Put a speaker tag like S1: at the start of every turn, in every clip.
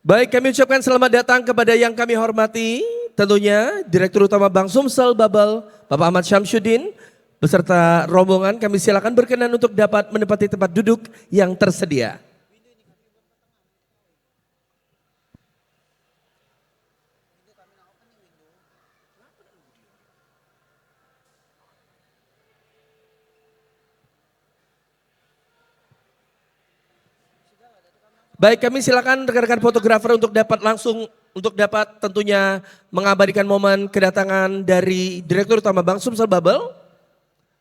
S1: Baik, kami ucapkan selamat datang kepada yang kami hormati, tentunya Direktur Utama Bank Sumsel Babel, Bapak Ahmad Syamsuddin, beserta rombongan kami silakan berkenan untuk dapat menempati tempat duduk yang tersedia. Baik, kami silakan rekan-rekan fotografer untuk dapat tentunya mengabadikan momen kedatangan dari Direktur Utama Bank Sumsel Babel.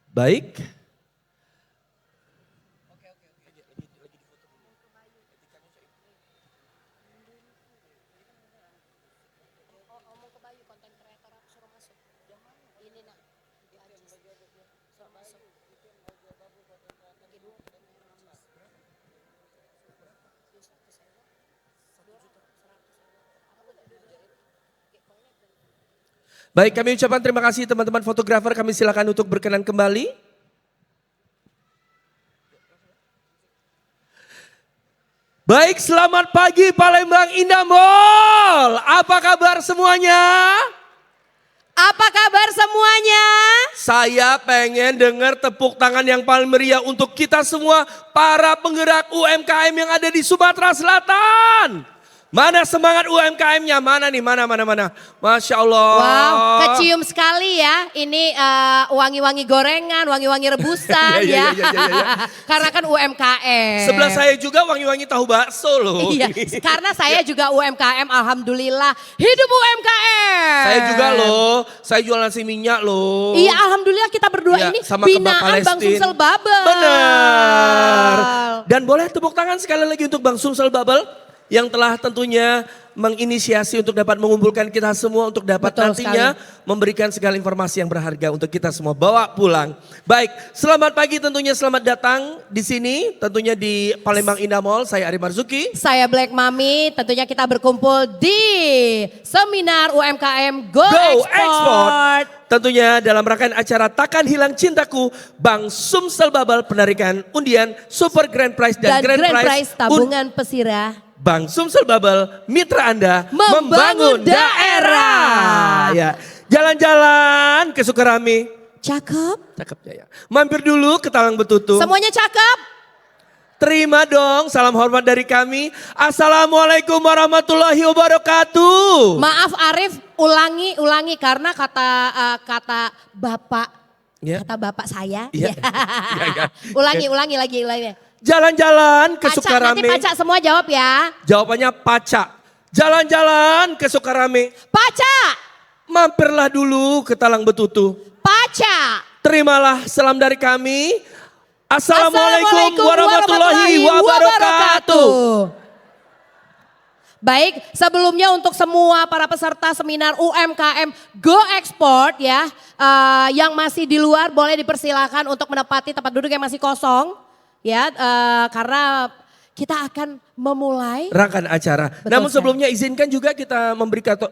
S1: Baik. Baik, kami ucapkan terima kasih teman-teman fotografer, kami silakan untuk berkenan kembali. Baik, selamat pagi Palembang Indah Mall. Apa kabar semuanya?
S2: Apa kabar semuanya?
S1: Saya pengen dengar tepuk tangan yang paling meriah untuk kita semua para penggerak UMKM yang ada di Sumatera Selatan. Mana semangat UMKM-nya? Mana nih? Mana? Masya Allah.
S2: Wow, kecium sekali ya. Ini wangi-wangi gorengan, wangi-wangi rebusan
S1: Iya.
S2: Karena kan UMKM.
S1: Sebelah saya juga wangi-wangi tahu bakso loh.
S2: Iya, karena saya juga UMKM, alhamdulillah. Hidup UMKM.
S1: Saya juga loh, saya jual nasi minyak loh.
S2: Iya, alhamdulillah kita berdua
S1: Iya,
S2: ini
S1: sama Kebab
S2: binaan Bang
S1: Palestin.
S2: Sumsel Babel.
S1: Benar. Dan boleh tepuk tangan sekali lagi untuk Bang Sumsel Babel yang telah tentunya menginisiasi untuk dapat mengumpulkan kita semua untuk dapat
S2: Betul
S1: nantinya memberikan segala informasi yang berharga untuk kita semua bawa pulang. Baik, selamat pagi tentunya, selamat datang di sini tentunya di Palembang Indah Mall. Saya Ari Marzuki.
S2: Saya Black Mami, tentunya kita berkumpul di seminar UMKM Go,
S1: Export.
S2: Export.
S1: Tentunya dalam rangkaian acara Takkan Hilang Cintaku, Bank Sumsel Babel penarikan undian Super Grand Prize dan Grand Prize
S2: tabungan pesirah.
S1: Bank Sumsel Babel, mitra Anda
S2: Membangun daerah.
S1: Ya, jalan-jalan ke Sukarami.
S2: Cakep.
S1: Cakepnya ya. Mampir dulu ke Talang Betutu.
S2: Semuanya cakep.
S1: Terima dong salam hormat dari kami. Assalamualaikum warahmatullahi wabarakatuh.
S2: Maaf Arif, ulangi karena kata bapak,
S1: Ya.
S2: kata bapak saya.
S1: Iya.
S2: Ya. Ulangi lagi.
S1: Jalan-jalan ke Sukarami.
S2: Nanti Paca semua jawab ya.
S1: Jawabannya Paca. Jalan-jalan ke Sukarami.
S2: Paca,
S1: Mampirlah dulu ke Talang Betutu.
S2: Paca.
S1: Terimalah salam dari kami. Assalamualaikum warahmatullahi wabarakatuh.
S2: Baik, sebelumnya untuk semua para peserta seminar UMKM Go Export ya, yang masih di luar boleh dipersilakan untuk menempati tempat duduk yang masih kosong ya, karena kita akan memulai
S1: Rangkaian acara.
S2: Betul
S1: Namun
S2: sekali.
S1: sebelumnya izinkan juga kita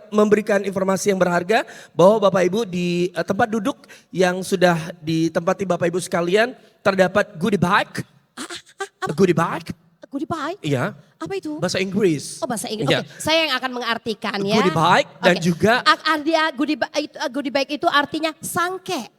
S1: memberikan informasi yang berharga bahwa Bapak Ibu di tempat duduk yang sudah ditempati Bapak Ibu sekalian terdapat goodie bag. Goodie bag?
S2: goodie bag.
S1: Iya.
S2: Apa itu?
S1: Bahasa Inggris.
S2: Oh bahasa Inggris.
S1: Iya.
S2: Oke, saya yang akan mengartikan ya.
S1: Goodie bag dan
S2: Oke.
S1: juga
S2: Goodie bag itu artinya sangke.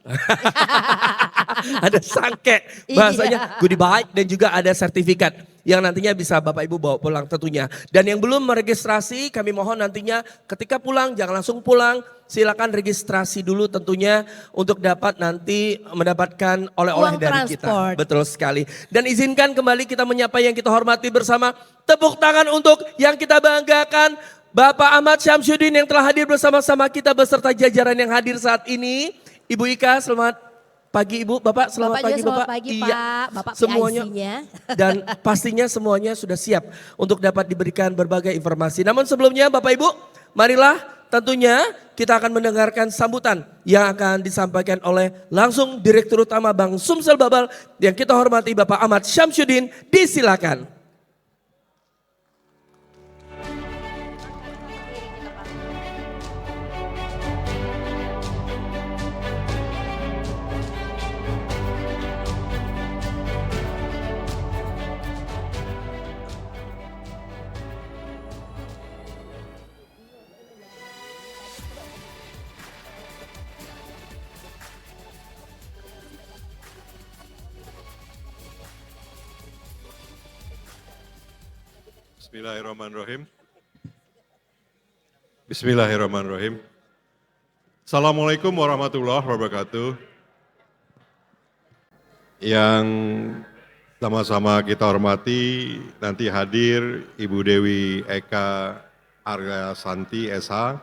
S1: ada sangke, bahasanya goodie bag dan juga ada sertifikat yang nantinya bisa Bapak Ibu bawa pulang tentunya. Dan yang belum meregistrasi kami mohon nantinya ketika pulang jangan langsung pulang, silakan registrasi dulu tentunya untuk dapat nanti mendapatkan oleh-oleh
S2: Uang
S1: dari
S2: transport.
S1: kita. Betul sekali. Dan izinkan kembali kita menyapa yang kita hormati bersama, tepuk tangan untuk yang kita banggakan. Bapak Ahmad Syamsuddin yang telah hadir bersama-sama kita beserta jajaran yang hadir saat ini. Ibu Ika, selamat pagi Ibu, Bapak selamat
S2: Bapak
S1: pagi
S2: juga
S1: Bapak.
S2: selamat pagi Pak, Bapak
S1: semuanya.
S2: PIC-nya.
S1: Dan pastinya semuanya sudah siap untuk dapat diberikan berbagai informasi. Namun sebelumnya Bapak Ibu, marilah tentunya kita akan mendengarkan sambutan yang akan disampaikan oleh langsung Direktur Utama Bank Sumsel Babel yang kita hormati Bapak Ahmad Syamsuddin. Disilakan.
S3: Bismillahirrahmanirrahim. Bismillahirrahmanirrahim. Assalamualaikum warahmatullahi wabarakatuh. Yang sama-sama kita hormati, nanti hadir Ibu Dewi Eka Arya Santi SH,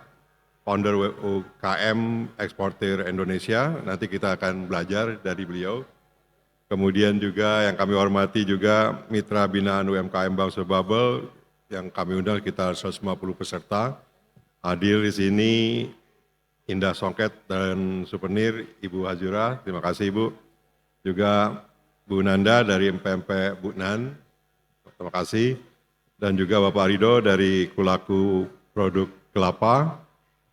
S3: founder UKM Eksportir Indonesia. Nanti kita akan belajar dari beliau. Kemudian juga yang kami hormati juga Mitra Binaan UMKM Bang Subabel yang kami undang sekitar 150 peserta. Hadir di sini Indah Songket dan Souvenir Ibu Hajura, terima kasih Ibu. Juga Bu Nanda dari MPMP Bunan, terima kasih. Dan juga Bapak Rido dari Kulaku Produk Kelapa.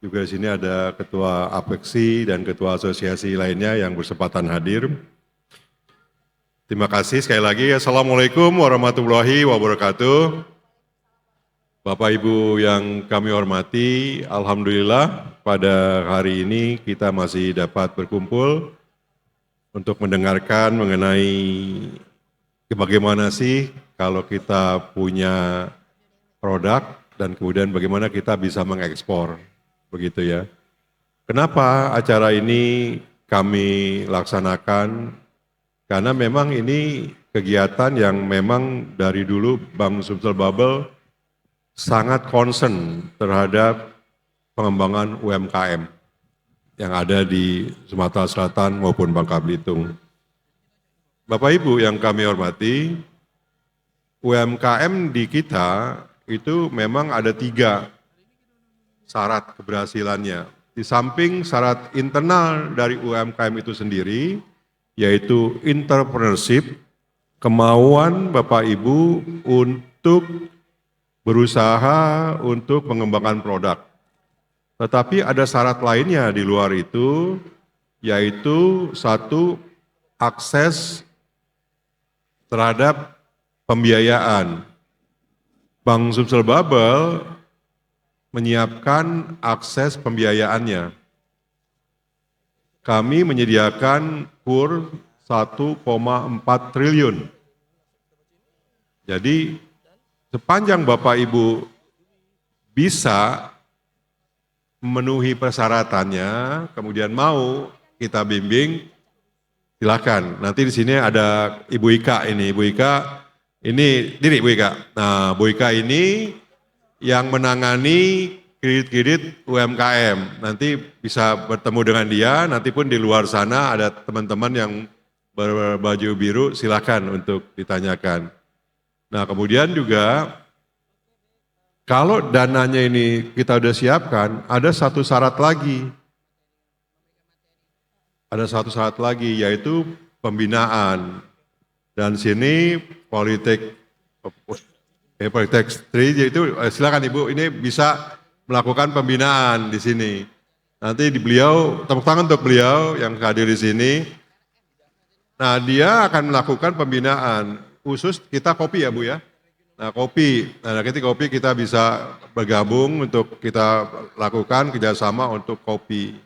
S3: Juga di sini ada Ketua Apeksi dan Ketua Asosiasi lainnya yang berkesempatan hadir. Terima kasih sekali lagi. Assalamualaikum warahmatullahi wabarakatuh. Bapak Ibu yang kami hormati, Alhamdulillah pada hari ini kita masih dapat berkumpul untuk mendengarkan mengenai bagaimana sih kalau kita punya produk dan kemudian bagaimana kita bisa mengekspor, begitu ya. Kenapa acara ini kami laksanakan? Karena memang ini kegiatan yang memang dari dulu Bank Sumsel Babel sangat concern terhadap pengembangan UMKM yang ada di Sumatera Selatan maupun Bangka Belitung. Bapak Ibu yang kami hormati, UMKM di kita itu memang ada 3 syarat keberhasilannya. Di samping syarat internal dari UMKM itu sendiri, yaitu entrepreneurship, kemauan Bapak Ibu untuk berusaha untuk mengembangkan produk. Tetapi ada syarat lainnya di luar itu, yaitu 1, akses terhadap pembiayaan. Bank Sumsel Babel menyiapkan akses pembiayaannya. Kami menyediakan KUR 1,4 triliun. Jadi sepanjang Bapak Ibu bisa memenuhi persyaratannya, kemudian mau kita bimbing, silakan. Nanti di sini ada Ibu Ika ini. Ibu Ika ini diri Ibu Ika. Nah, Bu Ika ini yang menangani kredit-kredit UMKM. Nanti bisa bertemu dengan dia, nanti pun di luar sana ada teman-teman yang berbaju biru, silakan untuk ditanyakan. Nah, kemudian juga kalau dananya ini kita udah siapkan, ada satu syarat lagi. Ada satu syarat lagi, yaitu pembinaan. Dan sini Politek 3 itu silakan Ibu, ini bisa melakukan pembinaan di sini. Nanti di beliau, tepuk tangan untuk beliau yang hadir di sini. Nah, dia akan melakukan pembinaan. Khusus kita kopi ya Bu ya. Nah kopi, nah ketika kopi kita bisa bergabung untuk kita lakukan kerjasama untuk kopi.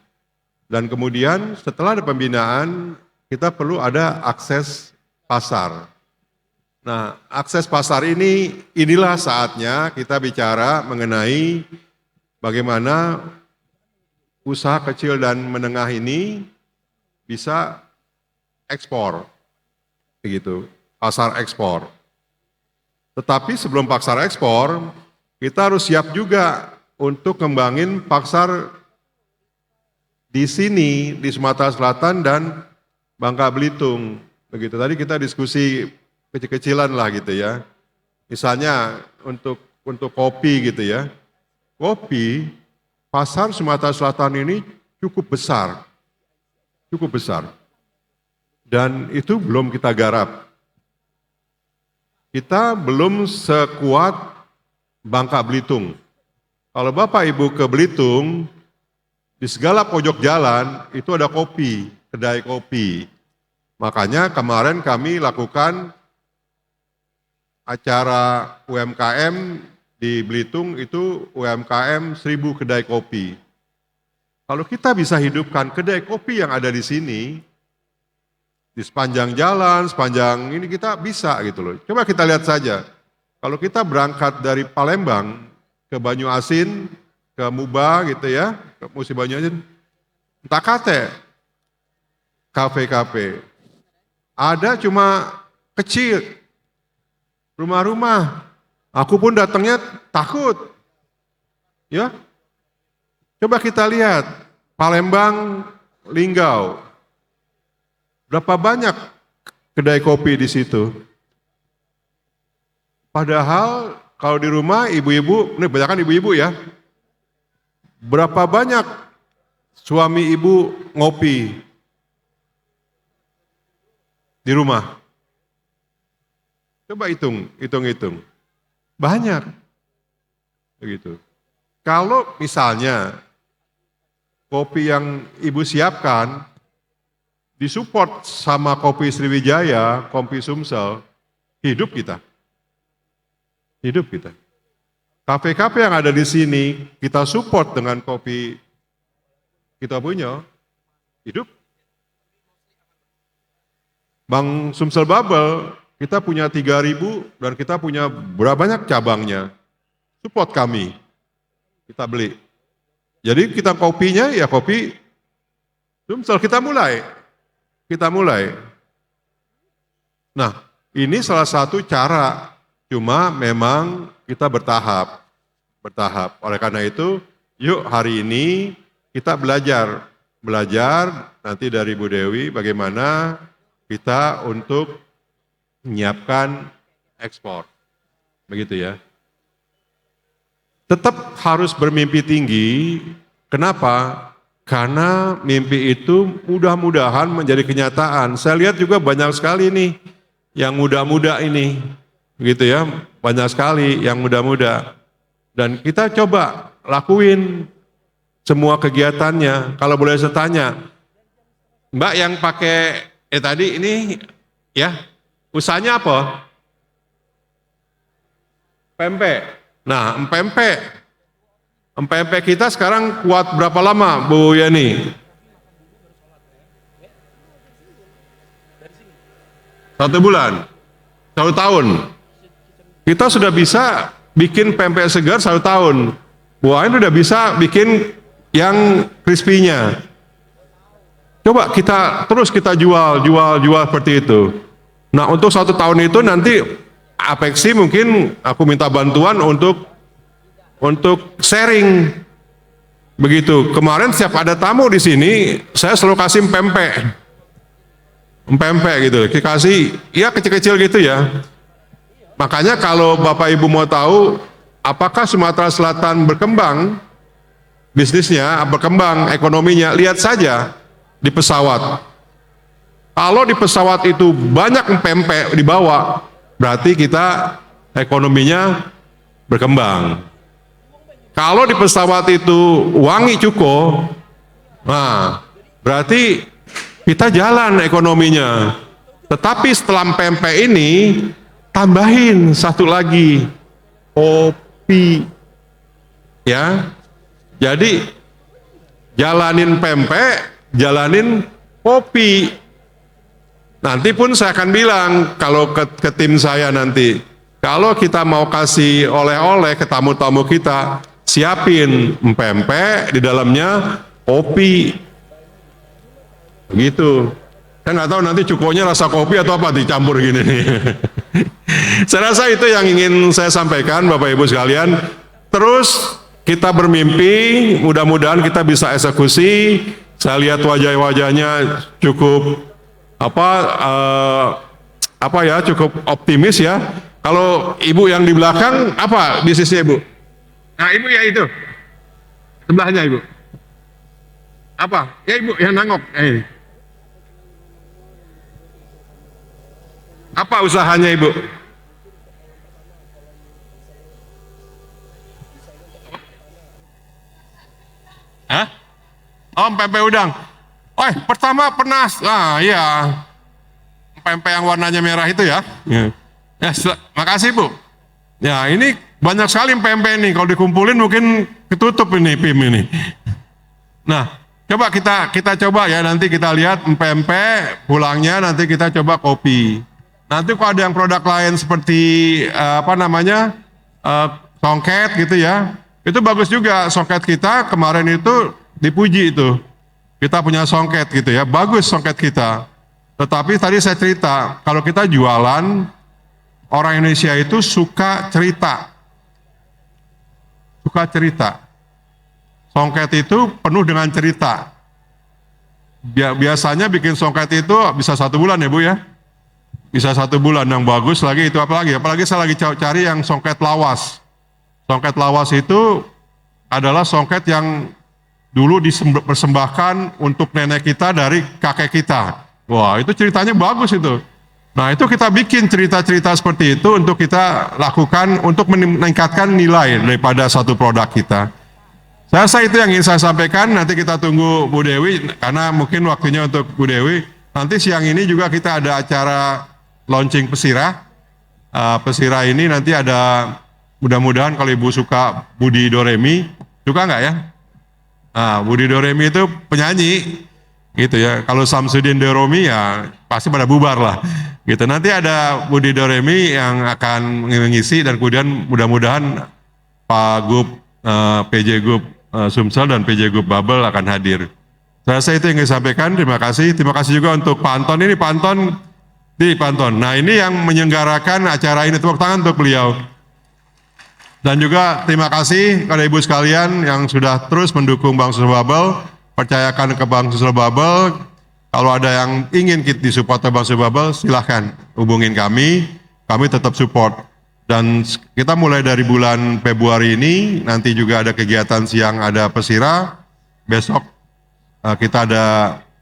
S3: Dan kemudian setelah ada pembinaan, kita perlu ada akses pasar. Nah akses pasar ini, inilah saatnya kita bicara mengenai bagaimana usaha kecil dan menengah ini bisa ekspor, begitu. Pasar ekspor. Tetapi sebelum pasar ekspor, kita harus siap juga untuk ngembangin pasar di sini, di Sumatera Selatan dan Bangka Belitung. Begitu, tadi kita diskusi kecil-kecilan lah gitu ya. Misalnya untuk kopi gitu ya. Kopi, pasar Sumatera Selatan ini cukup besar. Cukup besar. Dan itu belum kita garap. Kita belum sekuat Bangka Belitung. Kalau Bapak Ibu ke Belitung, di segala pojok jalan itu ada kopi, kedai kopi. Makanya kemarin kami lakukan acara UMKM di Belitung itu UMKM 1000 kedai kopi. Kalau kita bisa hidupkan kedai kopi yang ada di sini, di sepanjang jalan, sepanjang ini kita bisa gitu loh. Coba kita lihat saja. Kalau kita berangkat dari Palembang ke Banyuasin, ke Muba gitu ya, ke Musi Banyuasin, tak kate, kafe-kafe. Ada cuma kecil, rumah-rumah. Aku pun datangnya takut. Ya, coba kita lihat Palembang, Linggau. Berapa banyak kedai kopi di situ? Padahal kalau di rumah ibu-ibu, ini banyak kan ibu-ibu ya. Berapa banyak suami ibu ngopi di rumah? Coba hitung. Banyak. Begitu. Kalau misalnya kopi yang ibu siapkan disupport sama kopi Sriwijaya, kopi Sumsel, hidup kita. Kafe-kafe yang ada di sini kita support dengan kopi kita punya, hidup. Bang Sumsel Bubble, kita punya 3.000 dan kita punya berapa banyak cabangnya. Support kami, kita beli. Jadi kita kopinya ya kopi Sumsel, kita mulai. Nah, ini salah satu cara, cuma memang kita bertahap. Oleh karena itu, yuk hari ini kita belajar nanti dari Bu Dewi bagaimana kita untuk menyiapkan ekspor. Begitu ya. Tetap harus bermimpi tinggi. Kenapa? Karena mimpi itu mudah-mudahan menjadi kenyataan. Saya lihat juga banyak sekali nih yang muda-muda ini, begitu ya, banyak sekali yang muda-muda. Dan kita coba lakuin semua kegiatannya. Kalau boleh saya tanya, Mbak yang pakai tadi ini ya, usahanya apa? Pempek. Nah, empek kita sekarang kuat berapa lama, Bu Yani? 1 bulan, 1 tahun. Kita sudah bisa bikin pempek segar 1 tahun. Bu Ain udah bisa bikin yang crispy-nya. Coba kita jual seperti itu. Nah, untuk 1 tahun itu nanti Apexi mungkin aku minta bantuan untuk sharing. Begitu. Kemarin setiap ada tamu di sini, saya selalu kasih pempek gitu. Kasih ya kecil-kecil gitu ya. Makanya kalau Bapak Ibu mau tahu apakah Sumatera Selatan berkembang bisnisnya, berkembang ekonominya, lihat saja di pesawat. Kalau di pesawat itu banyak pempek dibawa, berarti kita ekonominya berkembang. Kalau di pesawat itu wangi cuko, nah berarti kita jalan ekonominya. Tetapi setelah pempek ini, tambahin satu lagi, kopi. Ya, jadi jalanin pempek, jalanin kopi. Nanti pun saya akan bilang kalau ke tim saya nanti, kalau kita mau kasih oleh-oleh ke tamu-tamu kita, siapin pempek di dalamnya kopi. Begitu. Saya nggak tahu nanti cukonya rasa kopi atau apa dicampur gini nih. Saya rasa itu yang ingin saya sampaikan Bapak Ibu sekalian. Terus kita bermimpi, mudah-mudahan kita bisa eksekusi. Saya lihat wajah-wajahnya cukup cukup optimis ya. Kalau ibu yang di belakang apa bisnisnya ibu? Nah ibu ya itu sebelahnya ibu. Apa? Ya ibu yang nangok. Ini. Apa usahanya ibu? Hah? Oh pempek udang. Oh pertama pernah, iya pempek yang warnanya merah itu ya. Ya, makasih Bu. Ya ini banyak sekali pempek ini. Kalau dikumpulin mungkin ketutup ini PIM ini. Nah coba kita coba ya nanti kita lihat pempek, pulangnya nanti kita coba kopi. Nanti kalau ada yang produk lain seperti songket gitu ya, itu bagus juga. Songket kita kemarin itu dipuji itu. Kita punya songket gitu ya, bagus songket kita. Tetapi tadi saya cerita, kalau kita jualan, orang Indonesia itu suka cerita. Suka cerita. Songket itu penuh dengan cerita. Biasanya bikin songket itu bisa 1 bulan ya Bu ya. Bisa 1 bulan yang bagus lagi itu apalagi saya lagi cari yang songket lawas. Songket lawas itu adalah songket yang dulu dipersembahkan untuk nenek kita dari kakek kita. Wah itu ceritanya bagus itu. Nah itu kita bikin cerita-cerita seperti itu untuk kita lakukan untuk meningkatkan nilai daripada satu produk kita. Saya rasa itu yang ingin saya sampaikan. Nanti kita tunggu Bu Dewi karena mungkin waktunya untuk Bu Dewi. Nanti siang ini juga kita ada acara launching Pesira. Pesira ini nanti ada, mudah-mudahan kalau Ibu suka Budi Doremi, suka nggak ya? Nah, Budi Doremi itu penyanyi, gitu ya. Kalau Samsudin Doromi ya pasti pada bubar lah. Gitu. Nanti ada Budi Doremi yang akan mengisi dan kemudian mudah-mudahan Pak Gub, PJ Gub Sumsel dan PJ Gub Bubble akan hadir. Saya rasa itu yang saya sampaikan. Terima kasih. Terima kasih juga untuk Pak Anton ini, Pak Anton. Nah ini yang menyelenggarakan acara ini, tepuk tangan untuk beliau. Dan juga terima kasih kepada Ibu sekalian yang sudah terus mendukung Bank Sumsel Bubble. Percayakan ke Bank Sumsel Bubble. Kalau ada yang ingin disupport oleh Bank Sumsel Bubble, silahkan hubungin kami tetap support. Dan kita mulai dari bulan Februari ini, nanti juga ada kegiatan siang, ada Pesira. Besok kita ada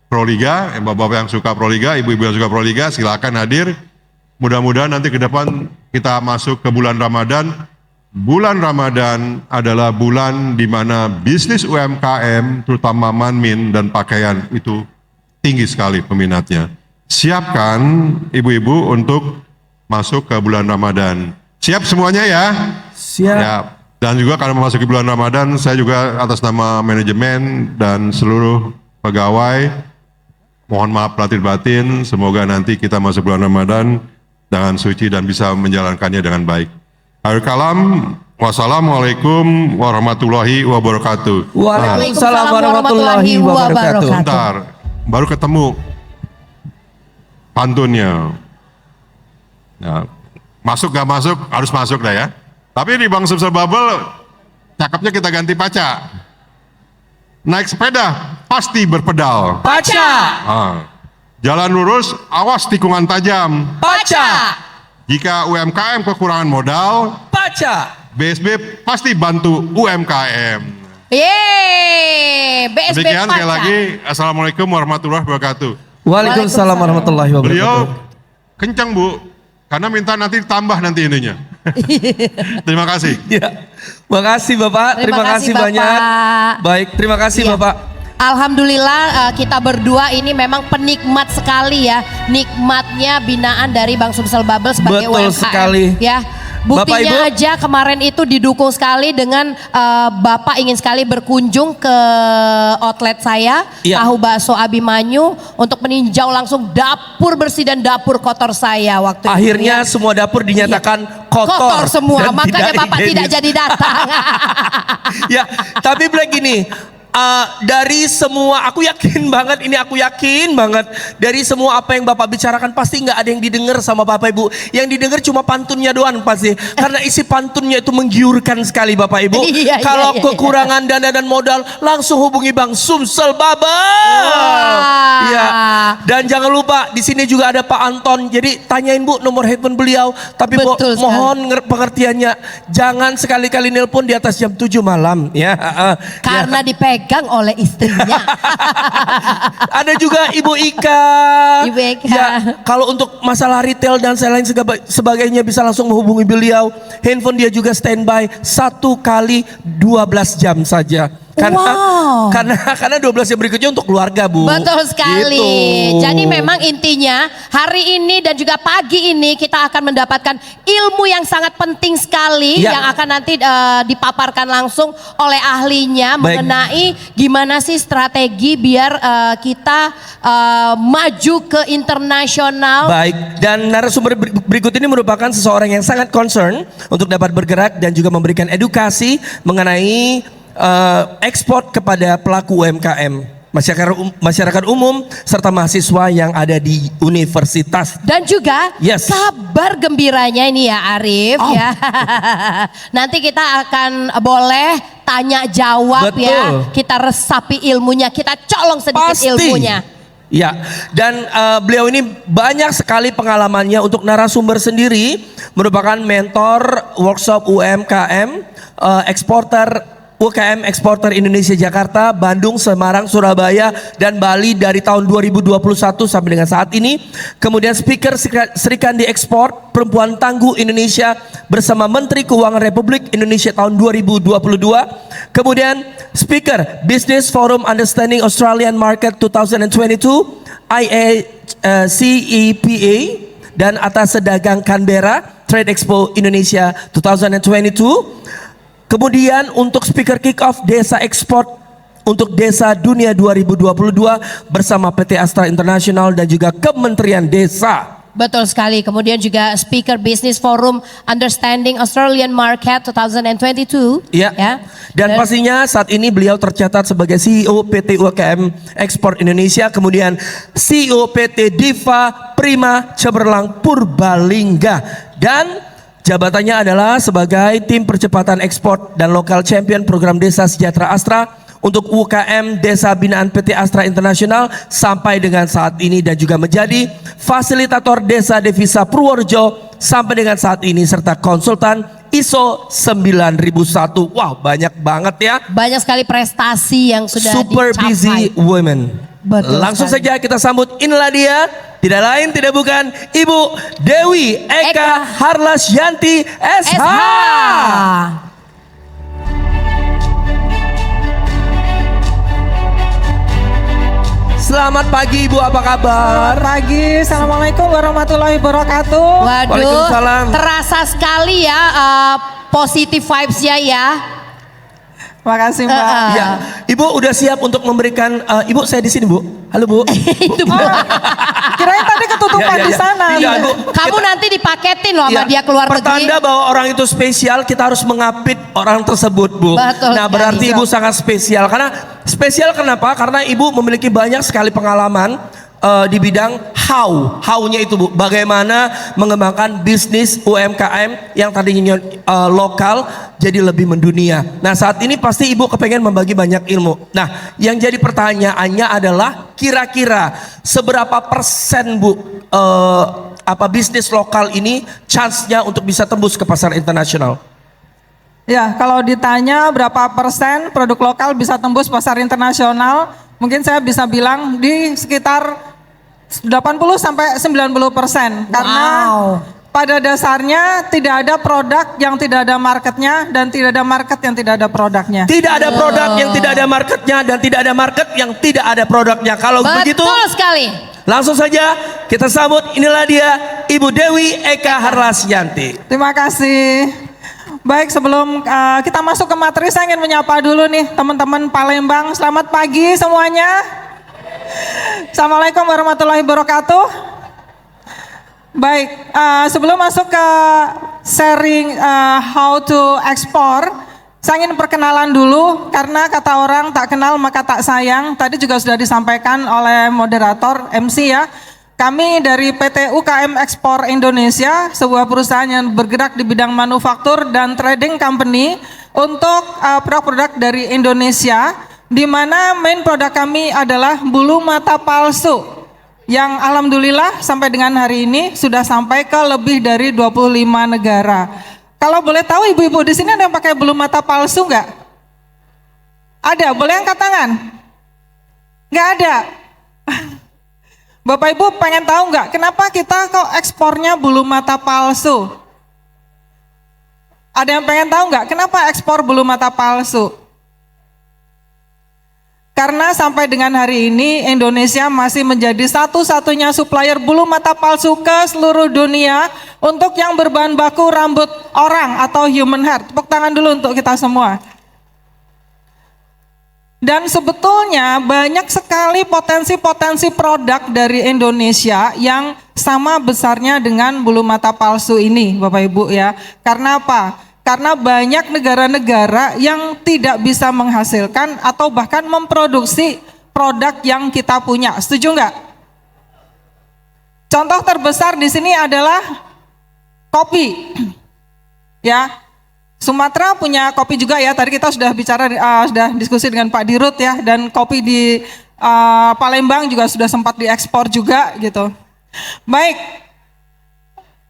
S3: Proliga, bapak-bapak yang suka Proliga, ibu-ibu yang suka Proliga, silakan hadir. Mudah-mudahan nanti ke depan kita masuk ke bulan Ramadan. Bulan Ramadan adalah bulan di mana bisnis UMKM, terutama manmin dan pakaian itu tinggi sekali peminatnya. Siapkan ibu-ibu untuk masuk ke bulan Ramadan. Siap semuanya ya?
S1: Siap.
S3: Ya. Dan juga karena memasuki bulan Ramadan, saya juga atas nama manajemen dan seluruh pegawai, mohon maaf lahir batin, semoga nanti kita masuk bulan Ramadan dengan suci dan bisa menjalankannya dengan baik. Akhir kalam, wassalamualaikum warahmatullahi wabarakatuh.
S1: Waalaikumsalam warahmatullahi wabarakatuh.
S3: Bentar, baru ketemu pantunnya. Ya, masuk gak masuk, harus masuk dah ya. Tapi di Bank Sumsel Bubble, cakepnya kita ganti paca. Naik sepeda, pasti berpedal.
S1: Paca.
S3: Jalan lurus, awas tikungan tajam.
S1: Paca.
S3: Jika UMKM kekurangan modal,
S1: Paca.
S3: BSB pasti bantu UMKM.
S2: Yeay, BSB
S3: Demikian sekali
S2: Paca.
S3: lagi, Assalamualaikum warahmatullahi wabarakatuh.
S1: Waalaikumsalam warahmatullahi wabarakatuh.
S3: Beliau kencang Bu, karena minta nanti tambah nanti ininya. Terima kasih.
S1: Ya. Makasih Bapak, terima kasih
S2: Bapak.
S1: banyak. Baik, terima kasih
S2: Iya.
S1: Bapak.
S2: Alhamdulillah kita berdua ini memang penikmat sekali ya, nikmatnya binaan dari Bank Sumsel Bubble sebagai
S1: Betul
S2: UMKM.
S1: sekali.
S2: Ya.
S1: Bapak,
S2: Buktinya
S1: Ibu.
S2: aja kemarin itu didukung sekali dengan Bapak ingin sekali berkunjung ke outlet saya,
S1: Iya.
S2: Tahu Bakso Abimanyu, untuk meninjau langsung dapur bersih dan dapur kotor saya waktu itu.
S1: Akhirnya
S2: ya.
S1: semua dapur dinyatakan
S2: Kotor semua,
S1: dan
S2: makanya Bapak tidak
S1: higienis.
S2: jadi datang.
S1: Ya, tapi bilang gini, dari semua, aku yakin banget dari semua apa yang Bapak bicarakan pasti nggak ada yang didengar sama Bapak Ibu. Yang didengar cuma pantunnya doang pasti. Karena isi pantunnya itu menggiurkan sekali Bapak Ibu.
S2: Iya,
S1: Kalau
S2: iya.
S1: kekurangan dana dan modal, langsung hubungi Bank Sumsel Bubble.
S2: Wah.
S1: Iya. Dan jangan lupa di sini juga ada Pak Anton. Jadi tanyain Bu nomor handphone beliau. Tapi
S2: Betul sekali.
S1: mohon pengertiannya, jangan sekali-kali nelpon di atas jam 7 malam. Ya.
S2: Karena dipegang oleh istrinya.
S1: Ada juga Ibu Ika.
S2: Ibu Ika.
S1: Ya, kalau untuk masalah retail dan lain sebagainya bisa langsung menghubungi beliau. Handphone dia juga standby 1 kali 12 jam saja. Karena 12 yang berikutnya untuk keluarga, Bu.
S2: Betul sekali.
S1: Gitu.
S2: Jadi memang intinya hari ini dan juga pagi ini kita akan mendapatkan ilmu yang sangat penting sekali
S1: Ya.
S2: yang akan nanti dipaparkan langsung oleh ahlinya
S1: Baik.
S2: mengenai gimana sih strategi biar kita maju ke internasional.
S1: Baik, dan narasumber berikut ini merupakan seseorang yang sangat concern untuk dapat bergerak dan juga memberikan edukasi mengenai ekspor kepada pelaku UMKM, masyarakat umum serta mahasiswa yang ada di universitas.
S2: Dan juga
S1: Yes.
S2: kabar gembiranya ini ya Arif
S1: Oh.
S2: ya. Nanti kita akan boleh tanya jawab
S1: Betul.
S2: ya. Kita resapi ilmunya, kita colong sedikit ilmunya.
S1: Ya, dan beliau ini banyak sekali pengalamannya. Untuk narasumber sendiri merupakan mentor workshop UMKM, eksporter UKM eksporter Indonesia Jakarta, Bandung, Semarang, Surabaya, dan Bali dari tahun 2021 sampai dengan saat ini. Kemudian speaker Sri Kandi Ekspor, perempuan tangguh Indonesia bersama Menteri Keuangan Republik Indonesia tahun 2022. Kemudian speaker Business Forum Understanding Australian Market 2022, IACEPA, dan Atas Dagang Canberra Trade Expo Indonesia 2022. Kemudian untuk speaker kick off Desa Ekspor untuk Desa Dunia 2022 bersama PT Astra International dan juga Kementerian Desa.
S2: Betul sekali. Kemudian juga speaker Business Forum Understanding Australian Market 2022.
S1: Ya. Dan pastinya saat ini beliau tercatat sebagai CEO PT UKM Ekspor Indonesia, kemudian CEO PT Diva Prima Cemerlang Purbalingga, dan jabatannya adalah sebagai tim percepatan ekspor dan lokal champion program Desa Sejahtera Astra untuk UKM Desa Binaan PT Astra International sampai dengan saat ini, dan juga menjadi fasilitator Desa Devisa Purworejo sampai dengan saat ini serta konsultan ISO 9001. Wow, banyak banget ya.
S2: Banyak sekali prestasi yang sudah
S1: Super
S2: dicapai.
S1: busy women.
S2: Betul
S1: Langsung
S2: sekali.
S1: saja kita sambut, inilah dia, tidak lain tidak bukan Ibu Dewi Eka Harlasyanti SH. Selamat pagi Ibu, apa kabar?
S4: Pagi, assalamualaikum warahmatullahi wabarakatuh.
S2: Waduh,
S1: Waalaikumsalam.
S2: terasa sekali ya positive vibes-nya ya.
S4: Makasih Mbak.
S1: Ya, Ibu udah siap untuk memberikan, Ibu saya di sini Bu. Halo Bu.
S2: Itu Bu.
S4: Kirain tadi ketutupan di sana.
S1: Iya, Bu.
S2: Kamu nanti dipaketin loh sama
S1: Ya,
S2: dia keluar negeri.
S1: pertanda bahwa orang itu spesial, kita harus mengapit orang tersebut, Bu.
S2: Betul
S1: Nah,
S2: sekali.
S1: berarti Ibu sangat spesial. Karena spesial kenapa? Karena Ibu memiliki banyak sekali pengalaman di bidang how-nya itu Bu. Bagaimana mengembangkan bisnis UMKM yang tadinya lokal jadi lebih mendunia. Nah, saat ini pasti Ibu kepengen membagi banyak ilmu. Nah, yang jadi pertanyaannya adalah kira-kira seberapa persen Bu bisnis lokal ini chance-nya untuk bisa tembus ke pasar internasional?
S4: Ya, kalau ditanya berapa persen produk lokal bisa tembus pasar internasional, mungkin saya bisa bilang di sekitar 80 sampai 90%. Karena pada dasarnya tidak ada produk yang tidak ada marketnya, dan tidak ada market yang tidak ada produknya.
S1: Tidak ada produk yang tidak ada marketnya, dan tidak ada market yang tidak ada produknya. Kalau begitu,
S2: Betul sekali.
S1: langsung saja kita sambut, inilah dia Ibu Dewi Eka Harlasyanti.
S4: Terima kasih. Baik, sebelum kita masuk ke materi, saya ingin menyapa dulu nih teman-teman Palembang. Selamat pagi semuanya. Assalamualaikum warahmatullahi wabarakatuh. Baik, sebelum masuk ke sharing how to export, saya ingin perkenalan dulu, karena kata orang tak kenal maka tak sayang. Tadi juga sudah disampaikan oleh moderator MC ya. Kami dari PT UKM Ekspor Indonesia, sebuah perusahaan yang bergerak di bidang manufaktur dan trading company untuk produk-produk dari Indonesia, di mana main produk kami adalah bulu mata palsu, yang alhamdulillah sampai dengan hari ini sudah sampai ke lebih dari 25 negara. Kalau boleh tahu ibu-ibu di sini ada yang pakai bulu mata palsu nggak? Ada, boleh angkat tangan? Nggak ada. Bapak Ibu pengen tahu nggak kenapa kita kok ekspornya bulu mata palsu? Ada yang pengen tahu nggak kenapa ekspor bulu mata palsu? Karena sampai dengan hari ini Indonesia masih menjadi satu-satunya supplier bulu mata palsu ke seluruh dunia untuk yang berbahan baku rambut orang atau human hair. Tepuk tangan dulu untuk kita semua. Dan sebetulnya banyak sekali potensi-potensi produk dari Indonesia yang sama besarnya dengan bulu mata palsu ini, Bapak Ibu ya. Karena apa? Karena banyak negara-negara yang tidak bisa menghasilkan atau bahkan memproduksi produk yang kita punya. Setuju nggak? Contoh terbesar di sini adalah kopi. Ya, Sumatera punya kopi juga ya. Tadi kita sudah bicara, sudah diskusi dengan Pak Dirut ya. Dan kopi di Palembang juga sudah sempat diekspor juga gitu. Baik.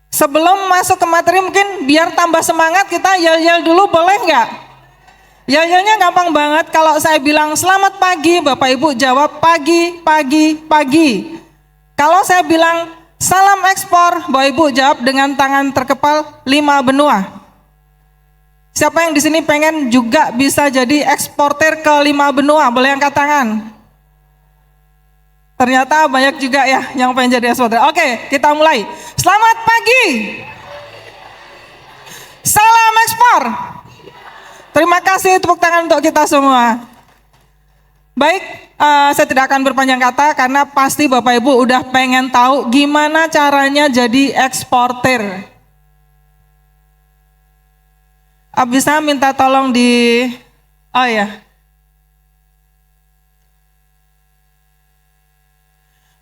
S4: Sebelum masuk ke materi mungkin biar tambah semangat kita yel-yel dulu boleh nggak? Yel-yelnya gampang banget. Kalau saya bilang selamat pagi, Bapak Ibu jawab pagi, pagi, pagi. Kalau saya bilang salam ekspor, Bapak Ibu jawab dengan tangan terkepal 5 benua. Siapa yang di sini pengen juga bisa jadi eksportir ke 5 benua? Boleh angkat tangan. Ternyata banyak juga ya yang pengen jadi eksportir. Oke, kita mulai. Selamat pagi. Salam ekspor. Terima kasih, tepuk tangan untuk kita semua. Baik, saya tidak akan berpanjang kata karena pasti Bapak Ibu udah pengen tahu gimana caranya jadi eksportir. Bisa minta tolong oh ya.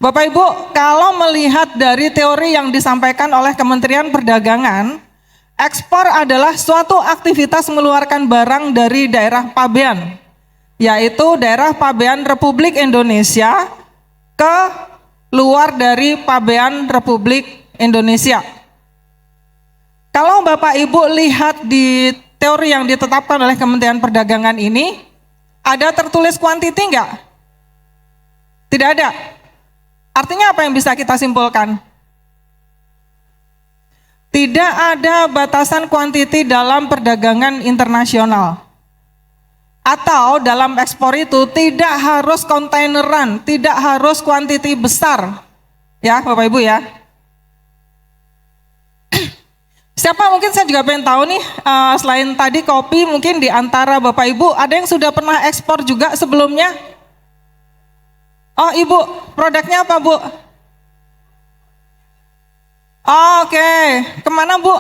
S4: Bapak Ibu, kalau melihat dari teori yang disampaikan oleh Kementerian Perdagangan, ekspor adalah suatu aktivitas mengeluarkan barang dari daerah pabean, yaitu daerah pabean Republik Indonesia ke luar dari pabean Republik Indonesia. Kalau Bapak Ibu lihat di teori yang ditetapkan oleh Kementerian Perdagangan ini, ada tertulis quantity enggak? Tidak ada. Artinya apa yang bisa kita simpulkan? Tidak ada batasan kuantiti dalam perdagangan internasional. Atau dalam ekspor itu tidak harus kontaineran, tidak harus kuantiti besar. Ya Bapak Ibu ya. Siapa mungkin saya juga pengen tahu nih, selain tadi kopi mungkin di antara Bapak Ibu ada yang sudah pernah ekspor juga sebelumnya? Oh Ibu, produknya apa Bu? Oke, kemana Bu?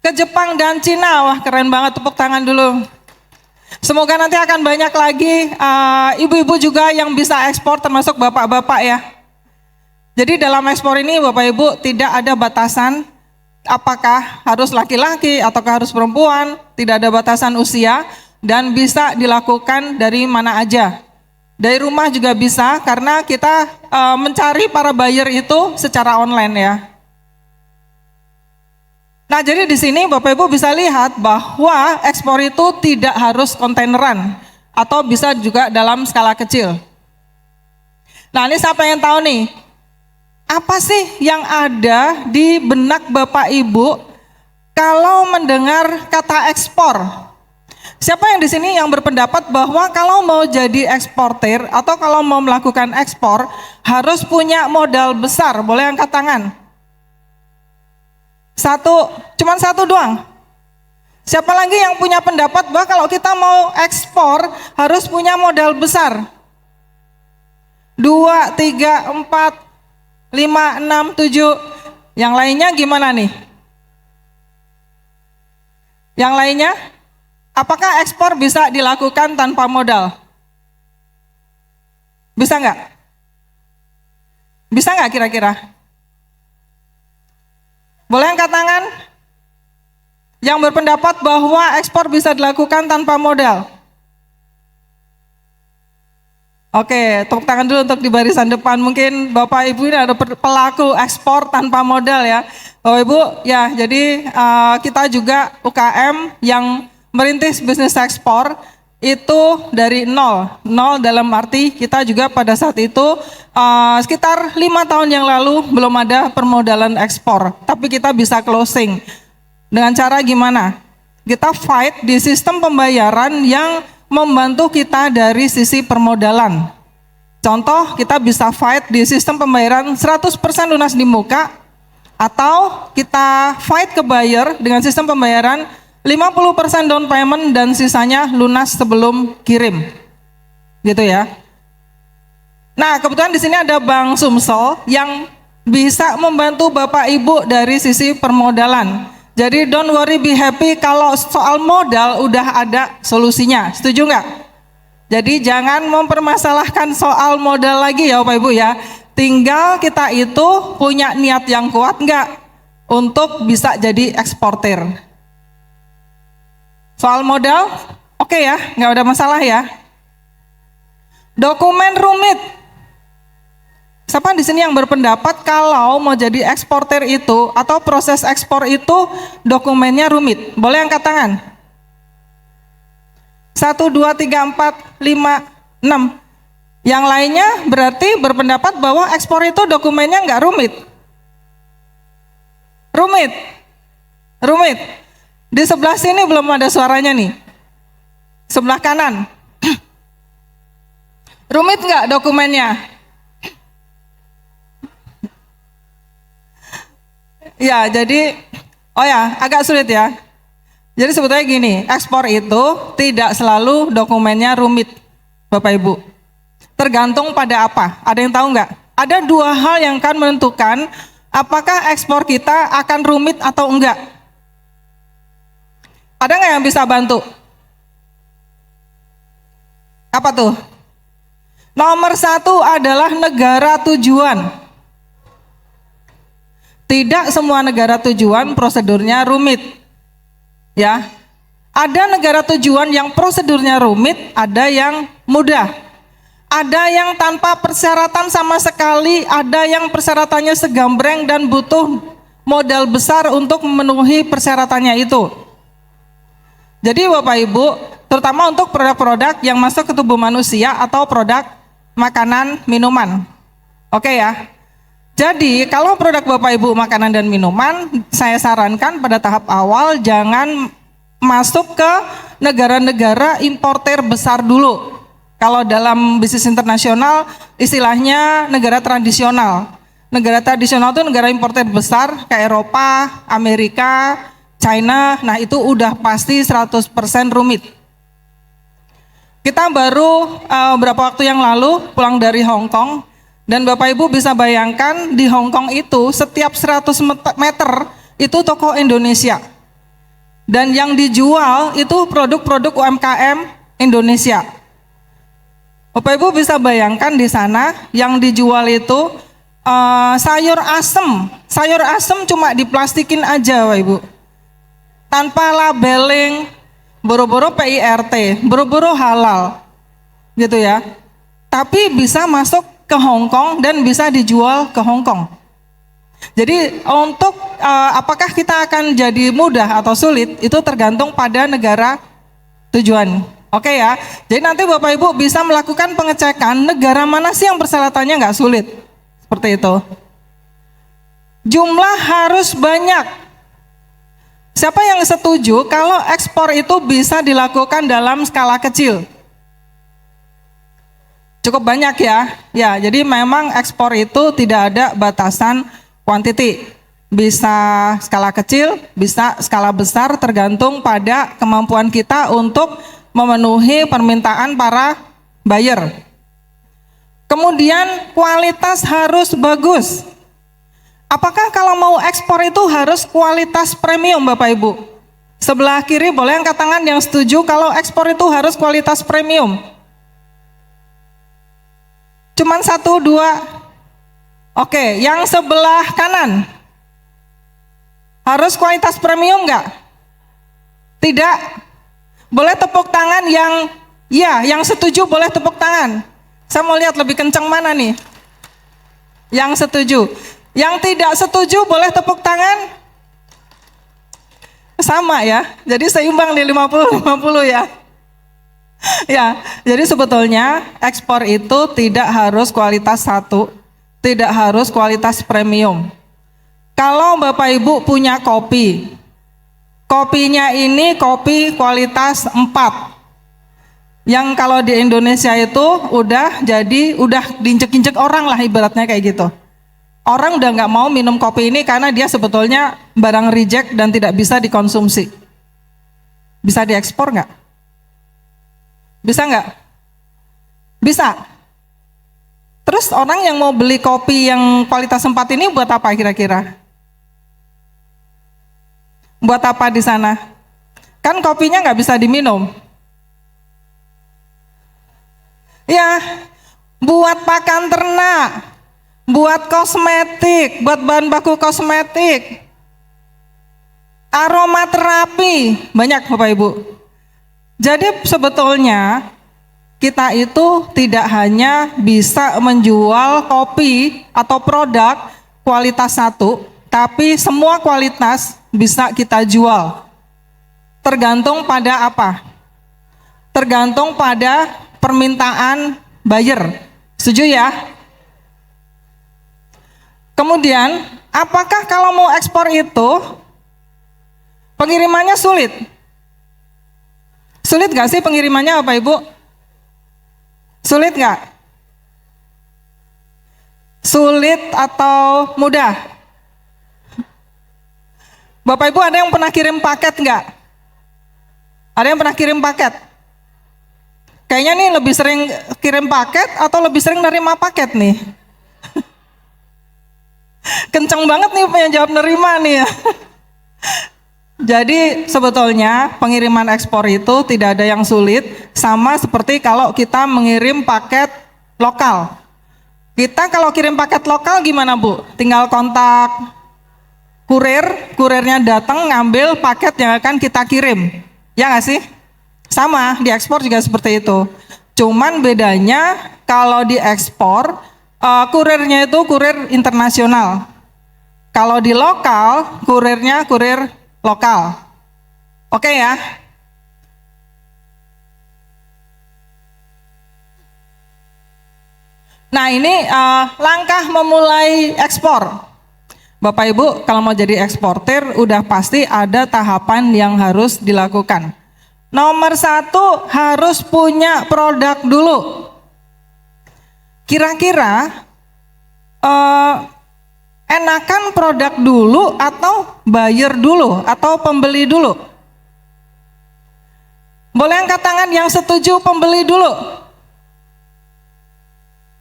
S4: Ke Jepang dan Cina, wah keren banget, tepuk tangan dulu. Semoga nanti akan banyak lagi ibu-ibu juga yang bisa ekspor termasuk bapak-bapak ya. Jadi dalam ekspor ini Bapak Ibu tidak ada batasan apakah harus laki-laki ataukah harus perempuan, tidak ada batasan usia dan bisa dilakukan dari mana aja. Dari rumah juga bisa karena kita mencari para buyer itu secara online ya. Nah jadi di sini Bapak Ibu bisa lihat bahwa ekspor itu tidak harus kontaineran atau bisa juga dalam skala kecil. Nah ini siapa yang tahu nih? Apa sih yang ada di benak Bapak Ibu kalau mendengar kata ekspor? Siapa yang di sini yang berpendapat bahwa kalau mau jadi eksportir atau kalau mau melakukan ekspor harus punya modal besar? Boleh angkat tangan. Cuman satu doang. Siapa lagi yang punya pendapat bahwa kalau kita mau ekspor harus punya modal besar? 2, 3, 4, 5, 6, 7. Yang lainnya gimana nih? Yang lainnya? Apakah ekspor bisa dilakukan tanpa modal? Bisa nggak? Bisa nggak kira-kira? Boleh angkat tangan? Yang berpendapat bahwa ekspor bisa dilakukan tanpa modal? Oke, tepuk tangan dulu untuk di barisan depan. Mungkin Bapak Ibu ini ada pelaku ekspor tanpa modal ya. Bapak Ibu, ya jadi kita juga UKM yang merintis bisnis ekspor itu dari nol dalam arti kita juga pada saat itu sekitar 5 tahun yang lalu belum ada permodalan ekspor, tapi kita bisa closing dengan cara gimana? Kita fight di sistem pembayaran yang membantu kita dari sisi permodalan. Contoh, kita bisa fight di sistem pembayaran 100% lunas di muka, atau kita fight ke buyer dengan sistem pembayaran 50% down payment dan sisanya lunas sebelum kirim. Gitu ya. Nah, kebetulan di sini ada Bank Sumsel yang bisa membantu Bapak Ibu dari sisi permodalan. Jadi don't worry, be happy, kalau soal modal udah ada solusinya. Setuju nggak? Jadi jangan mempermasalahkan soal modal lagi ya Bapak Ibu ya. Tinggal kita itu punya niat yang kuat nggak untuk bisa jadi eksportir. Soal modal, oke ya, nggak ada masalah ya. Dokumen rumit. Siapa di sini yang berpendapat kalau mau jadi eksportir itu atau proses ekspor itu dokumennya rumit? Boleh angkat tangan? 1, 2, 3, 4, 5, 6. Yang lainnya berarti berpendapat bahwa ekspor itu dokumennya nggak rumit. Rumit. Rumit. Di sebelah sini belum ada suaranya nih. Sebelah kanan. Rumit nggak dokumennya? Ya, jadi, oh ya, agak sulit ya. Jadi sebetulnya gini, ekspor itu tidak selalu dokumennya rumit, Bapak Ibu. Tergantung pada apa? Ada yang tahu nggak? Ada dua hal yang akan menentukan apakah ekspor kita akan rumit atau enggak. Ada nggak yang bisa bantu? Apa tuh? Nomor 1 adalah negara tujuan. Tidak semua negara tujuan prosedurnya rumit. Ya, ada negara tujuan yang prosedurnya rumit, ada yang mudah, ada yang tanpa persyaratan sama sekali, ada yang persyaratannya segambreng dan butuh modal besar untuk memenuhi persyaratannya itu. Jadi Bapak Ibu, terutama untuk produk-produk yang masuk ke tubuh manusia atau produk makanan minuman, oke ya. Jadi kalau produk Bapak Ibu makanan dan minuman, saya sarankan pada tahap awal jangan masuk ke negara-negara importer besar dulu. Kalau dalam bisnis internasional istilahnya negara tradisional. Negara tradisional itu negara importer besar kayak Eropa, Amerika, China. Nah itu udah pasti 100% rumit. Kita baru beberapa waktu yang lalu pulang dari Hong Kong. Dan Bapak Ibu bisa bayangkan di Hong Kong itu setiap 100 meter itu toko Indonesia. Dan yang dijual itu produk-produk UMKM Indonesia. Bapak Ibu bisa bayangkan di sana yang dijual itu sayur asem. Sayur asem cuma diplastikin aja Bapak Ibu. Tanpa labeling, boro-boro PIRT, boro-boro halal. Gitu ya. Tapi bisa masuk ke Hong Kong dan bisa dijual ke Hong Kong. Jadi untuk apakah kita akan jadi mudah atau sulit itu tergantung pada negara tujuan. Oke ya. Jadi nanti Bapak Ibu bisa melakukan pengecekan negara mana sih yang persyaratannya nggak sulit. Seperti itu. Jumlah harus banyak. Siapa yang setuju kalau ekspor itu bisa dilakukan dalam skala kecil? Cukup banyak ya. Ya, jadi memang ekspor itu tidak ada batasan quantity. Bisa skala kecil, bisa skala besar tergantung pada kemampuan kita untuk memenuhi permintaan para buyer. Kemudian kualitas harus bagus. Apakah kalau mau ekspor itu harus kualitas premium Bapak Ibu? Sebelah kiri boleh angkat tangan yang setuju kalau ekspor itu harus kualitas premium. Cuman 1, 2. Oke, yang sebelah kanan. Harus kualitas premium enggak? Tidak. Boleh tepuk tangan yang ya, yang setuju boleh tepuk tangan. Saya mau lihat lebih kencang mana nih. Yang setuju. Yang tidak setuju boleh tepuk tangan. Sama ya. Jadi seimbang di 50-50 ya. Ya, jadi sebetulnya ekspor itu tidak harus kualitas 1, tidak harus kualitas premium. Kalau Bapak Ibu punya kopi, kopinya ini kopi kualitas 4, Yang kalau di Indonesia itu udah diinjek-injek orang lah ibaratnya kayak gitu. Orang udah nggak mau minum kopi ini karena dia sebetulnya barang reject dan tidak bisa dikonsumsi. Bisa diekspor nggak? Bisa nggak? Bisa. Terus orang yang mau beli kopi yang kualitas 4 ini buat apa kira-kira? Buat apa di sana? Kan kopinya nggak bisa diminum. Ya, buat pakan ternak, buat kosmetik, buat bahan baku kosmetik, aromaterapi, banyak Bapak Ibu. Jadi sebetulnya kita itu tidak hanya bisa menjual kopi atau produk kualitas 1, tapi semua kualitas bisa kita jual. Tergantung pada apa? Tergantung pada permintaan buyer. Setuju ya? Kemudian, apakah kalau mau ekspor itu pengirimannya sulit? Sulit gak sih pengirimannya Bapak Ibu? Sulit gak? Sulit atau mudah? Bapak Ibu ada yang pernah kirim paket nggak? Ada yang pernah kirim paket? Kayaknya nih lebih sering kirim paket atau lebih sering nerima paket nih? Kenceng banget nih yang jawab nerima nih ya. Jadi sebetulnya pengiriman ekspor itu tidak ada yang sulit, sama seperti kalau kita mengirim paket lokal. Kita kalau kirim paket lokal gimana Bu? Tinggal kontak kurirnya datang ngambil paket yang akan kita kirim. Ya nggak sih? Sama, di ekspor juga seperti itu. Cuman bedanya kalau di ekspor, kurirnya itu kurir internasional. Kalau di lokal, kurirnya kurir lokal. Oke ya? Nah ini langkah memulai ekspor. Bapak Ibu kalau mau jadi eksportir udah pasti ada tahapan yang harus dilakukan. Nomor 1 harus punya produk dulu. Kira-kira enakan produk dulu atau buyer dulu atau pembeli dulu? Boleh angkat tangan yang setuju pembeli dulu?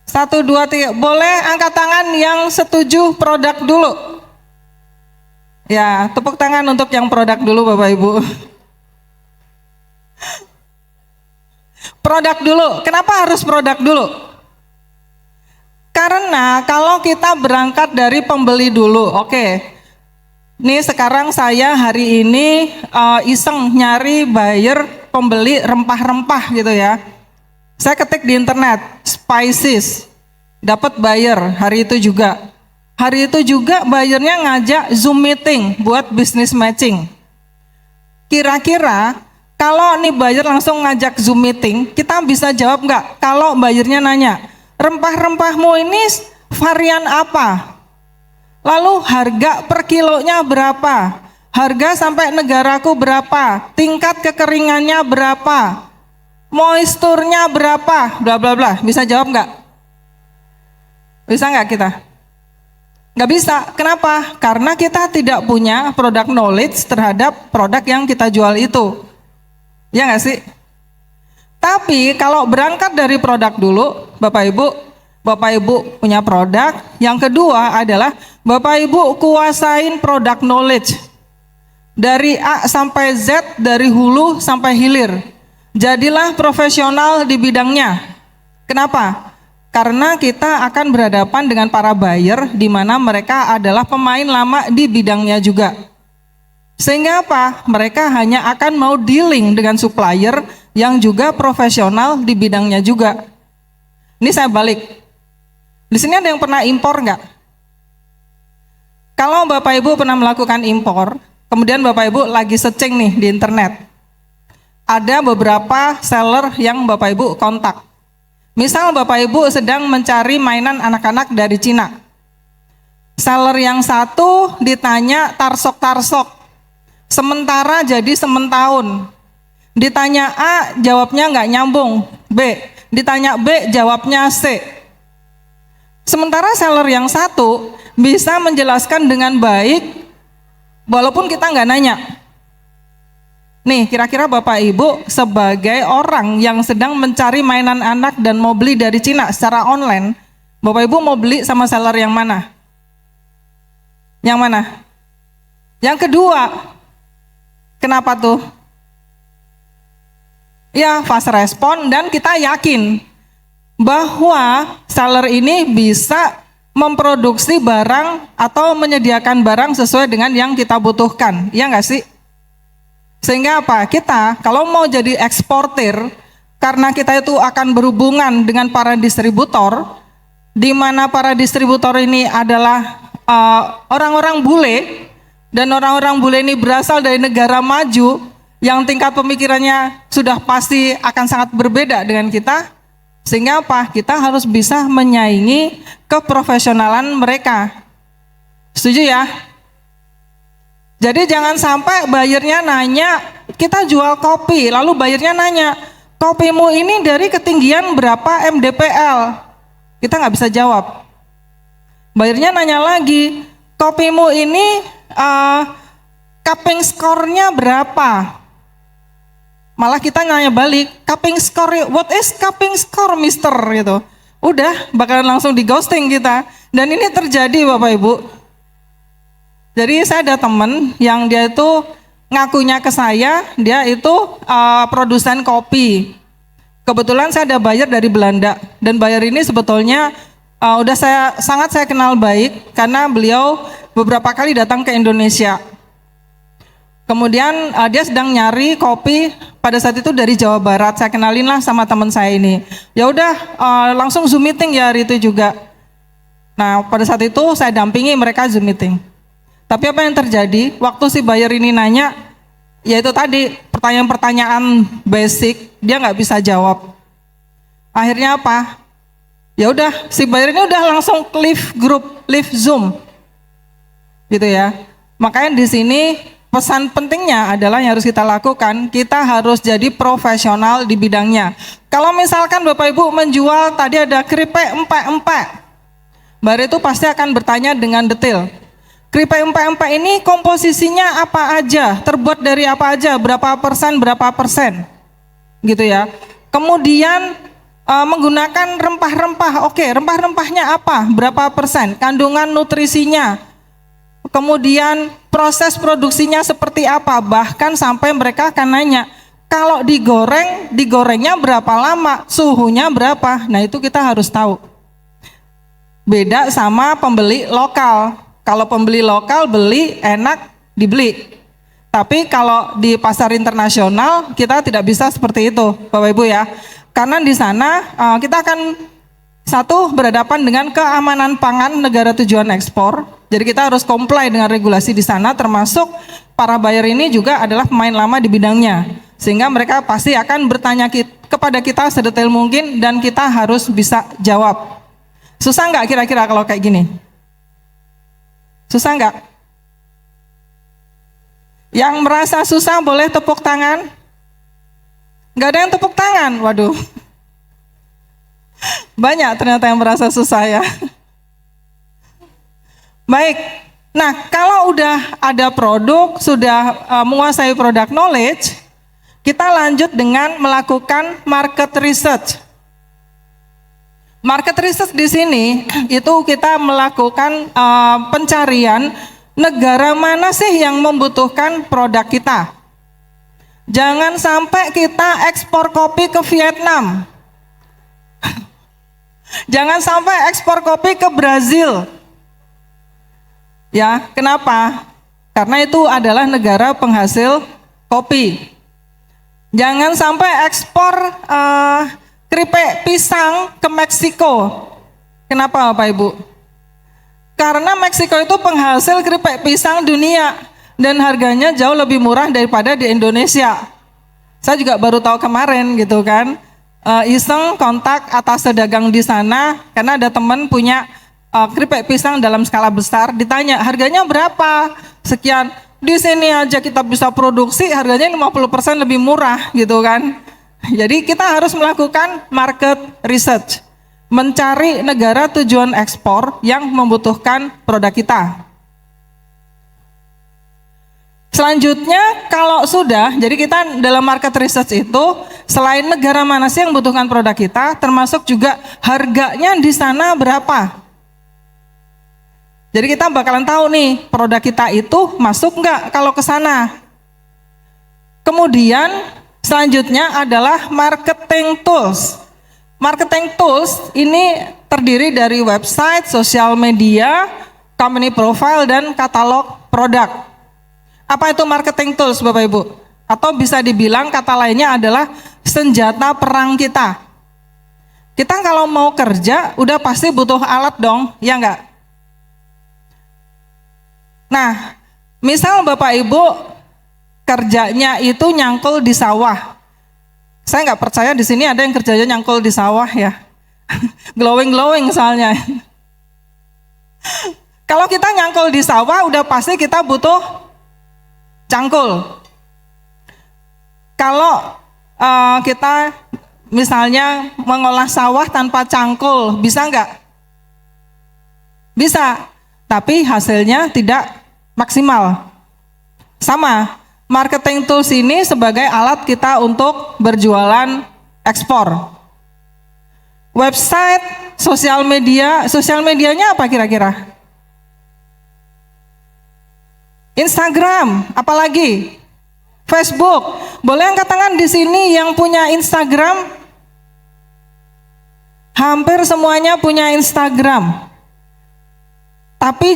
S4: 1, 2, 3. Boleh angkat tangan yang setuju produk dulu? Ya, tepuk tangan untuk yang produk dulu Bapak Ibu. Produk dulu. Kenapa harus produk dulu? Karena kalau kita berangkat dari pembeli dulu, oke. Nih sekarang saya hari ini iseng nyari buyer pembeli rempah-rempah gitu ya. Saya ketik di internet, spices, dapat buyer hari itu juga. Hari itu juga buyernya ngajak Zoom meeting buat business matching. Kira-kira kalau nih buyer langsung ngajak Zoom meeting, kita bisa jawab nggak? Kalau buyernya nanya, rempah-rempahmu ini varian apa? Lalu harga per kilonya berapa? Harga sampai negaraku berapa? Tingkat kekeringannya berapa? Moisturnya berapa? Bla bla bla. Bisa jawab nggak? Bisa nggak kita? Nggak bisa. Kenapa? Karena kita tidak punya product knowledge terhadap produk yang kita jual itu. Ya nggak sih? Tapi kalau berangkat dari produk dulu, Bapak Ibu punya produk. Yang kedua adalah Bapak Ibu kuasain produk knowledge. Dari A sampai Z, dari hulu sampai hilir. Jadilah profesional di bidangnya. Kenapa? Karena kita akan berhadapan dengan para buyer di mana mereka adalah pemain lama di bidangnya juga. Sehingga apa? Mereka hanya akan mau dealing dengan supplier yang juga profesional di bidangnya juga. Ini saya balik. Di sini ada yang pernah impor nggak? Kalau Bapak Ibu pernah melakukan impor, kemudian Bapak Ibu lagi searching nih di internet. Ada beberapa seller yang Bapak Ibu kontak. Misal Bapak Ibu sedang mencari mainan anak-anak dari Cina. Seller yang satu ditanya tarsok-tarsok. Sementara jadi sementahun. Ditanya A, jawabnya nggak nyambung. B, ditanya B, jawabnya C. Sementara seller yang satu bisa menjelaskan dengan baik, walaupun kita nggak nanya. Nih, kira-kira Bapak Ibu sebagai orang yang sedang mencari mainan anak dan mau beli dari Cina secara online, Bapak Ibu mau beli sama seller yang mana? Yang mana? Yang kedua. Kenapa tuh? Ya, fast respon dan kita yakin bahwa seller ini bisa memproduksi barang atau menyediakan barang sesuai dengan yang kita butuhkan. Iya nggak sih? Sehingga apa? Kita kalau mau jadi eksportir, karena kita itu akan berhubungan dengan para distributor, di mana para distributor ini adalah orang-orang bule, dan orang-orang bule ini berasal dari negara maju, yang tingkat pemikirannya sudah pasti akan sangat berbeda dengan kita, sehingga apa? Kita harus bisa menyaingi keprofesionalan mereka. Setuju ya? Jadi jangan sampai buyernya nanya, kita jual kopi, lalu buyernya nanya, kopimu ini dari ketinggian berapa mdpl? Kita nggak bisa jawab. Buyernya nanya lagi, kopimu ini cupping score-nya berapa? Malah kita nanya balik, cupping score, what is cupping score mister? Gitu. Udah, bakalan langsung di ghosting kita. Dan ini terjadi Bapak Ibu. Jadi saya ada teman yang dia itu ngakunya ke saya, dia itu produsen kopi. Kebetulan saya ada buyer dari Belanda, dan buyer ini sebetulnya udah sangat saya kenal baik karena beliau beberapa kali datang ke Indonesia. Kemudian dia sedang nyari kopi pada saat itu dari Jawa Barat. Saya kenalin lah sama teman saya ini. Ya udah langsung Zoom meeting ya hari itu juga. Nah pada saat itu saya dampingi mereka Zoom meeting. Tapi apa yang terjadi? Waktu si buyer ini nanya, yaitu tadi pertanyaan-pertanyaan basic, dia nggak bisa jawab. Akhirnya apa? Ya udah, si buyer ini udah langsung leave grup, leave Zoom, gitu ya. Makanya di sini pesan pentingnya adalah yang harus kita lakukan, kita harus jadi profesional di bidangnya. Kalau misalkan Bapak Ibu menjual tadi ada keripik empek-empek, buyer itu pasti akan bertanya dengan detail. Keripik empek-empek ini komposisinya apa aja, terbuat dari apa aja, berapa persen, gitu ya. Kemudian menggunakan rempah-rempah, oke, rempah-rempahnya apa, berapa persen, kandungan nutrisinya, kemudian proses produksinya seperti apa, bahkan sampai mereka akan nanya, kalau digoreng, digorengnya berapa lama, suhunya berapa, nah itu kita harus tahu. Beda sama pembeli lokal. Kalau pembeli lokal beli enak dibeli. Tapi kalau di pasar internasional kita tidak bisa seperti itu, Bapak Ibu ya. Karena di sana kita akan satu berhadapan dengan keamanan pangan negara tujuan ekspor. Jadi kita harus comply dengan regulasi di sana, termasuk para buyer ini juga adalah pemain lama di bidangnya. Sehingga mereka pasti akan bertanya kepada kita sedetail mungkin dan kita harus bisa jawab. Susah nggak kira-kira kalau kayak gini? Susah nggak? Yang merasa susah boleh tepuk tangan? Nggak ada yang tepuk tangan, waduh. Banyak ternyata yang merasa susah ya. Baik, nah kalau udah ada produk, sudah menguasai product knowledge, kita lanjut dengan melakukan market research. Market research di sini itu kita melakukan pencarian negara mana sih yang membutuhkan produk kita. Jangan sampai kita ekspor kopi ke Vietnam. Jangan sampai ekspor kopi ke Brazil. Ya, kenapa? Karena itu adalah negara penghasil kopi. Jangan sampai ekspor keripik pisang ke Meksiko. Kenapa Bapak Ibu? Karena Meksiko itu penghasil keripik pisang dunia dan harganya jauh lebih murah daripada di Indonesia. Saya juga baru tahu kemarin gitu kan. Iseng kontak atas dagang di sana karena ada teman punya keripik pisang dalam skala besar, ditanya harganya berapa? Sekian. di sini aja kita bisa produksi harganya 50% lebih murah gitu kan. Jadi kita harus melakukan market research, mencari negara tujuan ekspor yang membutuhkan produk kita. Selanjutnya kalau sudah, jadi kita dalam market research itu selain negara mana sih yang membutuhkan produk kita, termasuk juga harganya di sana berapa. Jadi kita bakalan tahu nih produk kita itu masuk nggak kalau ke sana. Kemudian selanjutnya adalah marketing tools. Marketing tools ini terdiri dari website, sosial media, company profile, dan katalog produk. Apa itu marketing tools Bapak Ibu? Atau bisa dibilang kata lainnya adalah senjata perang kita. Kita kalau mau kerja udah pasti butuh alat dong, ya enggak? Nah, misal Bapak Ibu kerjanya itu nyangkul di sawah. Saya nggak percaya di sini ada yang kerjanya nyangkul di sawah ya. Glowing soalnya. Kalau kita nyangkul di sawah udah pasti kita butuh cangkul. Kalau kita misalnya mengolah sawah tanpa cangkul, bisa nggak? Bisa, tapi hasilnya tidak maksimal. Sama, marketing tools ini sebagai alat kita untuk berjualan ekspor. Website, sosial medianya apa kira-kira? Instagram, apalagi Facebook. Boleh angkat tangan di sini yang punya Instagram? Hampir semuanya punya Instagram. Tapi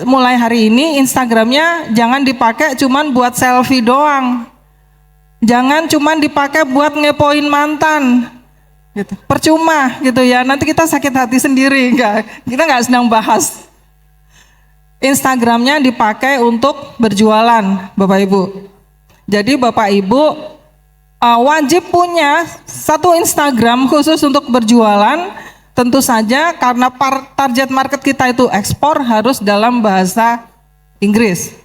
S4: mulai hari ini Instagramnya jangan dipakai cuman buat selfie doang. Jangan cuman dipakai buat ngepoin mantan. Gitu. Percuma gitu ya. Nanti kita sakit hati sendiri, kita nggak sedang bahas. Instagramnya dipakai untuk berjualan, Bapak Ibu. Jadi Bapak Ibu wajib punya satu Instagram khusus untuk berjualan. Tentu saja karena target market kita itu ekspor harus dalam bahasa Inggris.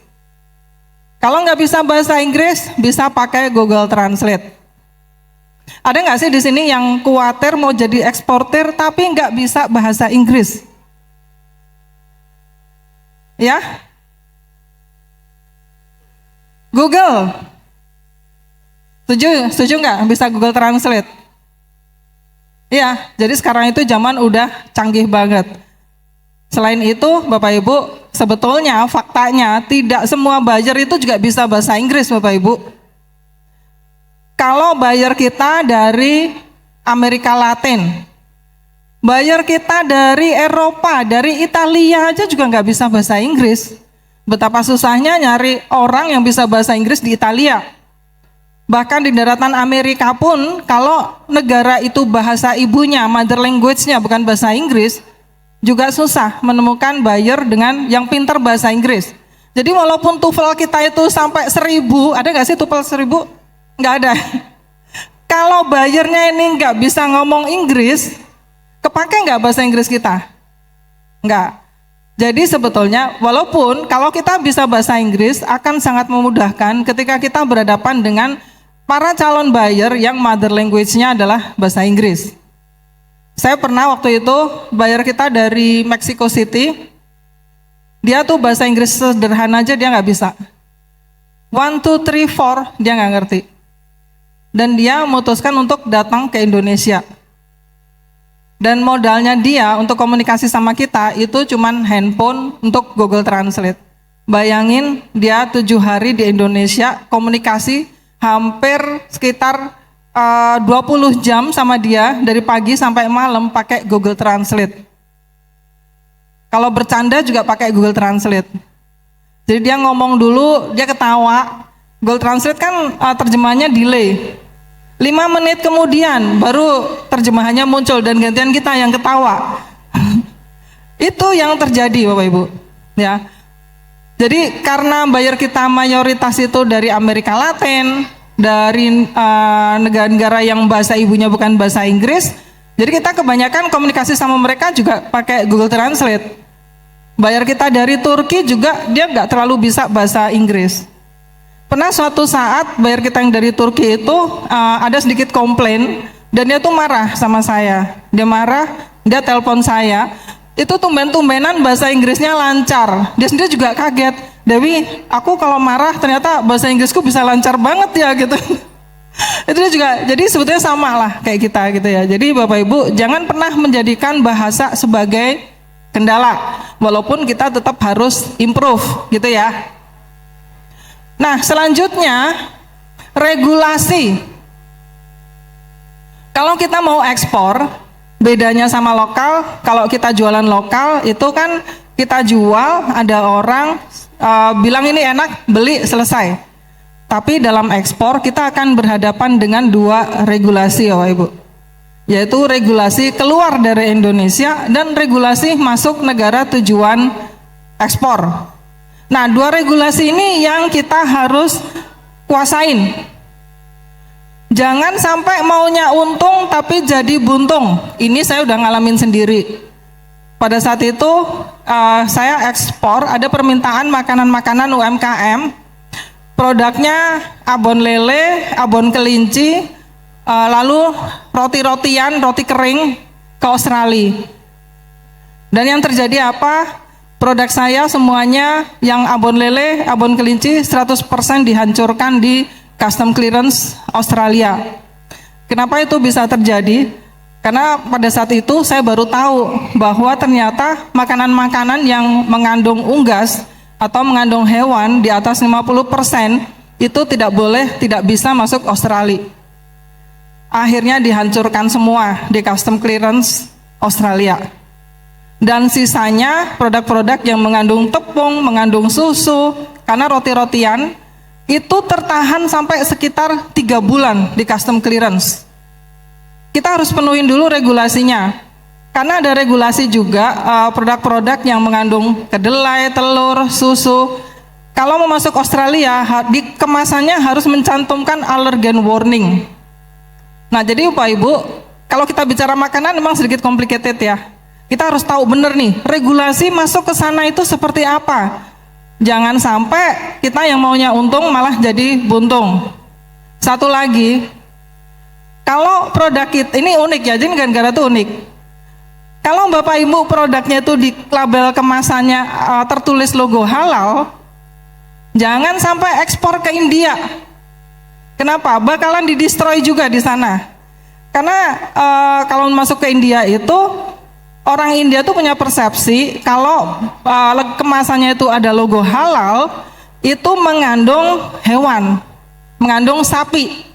S4: Kalau nggak bisa bahasa Inggris, bisa pakai Google Translate. Ada nggak sih di sini yang khawatir mau jadi eksportir tapi nggak bisa bahasa Inggris? Ya, Google, setuju nggak bisa Google Translate? Ya, jadi sekarang itu zaman udah canggih banget. Selain itu, Bapak Ibu, sebetulnya faktanya tidak semua buyer itu juga bisa bahasa Inggris, Bapak Ibu. Kalau buyer kita dari Amerika Latin, buyer kita dari Eropa, dari Italia aja juga nggak bisa bahasa Inggris. Betapa susahnya nyari orang yang bisa bahasa Inggris di Italia. Bahkan di daratan Amerika pun, kalau negara itu bahasa ibunya, mother language-nya bukan bahasa Inggris, juga susah menemukan buyer dengan yang pintar bahasa Inggris. Jadi walaupun TOEFL kita itu sampai 1000, ada nggak sih TOEFL 1000? Nggak ada. Kalau buyernya ini nggak bisa ngomong Inggris, kepake nggak bahasa Inggris kita? Enggak. Jadi sebetulnya walaupun kalau kita bisa bahasa Inggris akan sangat memudahkan ketika kita berhadapan dengan para calon buyer yang mother language-nya adalah bahasa Inggris. Saya pernah waktu itu buyer kita dari Mexico City, dia tuh bahasa Inggris sederhana aja dia nggak bisa. 1, 2, 3, 4 dia nggak ngerti. Dan dia memutuskan untuk datang ke Indonesia. Dan modalnya dia untuk komunikasi sama kita itu cuman handphone untuk Google Translate. Bayangin dia 7 hari di Indonesia komunikasi hampir sekitar 20 jam sama dia dari pagi sampai malam pakai Google Translate. Kalau bercanda juga pakai Google Translate. Jadi dia ngomong dulu, dia ketawa. Google Translate kan terjemahannya delay. 5 menit kemudian baru terjemahannya muncul dan gantian kita yang ketawa. Itu yang terjadi Bapak Ibu. Ya. Jadi karena buyer kita mayoritas itu dari Amerika Latin, dari negara-negara yang bahasa ibunya bukan bahasa Inggris, jadi kita kebanyakan komunikasi sama mereka juga pakai Google Translate. Buyer kita dari Turki juga dia nggak terlalu bisa bahasa Inggris. Pernah suatu saat buyer kita yang dari Turki itu ada sedikit komplain dan dia tuh marah sama saya. Dia marah, dia telepon saya. Itu tumben-tumbenan bahasa Inggrisnya lancar. Dia sendiri juga kaget. Dewi, aku kalau marah ternyata bahasa Inggrisku bisa lancar banget ya gitu. Itu dia juga, jadi sebetulnya sama lah kayak kita gitu ya. Jadi Bapak Ibu jangan pernah menjadikan bahasa sebagai kendala, walaupun kita tetap harus improve gitu ya. Nah selanjutnya regulasi. Kalau kita mau ekspor, bedanya sama lokal, kalau kita jualan lokal itu kan kita jual, ada orang bilang ini enak, beli, selesai. Tapi dalam ekspor kita akan berhadapan dengan dua regulasi ya Bapak Ibu, yaitu regulasi keluar dari Indonesia dan regulasi masuk negara tujuan ekspor. Nah dua regulasi ini yang kita harus kuasain. Jangan sampai maunya untung tapi jadi buntung. Ini saya udah ngalamin sendiri. Pada saat itu saya ekspor, ada permintaan makanan-makanan UMKM. Produknya abon lele, abon kelinci, lalu roti-rotian, roti kering ke Australia. Dan yang terjadi apa? Produk saya semuanya yang abon lele, abon kelinci 100% dihancurkan di custom clearance Australia. Kenapa itu bisa terjadi? Karena pada saat itu saya baru tahu bahwa ternyata makanan-makanan yang mengandung unggas atau mengandung hewan di atas 50% itu tidak bisa masuk Australia. Akhirnya dihancurkan semua di custom clearance Australia. Dan sisanya produk-produk yang mengandung tepung, mengandung susu, karena roti-rotian itu tertahan sampai sekitar 3 bulan di custom clearance. Kita harus penuhin dulu regulasinya, karena ada regulasi juga produk-produk yang mengandung kedelai, telur, susu. Kalau mau masuk Australia, di kemasannya harus mencantumkan allergen warning. Nah jadi Bapak Ibu, kalau kita bicara makanan memang sedikit complicated ya. Kita harus tahu benar nih, regulasi masuk ke sana itu seperti apa. Jangan sampai kita yang maunya untung malah jadi buntung. Satu lagi, kalau produk kita, ini unik ya, jadi negara itu unik. Kalau Bapak Ibu produknya itu di label kemasannya tertulis logo halal, jangan sampai ekspor ke India. Kenapa? Bakalan didestroy juga di sana. Karena kalau masuk ke India itu, orang India tuh punya persepsi kalau kemasannya itu ada logo halal, itu mengandung hewan, mengandung sapi.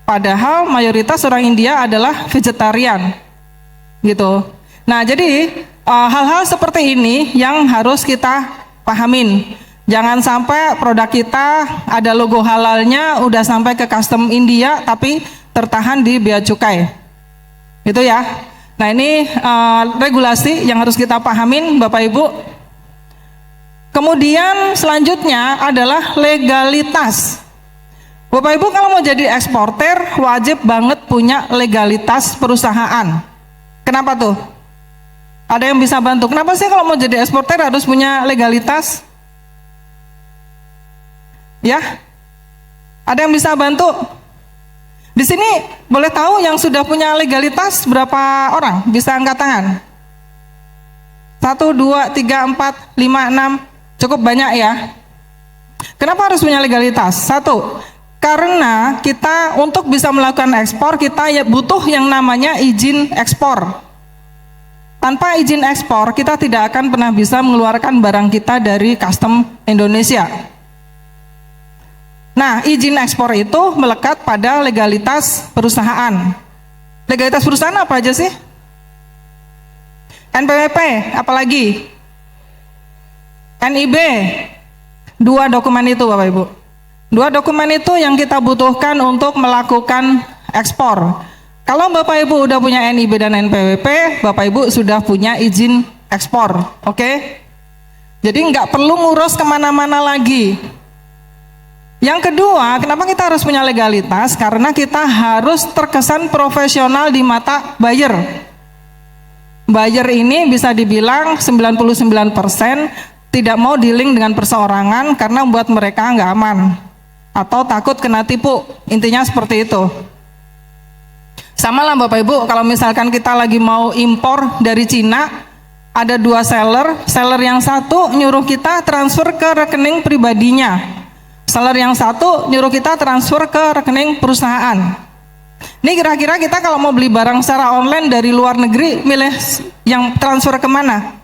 S4: Padahal mayoritas orang India adalah vegetarian, gitu. Nah jadi hal-hal seperti ini yang harus kita pahamin. Jangan sampai produk kita ada logo halalnya, udah sampai ke custom India, tapi tertahan di bea cukai. Itu ya. Nah ini regulasi yang harus kita pahamin Bapak Ibu. Kemudian selanjutnya adalah legalitas. Bapak Ibu kalau mau jadi eksporter wajib banget punya legalitas perusahaan. Kenapa tuh? Ada yang bisa bantu? Kenapa sih kalau mau jadi eksporter harus punya legalitas? Ya? Ada yang bisa bantu? Di sini boleh tahu yang sudah punya legalitas berapa orang? Bisa angkat tangan. 1, 2, 3, 4, 5, 6. Cukup banyak ya. Kenapa harus punya legalitas? 1, karena kita untuk bisa melakukan ekspor kita ya butuh yang namanya izin ekspor. Tanpa izin ekspor kita tidak akan pernah bisa mengeluarkan barang kita dari custom Indonesia. Nah, izin ekspor itu melekat pada legalitas perusahaan. Legalitas perusahaan apa aja sih? NPWP, apalagi? NIB. 2 dokumen itu Bapak Ibu. 2 dokumen itu yang kita butuhkan untuk melakukan ekspor. Kalau Bapak Ibu udah punya NIB dan NPWP, Bapak Ibu sudah punya izin ekspor. Oke? Jadi nggak perlu ngurus kemana-mana lagi. Yang kedua, kenapa kita harus punya legalitas? Karena kita harus terkesan profesional di mata buyer. buyer ini bisa dibilang 99% tidak mau dealing dengan perseorangan karena buat mereka nggak aman atau takut kena tipu, intinya seperti itu. Sama lah Bapak Ibu, kalau misalkan kita lagi mau impor dari Cina, ada dua seller yang satu nyuruh kita transfer ke rekening pribadinya, seller yang satu nyuruh kita transfer ke rekening perusahaan. Ini kira-kira kita kalau mau beli barang secara online dari luar negeri, milih yang transfer kemana?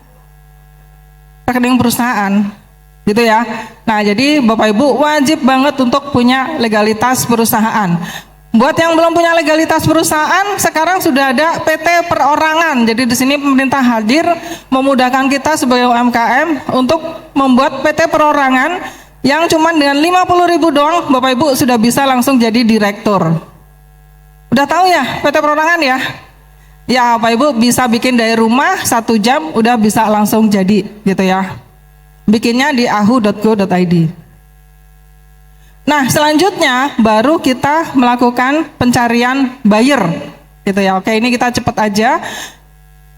S4: Rekening perusahaan, gitu ya. Nah, jadi Bapak Ibu wajib banget untuk punya legalitas perusahaan. Buat yang belum punya legalitas perusahaan, sekarang sudah ada PT perorangan. Jadi di sini pemerintah hadir memudahkan kita sebagai UMKM untuk membuat PT perorangan yang cuma dengan 50.000 doang, Bapak Ibu sudah bisa langsung jadi direktur. Udah tahu ya PT perorangan ya? Ya Bapak Ibu bisa bikin dari rumah 1 jam udah bisa langsung jadi gitu ya. Bikinnya di ahu.go.id. Nah selanjutnya baru kita melakukan pencarian buyer gitu ya. Oke, ini kita cepat aja.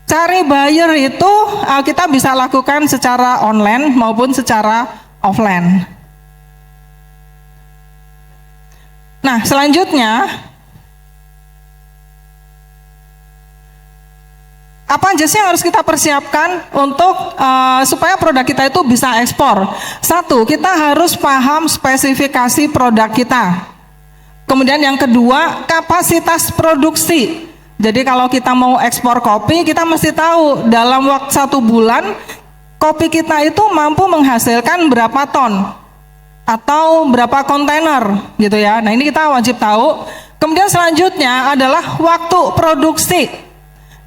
S4: Cari buyer itu kita bisa lakukan secara online maupun secara offline. Nah selanjutnya, apa aja sih yang harus kita persiapkan untuk supaya produk kita itu bisa ekspor? Satu, kita harus paham spesifikasi produk kita. Kemudian yang kedua, kapasitas produksi. Jadi kalau kita mau ekspor kopi, kita mesti tahu dalam waktu 1 bulan kopi kita itu mampu menghasilkan berapa ton atau berapa kontainer gitu ya. Nah ini kita wajib tahu. Kemudian selanjutnya adalah waktu produksi.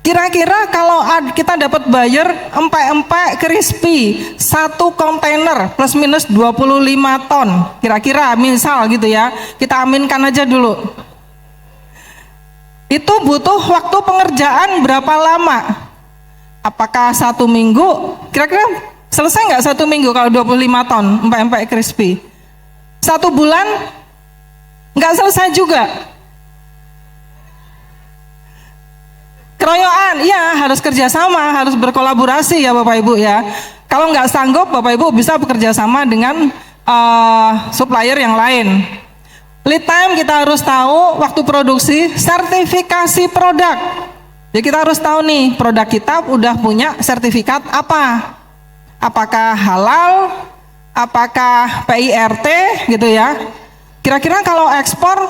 S4: Kira-kira kalau kita dapat buyer empek-empek crispy 1 kontainer plus minus 25 ton, kira-kira misal gitu ya, kita aminkan aja dulu. Itu butuh waktu pengerjaan berapa lama? Apakah 1 minggu? Kira-kira selesai nggak 1 minggu kalau 25 ton empek-empek crispy? 1 bulan? Nggak selesai juga. Keroyokan, iya harus kerjasama, harus berkolaborasi ya Bapak Ibu ya. Kalau nggak sanggup Bapak Ibu bisa bekerja sama dengan supplier yang lain. Lead time kita harus tahu, waktu produksi, sertifikasi produk. Jadi kita harus tahu nih produk kita udah punya sertifikat apa. Apakah halal, apakah PIRT gitu ya. Kira-kira kalau ekspor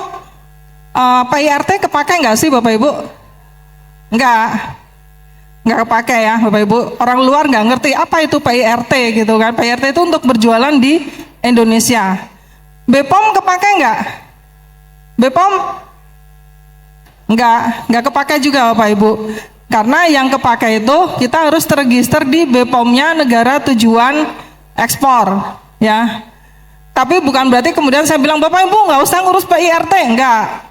S4: PIRT kepakai nggak sih Bapak Ibu? Nggak kepake ya Bapak Ibu. Orang luar nggak ngerti apa itu PIRT gitu kan. PIRT itu untuk berjualan di Indonesia. BPOM kepake nggak? BPOM nggak kepake juga Bapak Ibu. Karena yang kepake itu kita harus terregister di BPOM-nya negara tujuan ekspor ya. Tapi bukan berarti kemudian saya bilang Bapak Ibu nggak usah ngurus PIRT, enggak.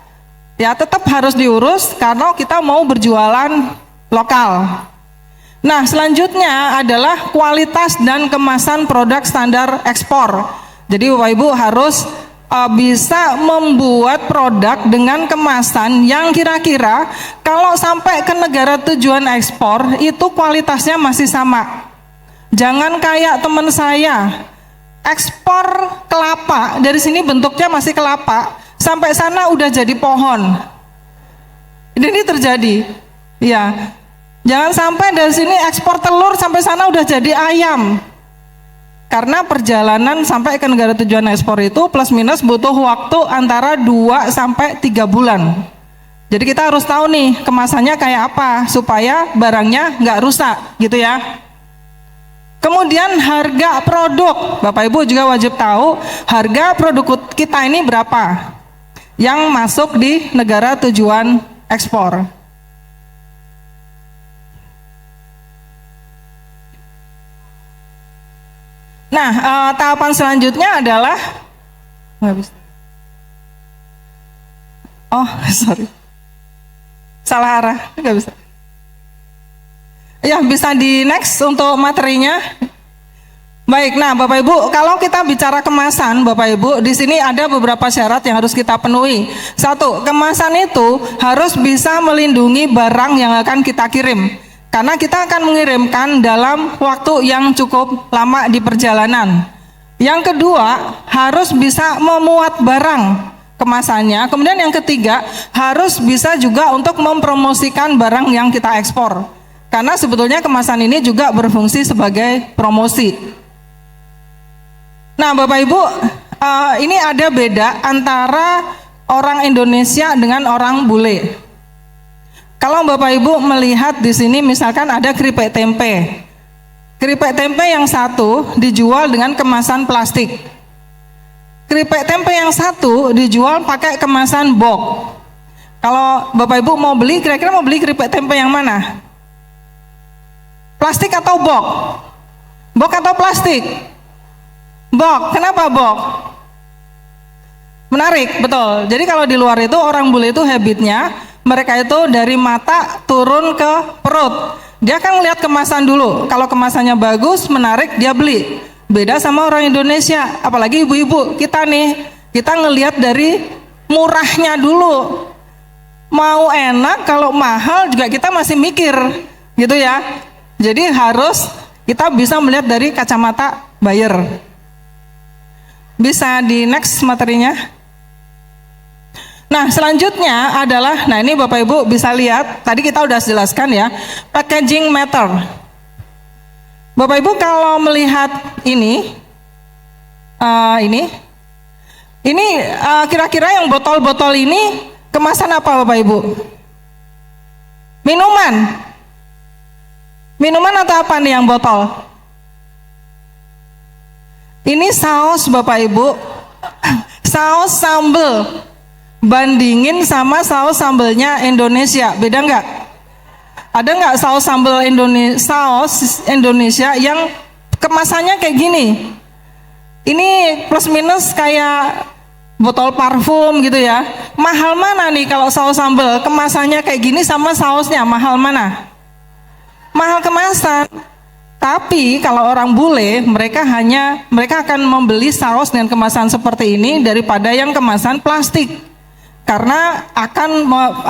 S4: Ya tetap harus diurus karena kita mau berjualan lokal. Nah selanjutnya adalah kualitas dan kemasan produk standar ekspor. Jadi Bapak Ibu harus bisa membuat produk dengan kemasan yang kira-kira kalau sampai ke negara tujuan ekspor itu kualitasnya masih sama. Jangan kayak teman saya ekspor kelapa, dari sini bentuknya masih kelapa, sampai sana udah jadi pohon. Ini terjadi. Ya. Jangan sampai dari sini ekspor telur sampai sana udah jadi ayam. Karena perjalanan sampai ke negara tujuan ekspor itu plus minus butuh waktu antara 2 sampai 3 bulan. Jadi kita harus tahu nih kemasannya kayak apa supaya barangnya nggak rusak gitu ya. Kemudian harga produk, Bapak Ibu juga wajib tahu harga produk kita ini berapa yang masuk di negara tujuan ekspor. Nah, tahapan selanjutnya adalah sorry, salah arah, nggak bisa. Ya, bisa di next untuk materinya. Baik, nah Bapak Ibu, kalau kita bicara kemasan, Bapak Ibu, di sini ada beberapa syarat yang harus kita penuhi. 1, kemasan itu harus bisa melindungi barang yang akan kita kirim. Karena kita akan mengirimkan dalam waktu yang cukup lama di perjalanan. Yang kedua, harus bisa memuat barang kemasannya. Kemudian yang ketiga, harus bisa juga untuk mempromosikan barang yang kita ekspor. Karena sebetulnya kemasan ini juga berfungsi sebagai promosi. Nah, Bapak Ibu, ini ada beda antara orang Indonesia dengan orang bule. Kalau Bapak Ibu melihat di sini misalkan ada keripik tempe. Keripik tempe yang satu dijual dengan kemasan plastik. Keripik tempe yang satu dijual pakai kemasan box. Kalau Bapak Ibu mau beli, kira-kira mau beli keripik tempe yang mana? Plastik atau box? Box atau plastik? Box. Kenapa box? Menarik, betul. Jadi kalau di luar itu orang bule itu habitnya mereka itu dari mata turun ke perut. Dia akan lihat kemasan dulu. Kalau kemasannya bagus, menarik, dia beli. Beda sama orang Indonesia, apalagi ibu-ibu kita nih. Kita ngelihat dari murahnya dulu. Mau enak, kalau mahal juga kita masih mikir, gitu ya. Jadi harus kita bisa melihat dari kacamata buyer. Bisa di next materinya. Nah, selanjutnya adalah, nah ini Bapak Ibu bisa lihat, tadi kita udah jelaskan ya, packaging matter. Bapak Ibu kalau melihat ini kira-kira yang botol-botol ini kemasan apa Bapak Ibu? Minuman. Minuman atau apa nih yang botol? Ini saus Bapak Ibu, saus sambal. Bandingin sama saus sambelnya Indonesia, beda nggak? Ada nggak saus sambal Indonesia yang kemasannya kayak gini? Ini plus minus kayak botol parfum gitu ya. Mahal mana nih kalau saus sambal kemasannya kayak gini sama sausnya, mahal mana? Mahal kemasan. Tapi kalau orang bule, mereka akan membeli saus dengan kemasan seperti ini daripada yang kemasan plastik. Karena akan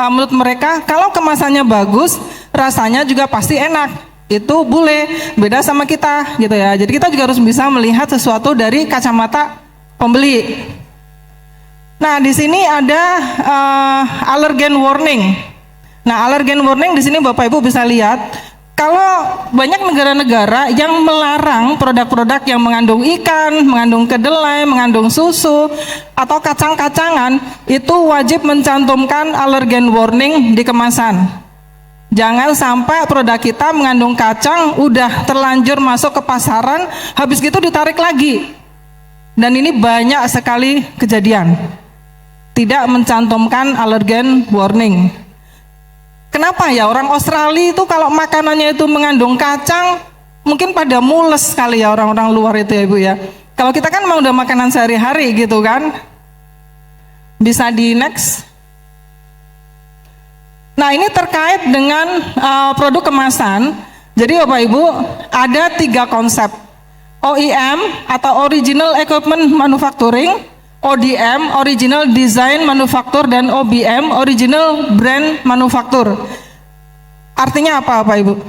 S4: menurut mereka kalau kemasannya bagus, rasanya juga pasti enak. Itu bule, beda sama kita gitu ya. Jadi kita juga harus bisa melihat sesuatu dari kacamata pembeli. Nah, di sini ada allergen warning. Nah, allergen warning di sini Bapak Ibu bisa lihat. Kalau banyak negara-negara yang melarang produk-produk yang mengandung ikan, mengandung kedelai, mengandung susu, atau kacang-kacangan, itu wajib mencantumkan allergen warning di kemasan. Jangan sampai produk kita mengandung kacang, udah terlanjur masuk ke pasaran, habis gitu ditarik lagi. Dan ini banyak sekali kejadian. Tidak mencantumkan allergen warning. Kenapa ya orang Australia itu kalau makanannya itu mengandung kacang, mungkin pada mules sekali ya orang-orang luar itu ya Ibu ya. Kalau kita kan mau udah makanan sehari-hari gitu kan. Bisa di next. Nah, ini terkait dengan produk kemasan. Jadi Bapak Ibu ada 3 konsep. OEM atau Original Equipment Manufacturing, ODM, Original Design Manufacture, dan OBM, Original Brand Manufacture. Artinya apa Pak Ibu?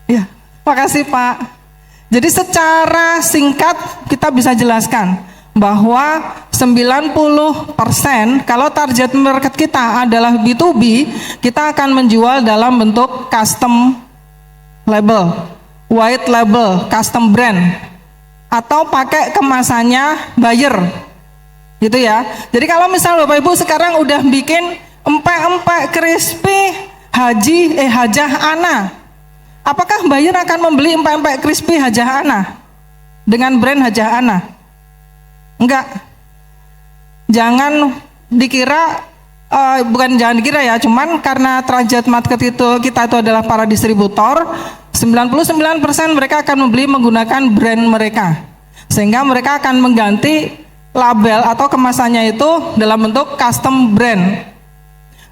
S4: Ya, makasih Pak. Jadi secara singkat kita bisa jelaskan bahwa 90% kalau target market kita adalah B2B, kita akan menjual dalam bentuk custom label, white label, custom brand, atau pakai kemasannya buyer gitu ya. Jadi kalau misal Bapak Ibu sekarang udah bikin empek-empek crispy Hajah Ana, apakah buyer akan membeli empek-empek crispy Hajah Ana dengan brand Hajah Ana? Enggak. Jangan dikira jangan dikira ya, cuman karena target market kita itu adalah para distributor, 99% mereka akan membeli menggunakan brand mereka, sehingga mereka akan mengganti label atau kemasannya itu dalam bentuk custom brand.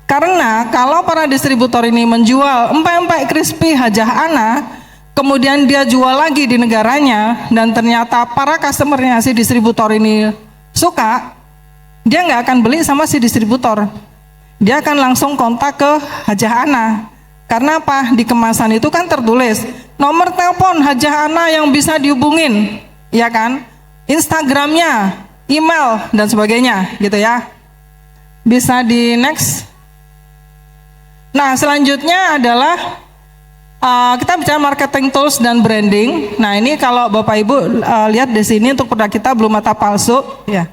S4: Karena kalau para distributor ini menjual empek-empek crispy Hajah Ana, kemudian dia jual lagi di negaranya, dan ternyata para customernya si distributor ini suka, dia nggak akan beli sama si distributor, dia akan langsung kontak ke Hajah Ana. Karena apa? Di kemasan itu kan tertulis nomor telepon Hajah Ana yang bisa dihubungin, ya kan? Instagramnya, email dan sebagainya, gitu ya. Bisa di next. Nah, selanjutnya adalah kita bicara marketing tools dan branding. Nah, ini kalau Bapak Ibu lihat di sini untuk produk kita belum mata palsu, ya.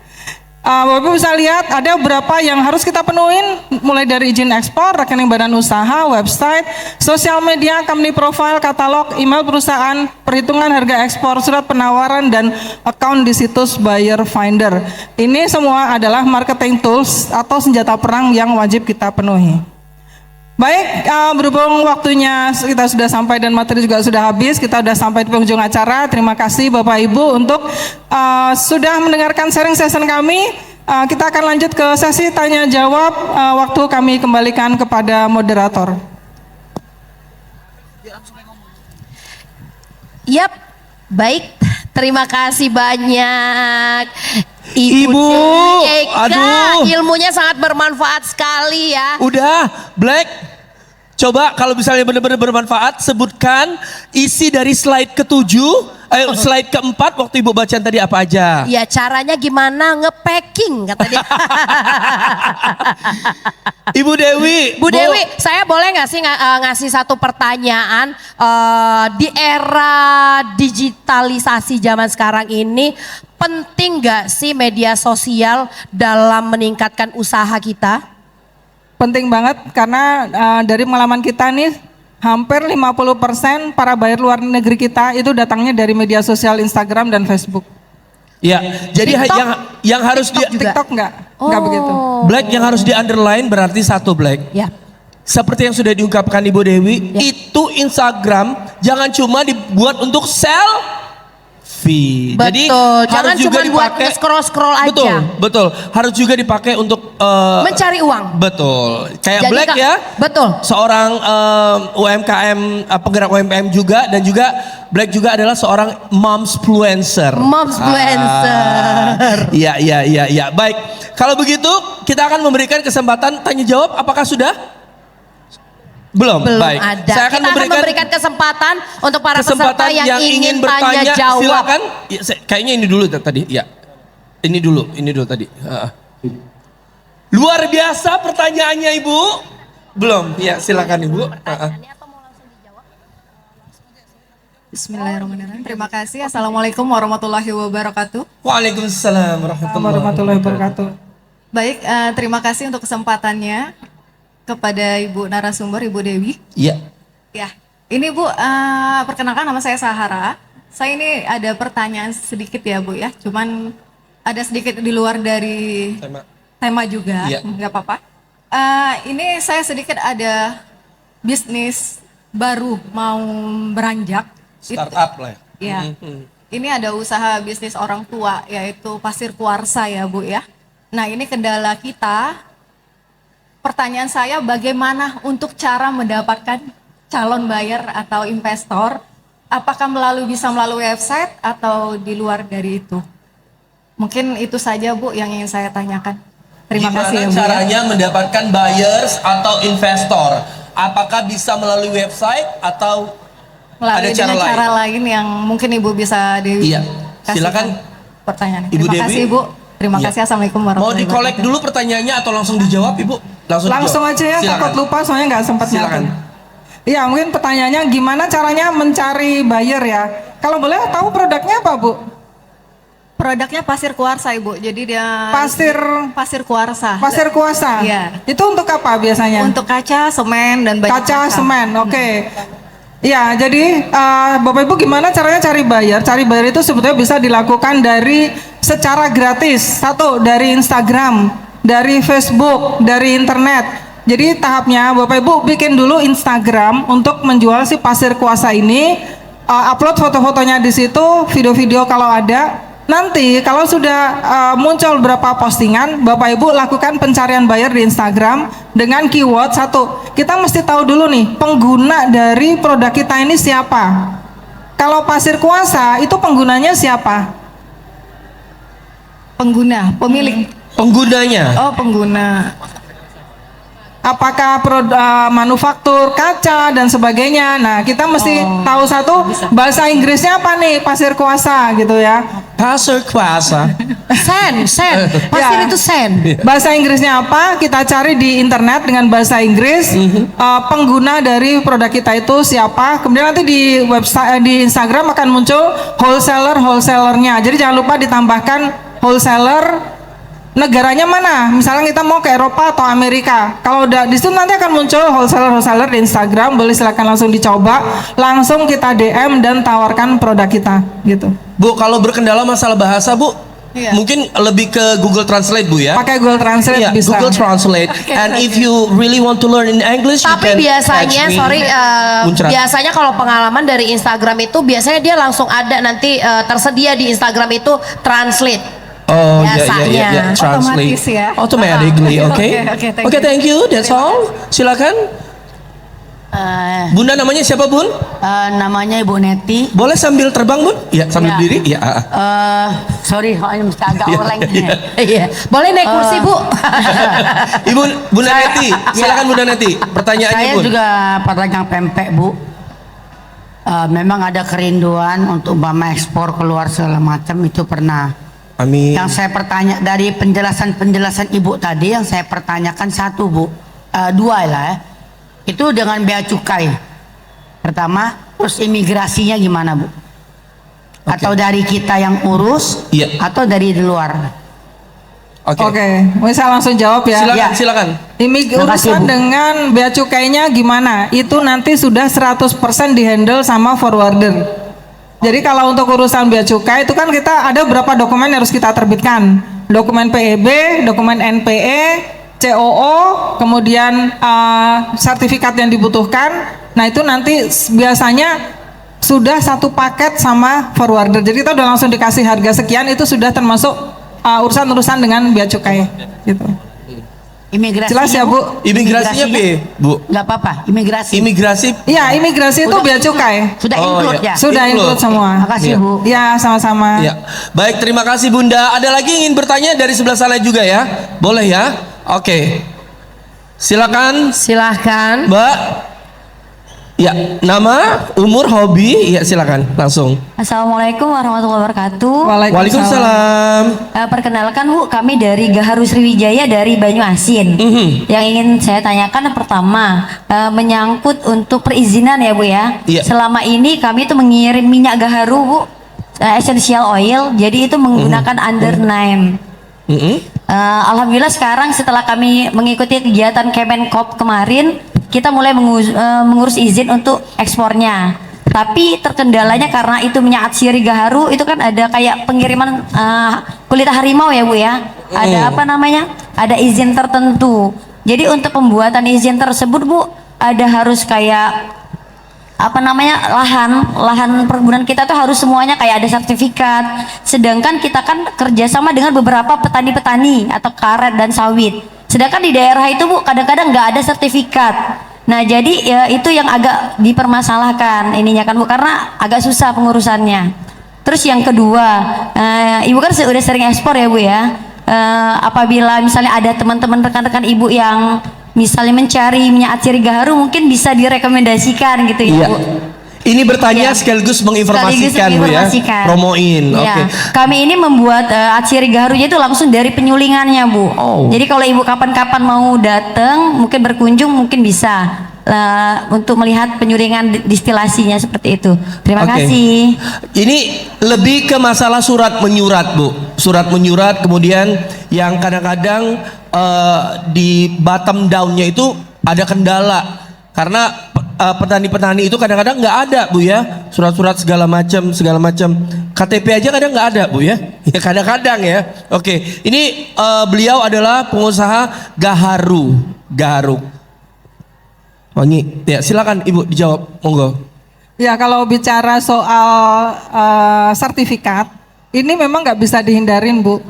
S4: Bapak Ibu bisa lihat ada beberapa yang harus kita penuhin, mulai dari izin ekspor, rekening badan usaha, website, sosial media, company profile, katalog, email perusahaan, perhitungan harga ekspor, surat penawaran, dan account di situs buyer finder. Ini semua adalah marketing tools atau senjata perang yang wajib kita penuhi. Baik, berhubung waktunya kita sudah sampai dan materi juga sudah habis, kita sudah sampai di penghujung acara. Terima kasih Bapak Ibu untuk sudah mendengarkan sharing session kami. Kita akan lanjut ke sesi tanya jawab. Waktu kami kembalikan kepada moderator.
S2: Yap, baik. Terima kasih banyak.
S1: Ibu,
S2: Eka,
S1: aduh.
S2: ilmunya sangat bermanfaat sekali ya.
S1: Udah, Black. Coba kalau misalnya benar-benar bermanfaat, sebutkan isi dari slide slide keempat waktu Ibu bacaan tadi apa aja.
S2: Ya, caranya gimana nge-packing kata dia.
S1: Ibu Dewi.
S2: Bu Dewi, saya boleh nggak sih ngasih satu pertanyaan di era digitalisasi zaman sekarang ini, penting nggak sih media sosial dalam meningkatkan usaha kita?
S4: Penting banget karena dari pengalaman kita nih hampir 50% para buyer luar negeri kita itu datangnya dari media sosial Instagram dan Facebook.
S1: Ya, jadi
S2: TikTok?
S1: yang harus di
S4: TikTok enggak begitu.
S1: Black yang harus di underline berarti satu, Black.
S2: Ya.
S1: Seperti yang sudah diungkapkan Ibu Dewi, itu Instagram jangan cuma dibuat untuk selfie. Jadi
S2: Betul,
S1: harus
S2: jangan
S1: juga
S2: cuma buat
S1: dipakai
S2: scroll-scroll aja.
S1: Betul. Harus juga dipakai untuk
S2: Mencari uang.
S1: Betul. Kayak
S2: Jadi,
S1: Black
S2: Kak,
S1: ya.
S2: betul.
S1: Seorang UMKM penggerak UMKM juga, dan juga Black juga adalah seorang momsfluencer.
S2: Momsfluencer.
S1: Iya. Baik. Kalau begitu kita akan memberikan kesempatan tanya jawab. Apakah sudah? Belum. Baik.
S2: Ada.
S1: Saya akan
S2: Kita memberikan kesempatan untuk para peserta yang ingin tanya
S1: bertanya.
S2: jawab.
S1: Silakan. Ya, kayaknya ini dulu tadi. Ya. Ini dulu tadi. Luar biasa pertanyaannya Ibu. Belum. Ya, silakan Ibu.
S5: Bismillahirrahmanirrahim. Terima kasih. Assalamualaikum warahmatullahi wabarakatuh.
S1: Waalaikumsalam
S4: Warahmatullahi wabarakatuh.
S5: Baik, terima kasih untuk kesempatannya kepada Ibu narasumber, Ibu Dewi.
S1: Iya.
S5: Ya, ini Bu, perkenalkan nama saya Sahara. Saya ini ada pertanyaan sedikit ya Bu ya, cuman ada sedikit di luar dari tema juga,
S1: Iya.
S5: nggak apa-apa. Ini saya sedikit ada bisnis baru mau beranjak.
S1: Startup lah.
S5: Ya. Ini ada usaha bisnis orang tua yaitu pasir kuarsa ya Bu ya. Nah, ini kendala kita. Pertanyaan saya bagaimana untuk cara mendapatkan calon buyer atau investor? Apakah bisa melalui website atau di luar dari itu? Mungkin itu saja Bu yang ingin saya tanyakan. Terima kasih ya Bu.
S1: Gimana caranya mendapatkan buyers atau investor? Apakah bisa melalui website atau
S5: Melalui
S1: ada
S5: cara lain yang mungkin Ibu bisa
S1: Iya.
S5: kasihkan
S1: Silakan
S5: pertanyaan.
S1: Ibu
S5: Terima kasih
S1: Dewi.
S5: Bu. Terima
S1: Iya.
S5: kasih. Assalamualaikum
S1: Mau
S5: warahmatullahi
S1: dikolek
S5: wabarakatuh.
S1: dulu pertanyaannya atau langsung dijawab Ibu?
S4: Langsung aja ya,
S1: Silakan.
S4: takut lupa soalnya nggak sempat
S1: Silakan.
S4: nyatet. Iya, mungkin pertanyaannya gimana caranya mencari buyer ya? Kalau boleh tahu produknya apa Bu?
S5: Produknya pasir kuarsa Ibu. Jadi dia pasir kuarsa.
S4: Pasir kuasa.
S5: Iya.
S4: Itu untuk apa biasanya?
S5: Untuk kaca, semen dan banyak
S4: Kaca,
S5: macam.
S4: semen, oke. Ya, jadi Bapak Ibu gimana caranya cari buyer? Cari buyer itu sebetulnya bisa dilakukan dari secara gratis. Satu, dari Instagram, dari Facebook, dari internet. Jadi tahapnya Bapak Ibu bikin dulu Instagram untuk menjual si pasir kuasa ini, upload foto-fotonya di situ, video-video kalau ada. Nanti kalau sudah muncul beberapa postingan, Bapak Ibu lakukan pencarian buyer di Instagram dengan keyword. Satu, kita mesti tahu dulu nih pengguna dari produk kita ini siapa. Kalau pasir kuasa itu penggunanya siapa?
S5: Pengguna, pemilik.
S1: Penggunanya.
S5: Oh, pengguna.
S4: apakah manufaktur kaca dan sebagainya. Nah, kita mesti tahu satu bahasa Inggrisnya apa nih, pasir kuasa gitu ya.
S1: Pasir kuasa.
S2: Sen. Pasir
S4: Ya.
S2: itu sen.
S4: Bahasa Inggrisnya apa? Kita cari di internet dengan bahasa Inggris. Pengguna dari produk kita itu siapa? Kemudian nanti di website, di Instagram akan muncul wholesalernya. Jadi jangan lupa ditambahkan wholesaler. Negaranya mana? Misalnya kita mau ke Eropa atau Amerika. Kalau udah di situ nanti akan muncul wholesaler di Instagram. Boleh silakan langsung dicoba. Langsung kita DM dan tawarkan produk kita, gitu.
S1: Bu, kalau berkendala masalah bahasa, Bu,
S5: Iya.
S1: mungkin lebih ke Google Translate, Bu ya.
S4: Pakai Google Translate
S1: Iya,
S4: bisa.
S1: Google Translate. And if you really want to learn in English, you
S2: Tapi
S1: can
S2: biasanya,
S1: catch me. Muncrat.
S2: biasanya kalau pengalaman dari Instagram itu biasanya dia langsung ada nanti tersedia di Instagram itu translate.
S1: Oh,
S2: Biasanya.
S1: Translate.
S5: Otomatis ya.
S1: Automatically, oke.
S5: Oke, thank
S1: Oke,
S5: you.
S1: thank you. That's all. Silakan. Bunda namanya siapa, Bun?
S6: Namanya Ibu Neti.
S1: Boleh sambil terbang, Bun? Iya, sambil
S6: Ya.
S1: berdiri. Iya.
S6: Sorry, soalnya mesti agak
S1: Iya,
S6: oleng.
S1: iya.
S2: Iya. Boleh naik kursi, Bu.
S1: Ibu, Bunda
S6: Saya-
S1: Neti.
S6: ya.
S1: Silakan Bunda Neti. Pertanyaannya,
S6: Saya
S1: Bun.
S6: juga pedagang pempek, Bu. Memang ada kerinduan untuk umpama ekspor keluar segala macam, itu pernah.
S1: Amin.
S6: Yang saya pertanya dari penjelasan Ibu tadi, yang saya pertanyakan satu, Bu. Dua lah ya. Itu dengan bea cukai. Pertama, terus imigrasinya gimana, Bu? Atau dari kita yang urus,
S1: Iya.
S6: atau dari di luar?
S4: Oke, bisa langsung jawab ya.
S1: Silakan,
S6: Ya.
S1: silakan.
S6: Terima kasih,
S4: Urusan
S6: Bu.
S4: dengan bea cukainya gimana? Itu nanti sudah 100% dihandle sama forwarder. Jadi kalau untuk urusan bea cukai itu kan kita ada berapa dokumen yang harus kita terbitkan. Dokumen PEB, dokumen NPE, COO, kemudian sertifikat yang dibutuhkan. Nah itu nanti biasanya sudah satu paket sama forwarder. Jadi kita udah langsung dikasih harga sekian, itu sudah termasuk urusan-urusan dengan bea cukai. Gitu.
S6: Imigrasinya,
S4: Jelas ya, Bu?
S1: Imigrasinya, Bu?
S6: Nggak apa-apa, imigrasi.
S1: Imigrasi.
S4: Iya, imigrasi itu bea cukai.
S6: Sudah
S1: Oh,
S6: include
S1: iya.
S6: ya?
S4: Sudah
S1: Include.
S4: include semua.
S6: Makasih,
S1: Iya.
S6: Bu.
S4: Ya, sama-sama.
S1: Ya. Baik, terima kasih Bunda. Ada lagi yang ingin bertanya dari sebelah sana juga ya? Boleh ya? Oke. Silakan,
S2: Silahkan.
S1: Mbak. Ya, nama, umur, hobi, ya silakan langsung.
S7: Assalamualaikum warahmatullahi wabarakatuh.
S1: Waalaikumsalam.
S7: Perkenalkan Bu, kami dari Gaharu Sriwijaya dari Banyuasin. Yang ingin saya tanyakan pertama menyangkut untuk perizinan ya Bu ya.
S1: Iya.
S7: Selama ini kami itu mengirim minyak Gaharu Bu, essential oil, jadi itu menggunakan under name. Alhamdulillah sekarang setelah kami mengikuti kegiatan Kemenkop kemarin, kita mulai mengurus izin untuk ekspornya. Tapi terkendalanya karena itu minyak atsiri Gaharu itu kan ada kayak pengiriman kulit harimau ya Bu ya. Ada apa namanya? Ada izin tertentu. Jadi untuk pembuatan izin tersebut Bu ada harus kayak apa namanya lahan perkebunan kita tuh harus semuanya kayak ada sertifikat. Sedangkan kita kan kerjasama dengan beberapa petani-petani atau karet dan sawit. Sedangkan di daerah itu Bu kadang-kadang nggak ada sertifikat. Nah jadi ya itu yang agak dipermasalahkan ininya kan Bu karena agak susah pengurusannya. Terus yang kedua, Ibu kan sudah sering ekspor ya Bu ya. Apabila misalnya ada teman-teman rekan-rekan Ibu yang misalnya mencari minyak atsiri Gaharu mungkin bisa direkomendasikan gitu ya
S1: Iya.
S7: Bu.
S1: Ini bertanya
S7: Iya.
S1: sekaligus
S7: Sekaligus
S1: menginformasikan Bu ya.
S7: menginformasikan.
S1: Promoin.
S7: Iya.
S1: Oke.
S7: Kami ini membuat atsiri Gaharunya itu langsung dari penyulingannya Bu.
S1: Oh.
S7: Jadi kalau Ibu kapan-kapan mau datang mungkin berkunjung mungkin bisa untuk melihat penyulingan distilasinya seperti itu. Terima
S1: Oke.
S7: kasih.
S1: Ini lebih ke masalah surat menyurat Bu. Surat menyurat kemudian yang kadang-kadang di bottom down-nya itu ada kendala karena petani-petani itu kadang-kadang nggak ada Bu ya, surat-surat segala macam KTP aja kadang nggak ada Bu ya. Ya kadang-kadang ya. Oke, ini beliau adalah pengusaha Gaharu. Wangi, ya silakan Ibu dijawab, monggo.
S4: Ya, kalau bicara soal sertifikat, ini memang nggak bisa dihindarin, Bu.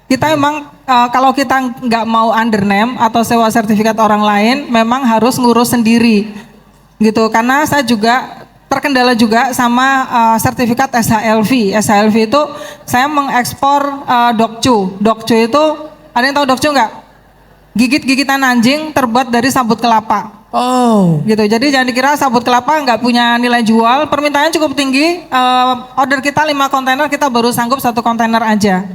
S4: Kita memang kalau kita nggak mau under name atau sewa sertifikat orang lain, memang harus ngurus sendiri, gitu. Karena saya juga terkendala juga sama sertifikat SHLV. SHLV itu saya mengekspor dokcu. Dokcu itu ada yang tahu dokcu nggak? gigit-gigitan anjing terbuat dari sabut kelapa.
S1: Oh.
S4: Gitu. Jadi jangan dikira sabut kelapa nggak punya nilai jual. Permintaannya cukup tinggi. Order kita 5 kontainer, kita baru sanggup 1 kontainer aja.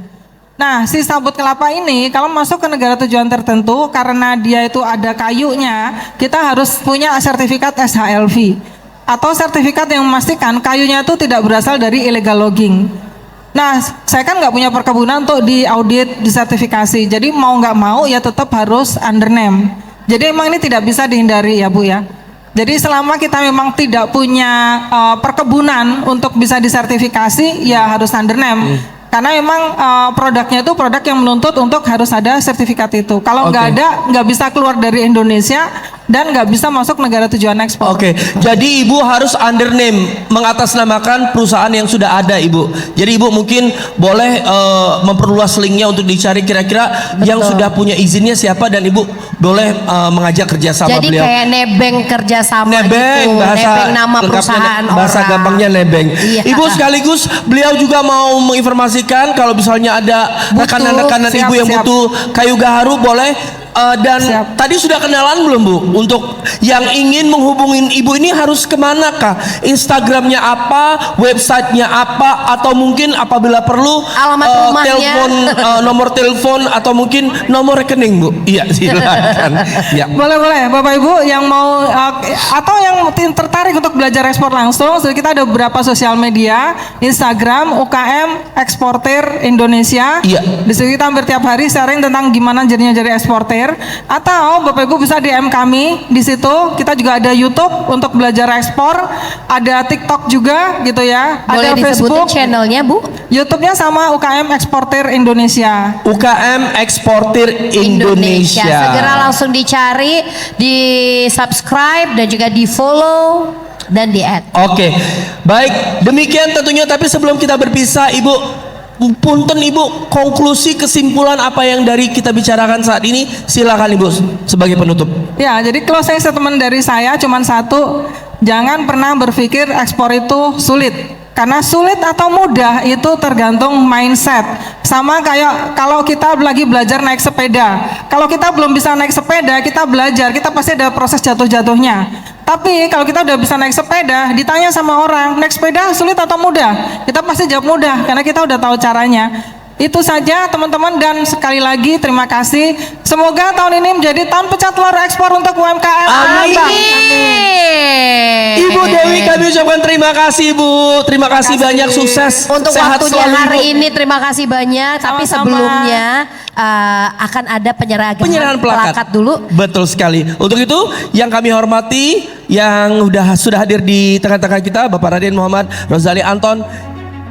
S4: Nah, si sabut kelapa ini kalau masuk ke negara tujuan tertentu karena dia itu ada kayunya, kita harus punya sertifikat SHLV atau sertifikat yang memastikan kayunya itu tidak berasal dari illegal logging. Nah, saya kan nggak punya perkebunan untuk diaudit, disertifikasi. Jadi mau nggak mau ya tetap harus under name. Jadi emang ini tidak bisa dihindari ya Bu ya. Jadi selama kita memang tidak punya perkebunan untuk bisa disertifikasi ya harus under name. Karena memang produknya itu produk yang menuntut untuk harus ada sertifikat itu. Kalau nggak ada, nggak bisa keluar dari Indonesia dan nggak bisa masuk negara tujuan ekspor.
S1: Oke, jadi Ibu harus under name, mengatasnamakan perusahaan yang sudah ada Ibu. Jadi Ibu mungkin boleh memperluas linknya untuk dicari kira-kira yang sudah punya izinnya siapa dan Ibu boleh mengajak kerjasama
S2: Jadi
S1: beliau.
S2: kayak nebeng kerjasama
S1: Nebeng,
S2: gitu,
S1: bahasa
S2: nebeng nama
S1: lengkapnya,
S2: perusahaan
S1: bahasa
S2: orang.
S1: gampangnya nebeng.
S2: Iya.
S1: Ibu sekaligus beliau juga mau menginformasikan kalau misalnya ada rekanan-rekanan
S4: siap,
S1: Ibu yang
S4: siap.
S1: butuh kayu gaharu boleh. Dan
S4: Siap.
S1: tadi sudah kenalan belum Bu? Untuk yang ingin menghubungin Ibu ini harus kemana kah? Instagramnya apa? Websitenya apa? Atau mungkin apabila perlu
S2: Alamat rumahnya.
S1: telepon, nomor telepon atau mungkin nomor rekening Bu? Iya silakan. Ya.
S4: Boleh Bapak Ibu yang mau atau yang tertarik untuk belajar ekspor langsung, so kita ada beberapa sosial media, Instagram UKM Eksportir Indonesia.
S1: Iya.
S4: Di situ kita hampir tiap hari sharing tentang gimana jadinya jadi eksportir. Atau Bapak Ibu bisa DM kami di situ. Kita juga ada YouTube untuk belajar ekspor, ada TikTok juga gitu ya,
S2: Boleh
S4: ada
S2: disebutin
S4: Facebook.
S2: channelnya Bu?
S4: YouTube-nya sama UKM Eksportir Indonesia.
S1: UKM Eksportir Indonesia.
S2: Segera langsung dicari, di subscribe dan juga di follow dan di add.
S1: Oke, baik. Demikian tentunya. Tapi sebelum kita berpisah, Ibu, punten Ibu, konklusi kesimpulan apa yang dari kita bicarakan saat ini, silakan Ibu sebagai penutup.
S4: Ya, jadi closing statement dari saya cuma satu, jangan pernah berpikir ekspor itu sulit. Karena sulit atau mudah itu tergantung mindset. Sama kayak kalau kita lagi belajar naik sepeda. Kalau kita belum bisa naik sepeda, kita belajar, kita pasti ada proses jatuh-jatuhnya. Tapi kalau kita udah bisa naik sepeda, ditanya sama orang, naik sepeda sulit atau mudah? Kita pasti jawab mudah, karena kita udah tahu caranya. Itu saja teman-teman, dan sekali lagi terima kasih. Semoga tahun ini menjadi tahun pecah telur ekspor untuk UMKM.
S1: Amin. Ibu Dewi, kami ucapkan terima kasih Ibu. Terima kasih banyak, sukses.
S2: Untuk
S1: sehat
S2: waktunya
S1: selalu,
S2: hari
S1: Ibu.
S2: ini terima kasih banyak. Tapi
S4: Sama-sama.
S2: sebelumnya akan ada penyerahan
S1: plakat
S2: dulu.
S1: Betul sekali. Untuk itu yang kami hormati, yang sudah hadir di tengah-tengah kita, Bapak Raden Muhammad Rozali Anton,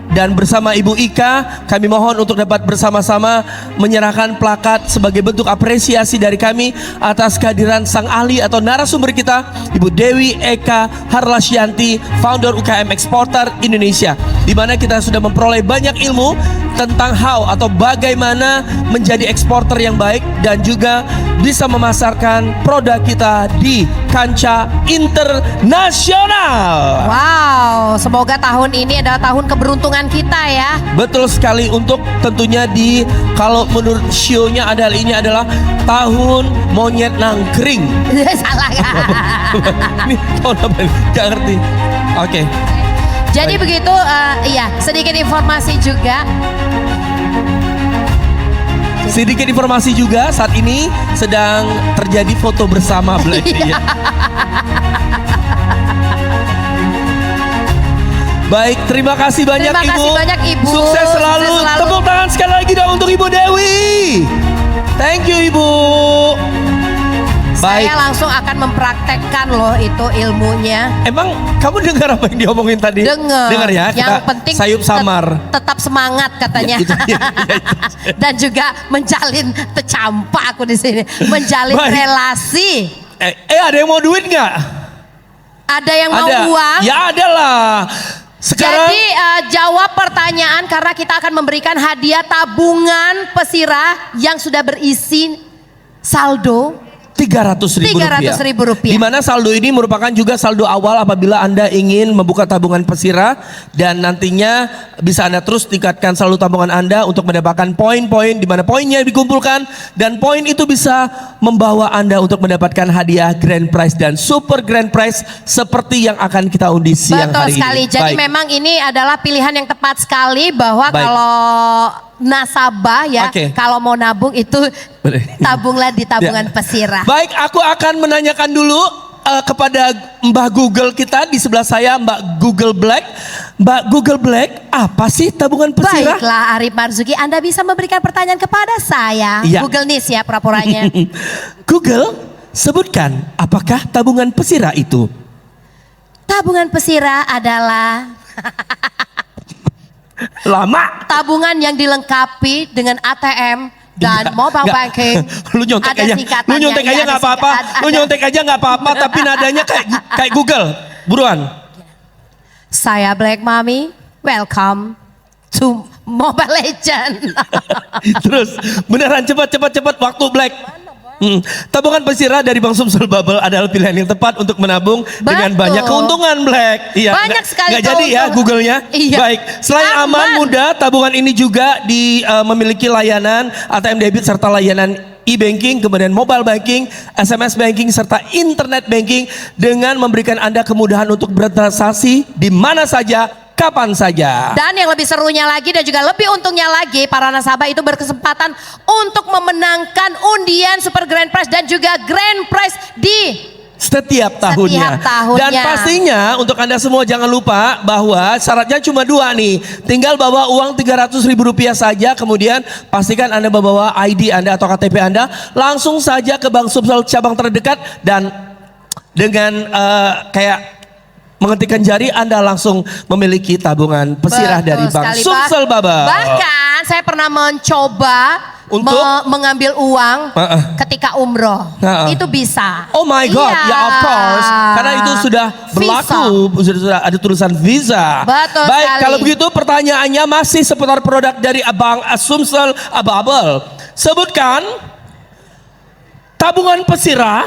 S1: dan bersama Ibu Ika, kami mohon untuk dapat bersama-sama menyerahkan plakat sebagai bentuk apresiasi dari kami atas kehadiran sang ahli atau narasumber kita, Ibu Dewi Eka Harlasyanti, founder UKM Eksportir Indonesia, di mana kita sudah memperoleh banyak ilmu tentang how atau bagaimana menjadi eksporter yang baik dan juga bisa memasarkan produk kita di kancah internasional.
S2: Wow, semoga tahun ini adalah tahun keberuntungan kita ya.
S1: Betul sekali. Untuk tentunya kalau menurut sionya adalah ini adalah tahun monyet nangkring.
S2: Salah kan?
S1: Ini tahun apa ini? Gak ngerti. Oke.
S2: Jadi begitu, iya sedikit informasi juga.
S1: Sedikit informasi juga, saat ini sedang terjadi foto bersama Black. Baik, terima kasih banyak
S2: Terima
S1: Ibu.
S2: kasih banyak, Ibu.
S1: Sukses selalu.
S2: Sukses selalu.
S1: Tepuk tangan sekali lagi dong untuk Ibu Dewi. Thank you Ibu. Baik.
S2: Saya langsung akan mempraktekkan loh itu ilmunya.
S1: Emang kamu dengar apa yang diomongin tadi?
S2: Dengar
S1: ya.
S2: Yang
S1: Kita
S2: penting
S1: sayup samar.
S2: tetap semangat katanya.
S1: Ya, itu, ya, itu.
S2: Dan juga menjalin tercampak aku di sini. Menjalin
S1: Baik.
S2: relasi.
S1: Ada yang mau duit nggak?
S2: Ada yang mau
S1: Ada.
S2: uang?
S1: Ya ada lah. Sekarang
S2: Jadi jawab pertanyaan karena kita akan memberikan hadiah tabungan pesirah yang sudah berisi saldo Rp300.000.
S1: Di mana saldo ini merupakan juga saldo awal apabila Anda ingin membuka tabungan Persira, dan nantinya bisa Anda terus tingkatkan saldo tabungan Anda untuk mendapatkan poin-poin di mana poinnya dikumpulkan, dan poin itu bisa membawa Anda untuk mendapatkan hadiah grand prize dan super grand prize seperti yang akan kita undi siang
S2: Betul
S1: hari
S2: sekali.
S1: ini.
S2: Jadi
S1: Baik.
S2: memang ini adalah pilihan yang tepat sekali bahwa
S1: Baik.
S2: kalau nasabah ya,
S1: Oke.
S2: kalau mau nabung itu
S1: Boleh.
S2: tabunglah di tabungan
S1: Ya.
S2: Persira.
S1: Baik, aku akan menanyakan dulu kepada Mbak Google kita di sebelah saya, Mbak Google Black. Mbak Google Black, apa sih tabungan Persira?
S2: Baiklah Arif Marzuki, Anda bisa memberikan pertanyaan kepada saya.
S1: Iya.
S2: Google Nis ya pura-puranya.
S1: Google, sebutkan apakah tabungan Persira itu?
S2: Tabungan Persira adalah
S1: Lama.
S2: tabungan yang dilengkapi dengan ATM dan
S1: Enggak,
S2: mobile
S1: enggak.
S2: banking.
S1: Lu nyontek
S2: Ada
S1: aja.
S2: singkatannya,
S1: Lu nyontek
S2: iya,
S1: aja
S2: ada
S1: nggak apa-apa.
S2: singkat-
S1: Lu
S2: ada-
S1: nyontek aja nggak apa-apa, tapi nadanya kayak Google. Buruan.
S2: Saya Black Mami, welcome to Mobile Legend.
S1: Terus beneran cepat waktu Black. Tabungan Persira dari Bank Sumsel Bubble adalah pilihan yang tepat untuk menabung dengan
S2: Betul.
S1: banyak keuntungan, Black. Iya,
S2: Banyak sekali
S1: nggak jadi ya
S2: keuntungan.
S1: Google-nya.
S2: Iya.
S1: Baik, selain aman,
S2: Aman.
S1: mudah, tabungan ini juga memiliki layanan ATM debit serta layanan e-banking, kemudian mobile banking, SMS banking, serta internet banking dengan memberikan Anda kemudahan untuk bertransaksi di mana saja, kapan saja.
S2: Dan yang lebih serunya lagi dan juga lebih untungnya lagi, para nasabah itu berkesempatan untuk memenangkan undian Super Grand Prize dan juga Grand Prize di
S1: Setiap tahunnya.
S2: Setiap tahunnya.
S1: Dan pastinya untuk Anda semua jangan lupa bahwa syaratnya cuma 2 nih. Tinggal bawa uang Rp300.000 saja, kemudian pastikan Anda membawa ID Anda atau KTP Anda. Langsung saja ke Bank Sumsel cabang terdekat dan dengan kayak mengetikkan jari Anda langsung memiliki tabungan Persira
S2: Betul
S1: dari Bank
S2: sekali,
S1: Sumsel
S2: Pak.
S1: Bubble.
S2: Bahkan saya pernah mencoba
S1: Untuk?
S2: mengambil uang ketika umroh. Itu bisa.
S1: Oh my God,
S2: Iya.
S1: ya of course. Karena itu sudah berlaku, sudah ada tulisan Visa.
S2: Betul
S1: Baik,
S2: sekali.
S1: kalau begitu pertanyaannya masih seputar produk dari Bank Sumsel Bubble. Sebutkan tabungan Persira,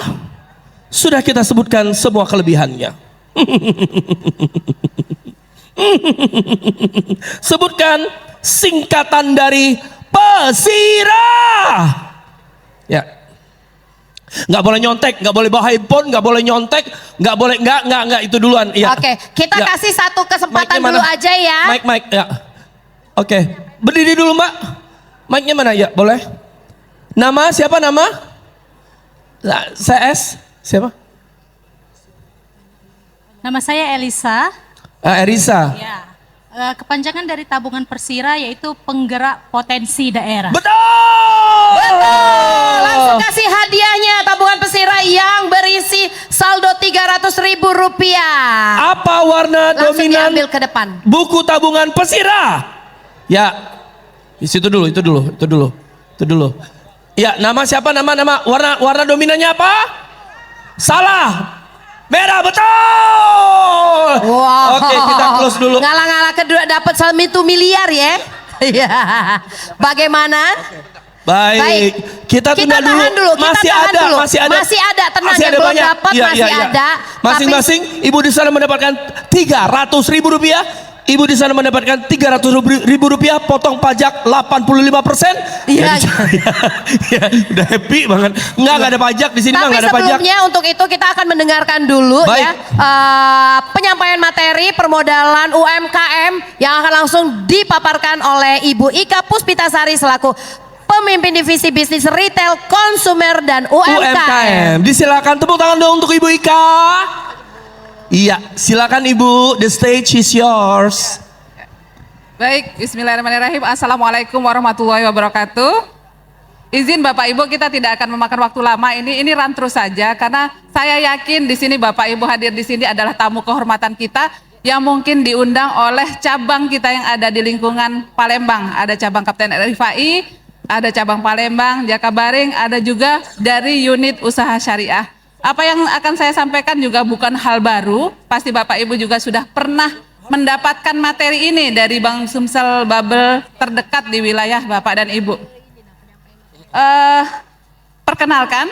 S1: sudah kita sebutkan semua kelebihannya. Sebutkan singkatan dari Persira. Ya. Nggak boleh nyontek, nggak boleh bawa handphone, nggak boleh nyontek, nggak boleh, nggak itu duluan. Ya.
S2: Oke, kita
S1: Ya.
S2: kasih satu kesempatan
S1: Mic-nya
S2: dulu
S1: mana?
S2: aja ya.
S1: Mic, ya. Oke, berdiri dulu Mbak. Mic-nya mana ya? Boleh. Nama siapa nama? CS siapa?
S8: Nama saya Elisa.
S1: Erisa.
S8: Ya. Kepanjangan dari tabungan Persira yaitu penggerak potensi daerah.
S1: Betul.
S2: Betul. Langsung kasih hadiahnya tabungan Persira yang berisi saldo Rp300.000.
S1: Apa warna
S2: Langsung
S1: dominan
S2: diambil ke depan.
S1: buku tabungan Persira? Ya, di situ dulu, itu dulu. Ya, nama siapa? Nama warna dominannya apa? Salah. Merah, betul.
S2: Wow.
S1: Oke, kita close dulu.
S2: Ngalah-ngalah kedua dapat 1 miliar ya. Iya. Bagaimana?
S1: Baik. Kita tunda
S2: tahan dulu. Kita
S1: Masih
S2: tahan
S1: ada,
S2: dulu.
S1: masih ada.
S2: Masih ada, tenang,
S1: Masih
S2: yang
S1: ada
S2: belum
S1: banyak.
S2: dapat
S1: Iya,
S2: masih
S1: iya, iya.
S2: ada.
S1: Masing-masing ibu di sana mendapatkan Rp300.000. Ibu di sana mendapatkan Rp300.000, potong pajak 85%.
S2: Iya.
S1: Ya, udah happy banget. Enggak ada pajak di sini,
S2: Tapi
S1: enggak ada pajak.
S2: sebelumnya untuk itu kita akan mendengarkan dulu
S1: Baik.
S2: ya penyampaian materi permodalan UMKM yang akan langsung dipaparkan oleh Ibu Ika Puspitasari selaku pemimpin divisi bisnis retail, konsumer dan UMKM.
S1: Disilakan tepuk tangan dong untuk Ibu Ika. Iya, silakan Ibu, the stage is yours.
S9: Baik, bismillahirrahmanirrahim. Assalamualaikum warahmatullahi wabarakatuh. Izin Bapak Ibu, kita tidak akan memakan waktu lama, ini run terus saja karena saya yakin di sini Bapak Ibu hadir di sini adalah tamu kehormatan kita yang mungkin diundang oleh cabang kita yang ada di lingkungan Palembang. Ada cabang Kapten RFAI, ada cabang Palembang, Jakabaring, ada juga dari unit usaha syariah. Apa yang akan saya sampaikan juga bukan hal baru, pasti Bapak Ibu juga sudah pernah mendapatkan materi ini dari Bank Sumsel Bubble terdekat di wilayah Bapak dan Ibu. Perkenalkan,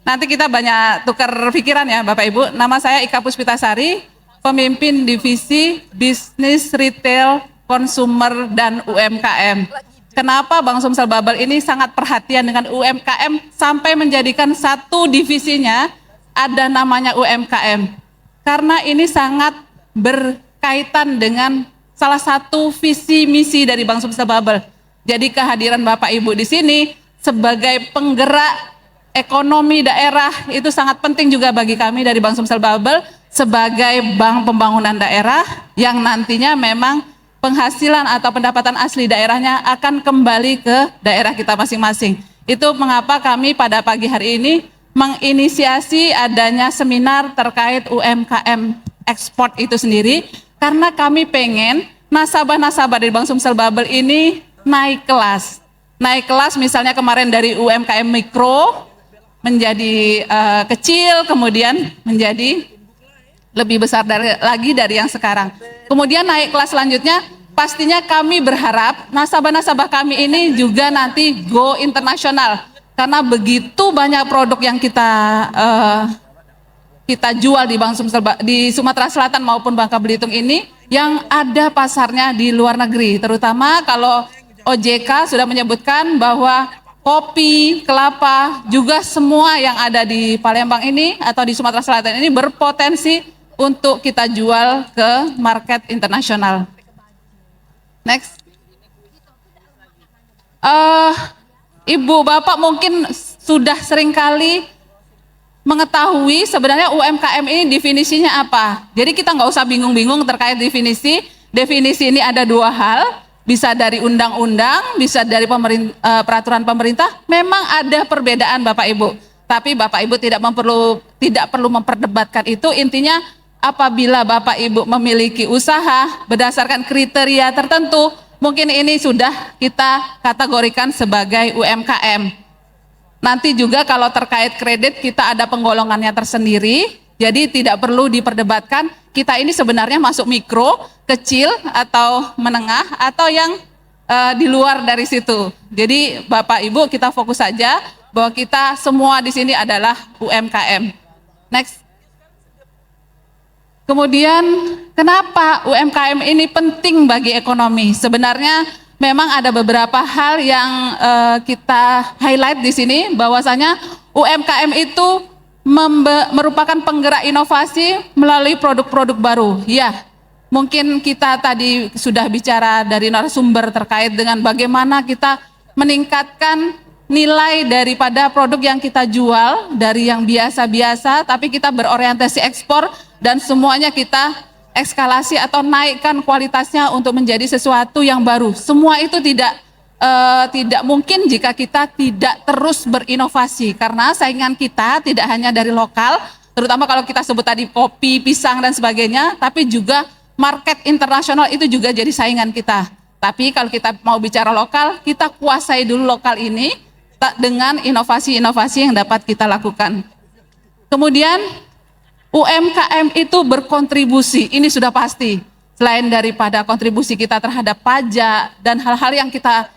S9: Nanti kita banyak tukar pikiran ya Bapak Ibu. Nama saya Ika Puspitasari, pemimpin divisi bisnis retail, konsumer, dan UMKM. Kenapa Bank Sumsel Babel ini sangat perhatian dengan UMKM sampai menjadikan satu divisinya ada namanya UMKM? Karena ini sangat berkaitan dengan salah satu visi misi dari Bank Sumsel Babel. Jadi kehadiran Bapak Ibu di sini sebagai penggerak ekonomi daerah itu sangat penting juga bagi kami dari Bank Sumsel Babel sebagai bank pembangunan daerah yang nantinya memang penghasilan atau pendapatan asli daerahnya akan kembali ke daerah kita masing-masing. Itu mengapa kami pada pagi hari ini menginisiasi adanya seminar terkait UMKM ekspor itu sendiri, karena kami pengen nasabah-nasabah dari Bank Sumsel Babel ini naik kelas. Naik kelas misalnya kemarin dari UMKM mikro menjadi kecil, kemudian menjadi lebih besar lagi dari yang sekarang. Kemudian naik kelas selanjutnya, pastinya kami berharap nasabah-nasabah kami ini juga nanti go internasional. Karena begitu banyak produk yang kita jual di Bank Sumsel di Sumatera Selatan maupun Bangka Belitung ini yang ada pasarnya di luar negeri. Terutama kalau OJK sudah menyebutkan bahwa kopi, kelapa, juga semua yang ada di Palembang ini atau di Sumatera Selatan ini berpotensi untuk kita jual ke market internasional. Next. Ibu, Bapak mungkin sudah seringkali mengetahui sebenarnya UMKM ini definisinya apa. Jadi kita nggak usah bingung-bingung terkait definisi. Definisi ini ada dua hal. Bisa dari undang-undang, bisa dari peraturan pemerintah. Memang ada perbedaan Bapak Ibu. Tapi Bapak Ibu tidak perlu memperdebatkan itu. Intinya apabila Bapak Ibu memiliki usaha berdasarkan kriteria tertentu, mungkin ini sudah kita kategorikan sebagai UMKM. Nanti juga kalau terkait kredit kita ada penggolongannya tersendiri. Jadi tidak perlu diperdebatkan, kita ini sebenarnya masuk mikro, kecil, atau menengah, atau yang di luar dari situ. Jadi Bapak Ibu kita fokus saja bahwa kita semua di sini adalah UMKM. Next. Kemudian kenapa UMKM ini penting bagi ekonomi? Sebenarnya memang ada beberapa hal yang kita highlight di sini, bahwasanya UMKM itu merupakan penggerak inovasi melalui produk-produk baru. Ya, mungkin kita tadi sudah bicara dari narasumber terkait dengan bagaimana kita meningkatkan nilai daripada produk yang kita jual dari yang biasa-biasa, tapi kita berorientasi ekspor dan semuanya kita eskalasi atau naikkan kualitasnya untuk menjadi sesuatu yang baru. Semua itu tidak mungkin jika kita tidak terus berinovasi, karena saingan kita tidak hanya dari lokal, terutama kalau kita sebut tadi kopi, pisang dan sebagainya, tapi juga market internasional itu juga jadi saingan kita. Tapi kalau kita mau bicara lokal, kita kuasai dulu lokal ini dengan inovasi-inovasi yang dapat kita lakukan. Kemudian UMKM itu berkontribusi, ini sudah pasti. Selain daripada kontribusi kita terhadap pajak dan hal-hal yang kita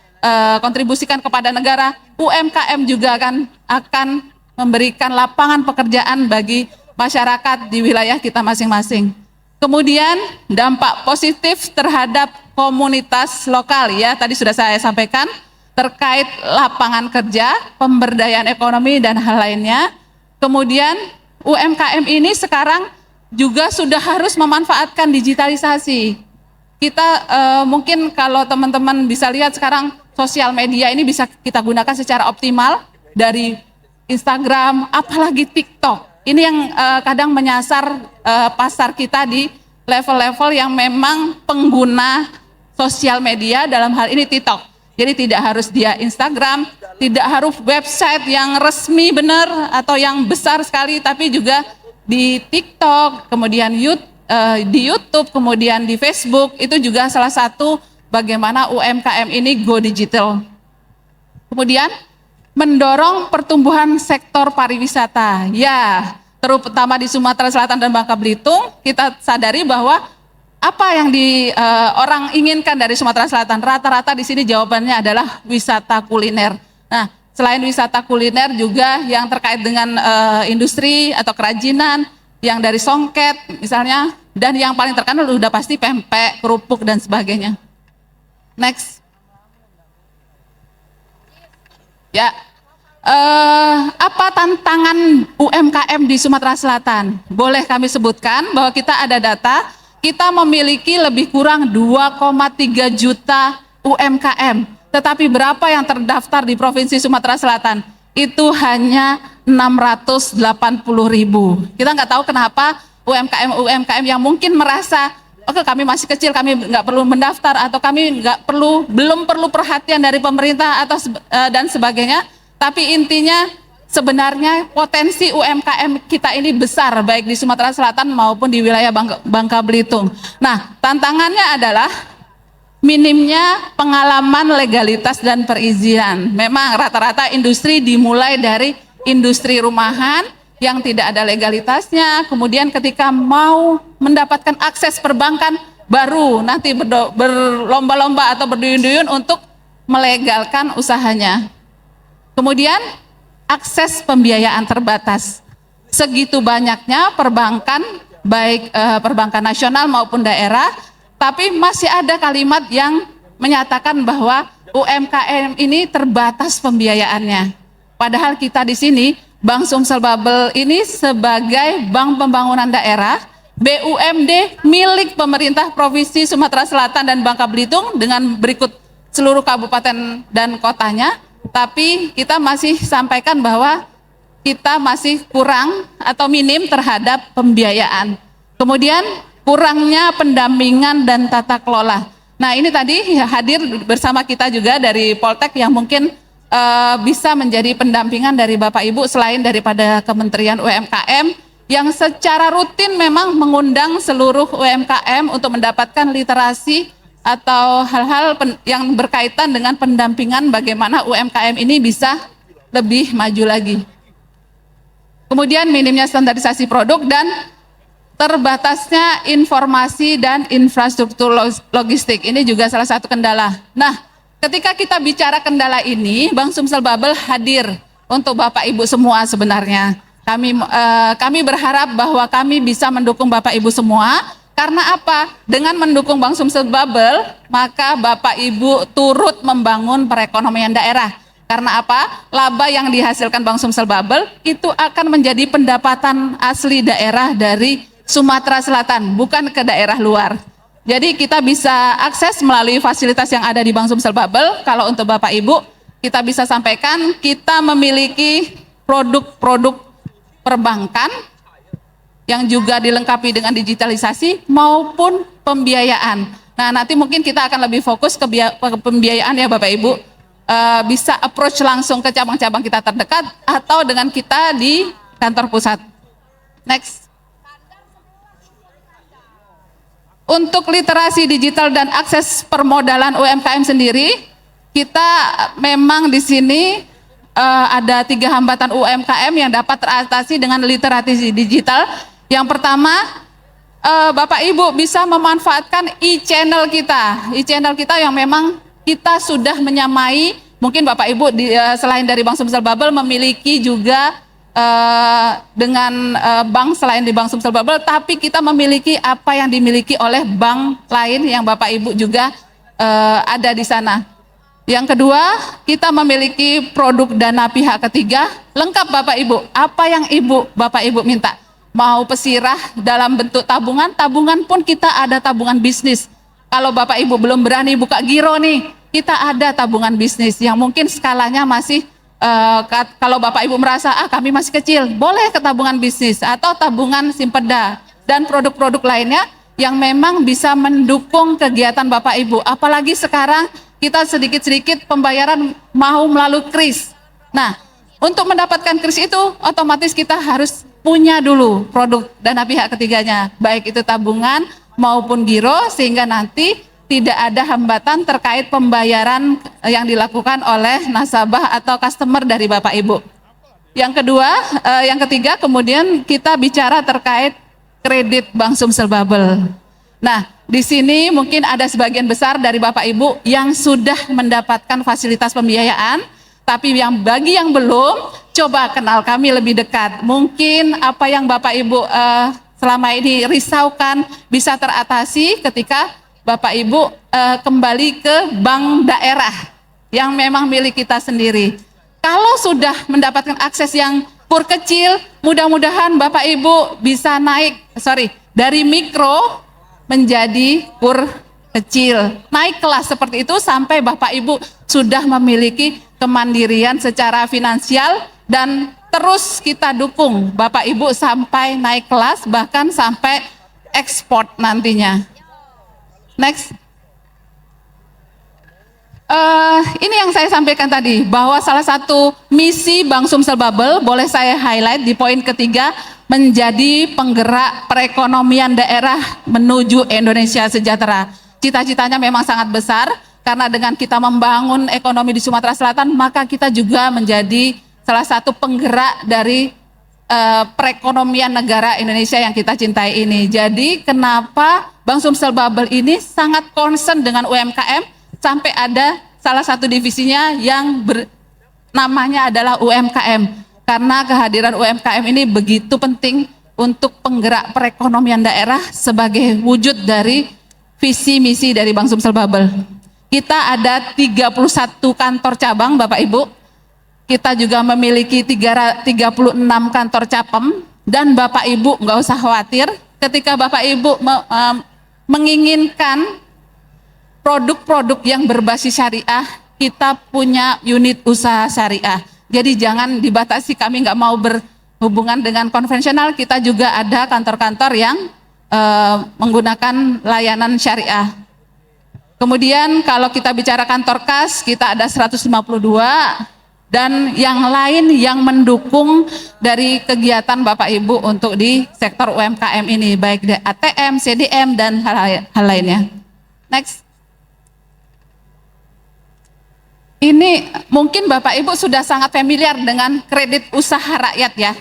S9: kontribusikan kepada negara, UMKM juga akan memberikan lapangan pekerjaan bagi masyarakat di wilayah kita masing-masing. Kemudian dampak positif terhadap komunitas lokal, ya tadi sudah saya sampaikan terkait lapangan kerja, pemberdayaan ekonomi dan hal lainnya. Kemudian UMKM ini sekarang juga sudah harus memanfaatkan digitalisasi. Kita mungkin kalau teman-teman bisa lihat sekarang sosial media ini bisa kita gunakan secara optimal, dari Instagram, apalagi TikTok. Ini yang kadang menyasar pasar kita di level-level yang memang pengguna sosial media, dalam hal ini TikTok. Jadi tidak harus dia Instagram, tidak harus website yang resmi benar atau yang besar sekali, tapi juga di TikTok, kemudian di YouTube, kemudian di Facebook, itu juga salah satu bagaimana UMKM ini go digital. Kemudian mendorong pertumbuhan sektor pariwisata. Ya, terutama di Sumatera Selatan dan Bangka Belitung, kita sadari bahwa apa yang orang inginkan dari Sumatera Selatan, rata-rata di sini jawabannya adalah wisata kuliner. Nah, selain wisata kuliner juga yang terkait dengan industri atau kerajinan, yang dari songket misalnya, dan yang paling terkenal udah pasti pempek, kerupuk dan sebagainya. Next. Ya, apa tantangan UMKM di Sumatera Selatan? Boleh kami sebutkan bahwa kita ada data, kita memiliki lebih kurang 2,3 juta UMKM. Tetapi berapa yang terdaftar di Provinsi Sumatera Selatan? Itu hanya 680.000. Kita nggak tahu kenapa UMKM yang mungkin merasa, oke kami masih kecil, kami nggak perlu mendaftar, atau kami belum perlu perhatian dari pemerintah atau dan sebagainya. Tapi intinya sebenarnya potensi UMKM kita ini besar, baik di Sumatera Selatan maupun di wilayah Bangka Belitung. Nah, tantangannya adalah minimnya pengalaman legalitas dan perizinan. Memang rata-rata industri dimulai dari industri rumahan yang tidak ada legalitasnya, kemudian ketika mau mendapatkan akses perbankan baru nanti berlomba-lomba atau berduyun-duyun untuk melegalkan usahanya. Kemudian akses pembiayaan terbatas. Segitu banyaknya perbankan, baik perbankan nasional maupun daerah, tapi masih ada kalimat yang menyatakan bahwa UMKM ini terbatas pembiayaannya. Padahal kita di sini, Bank Sumsel Bubble ini sebagai Bank Pembangunan Daerah, BUMD milik pemerintah Provinsi Sumatera Selatan dan Bangka Belitung dengan berikut seluruh kabupaten dan kotanya. Tapi kita masih sampaikan bahwa kita masih kurang atau minim terhadap pembiayaan. Kemudian kurangnya pendampingan dan tata kelola. Nah, ini tadi hadir bersama kita juga dari Poltek yang mungkin bisa menjadi pendampingan dari Bapak Ibu selain daripada Kementerian UMKM yang secara rutin memang mengundang seluruh UMKM untuk mendapatkan literasi atau hal-hal yang berkaitan dengan pendampingan bagaimana UMKM ini bisa lebih maju lagi. Kemudian minimnya standarisasi produk dan terbatasnya informasi dan infrastruktur logistik. Ini juga salah satu kendala. Nah, ketika kita bicara kendala ini, Bank Sumsel Bubble hadir untuk Bapak Ibu semua sebenarnya. Kami berharap bahwa kami bisa mendukung Bapak Ibu semua. Karena apa? Dengan mendukung Bank Sumsel Bubble, maka Bapak Ibu turut membangun perekonomian daerah. Karena apa? Laba yang dihasilkan Bank Sumsel Bubble itu akan menjadi pendapatan asli daerah dari Sumatera Selatan, bukan ke daerah luar. Jadi kita bisa akses melalui fasilitas yang ada di Bank Sumsel Bubble. Kalau untuk Bapak Ibu, kita bisa sampaikan kita memiliki produk-produk perbankan yang juga dilengkapi dengan digitalisasi maupun pembiayaan. Nah, nanti mungkin kita akan lebih fokus ke pembiayaan ya Bapak Ibu. Bisa approach langsung ke cabang-cabang kita terdekat atau dengan kita di kantor pusat. Next. Untuk literasi digital dan akses permodalan UMKM sendiri, kita memang di sini ada 3 hambatan UMKM yang dapat teratasi dengan literasi digital. Yang pertama, Bapak Ibu bisa memanfaatkan e-channel kita. E-channel kita yang memang kita sudah menyamai, mungkin Bapak Ibu selain dari Bank Sumsel Bubble memiliki juga dengan bank selain di Bank Sumsel Bubble, tapi kita memiliki apa yang dimiliki oleh bank lain yang Bapak Ibu juga ada di sana. Yang kedua, kita memiliki produk dana pihak ketiga, lengkap Bapak Ibu. Apa yang Bapak Ibu minta? Mau pesirah dalam bentuk tabungan, tabungan pun kita ada tabungan bisnis. Kalau Bapak Ibu belum berani buka giro nih, kita ada tabungan bisnis yang mungkin skalanya masih kalau Bapak Ibu merasa kami masih kecil, boleh ke tabungan bisnis atau tabungan simpeda dan produk-produk lainnya yang memang bisa mendukung kegiatan Bapak Ibu. Apalagi sekarang kita sedikit-sedikit pembayaran mau melalui kris. Nah, untuk mendapatkan kris itu otomatis kita harus punya dulu produk dana pihak ketiganya, baik itu tabungan maupun giro, sehingga nanti tidak ada hambatan terkait pembayaran yang dilakukan oleh nasabah atau customer dari Bapak Ibu. Yang kedua, yang ketiga kemudian kita bicara terkait kredit Bank Sumsel Bubble. Nah, di sini mungkin ada sebagian besar dari Bapak Ibu yang sudah mendapatkan fasilitas pembiayaan, Tapi bagi yang belum, coba kenal kami lebih dekat. Mungkin apa yang Bapak Ibu selama ini risaukan bisa teratasi ketika Bapak Ibu kembali ke bank daerah yang memang milik kita sendiri. Kalau sudah mendapatkan akses yang kur kecil, mudah-mudahan Bapak Ibu bisa dari mikro menjadi kur kecil. Naik kelas seperti itu sampai Bapak Ibu sudah memiliki kemandirian secara finansial, dan terus kita dukung Bapak Ibu sampai naik kelas, bahkan sampai ekspor nantinya. Next. Ini yang saya sampaikan tadi, bahwa salah satu misi Bank Sumsel Bubble, boleh saya highlight di poin ketiga, menjadi penggerak perekonomian daerah menuju Indonesia sejahtera. Cita-citanya memang sangat besar, karena dengan kita membangun ekonomi di Sumatera Selatan, maka kita juga menjadi salah satu penggerak dari perekonomian negara Indonesia yang kita cintai ini. Jadi kenapa Bank Sumsel Bubble ini sangat concern dengan UMKM, sampai ada salah satu divisinya yang namanya adalah UMKM. Karena kehadiran UMKM ini begitu penting untuk penggerak perekonomian daerah sebagai wujud dari visi misi dari Bank Sumsel Bubble. Kita ada 31 kantor cabang Bapak Ibu. Kita juga memiliki 36 kantor capem, dan Bapak Ibu nggak usah khawatir ketika Bapak Ibu menginginkan produk-produk yang berbasis syariah, kita punya unit usaha syariah. Jadi jangan dibatasi, kami nggak mau berhubungan dengan konvensional, kita juga ada kantor-kantor yang menggunakan layanan syariah. Kemudian kalau kita bicara kantor kas, kita ada 152, dan yang lain yang mendukung dari kegiatan Bapak Ibu untuk di sektor UMKM ini, baik di ATM, CDM, dan hal lainnya. Next. Ini mungkin Bapak Ibu sudah sangat familiar dengan kredit usaha rakyat ya,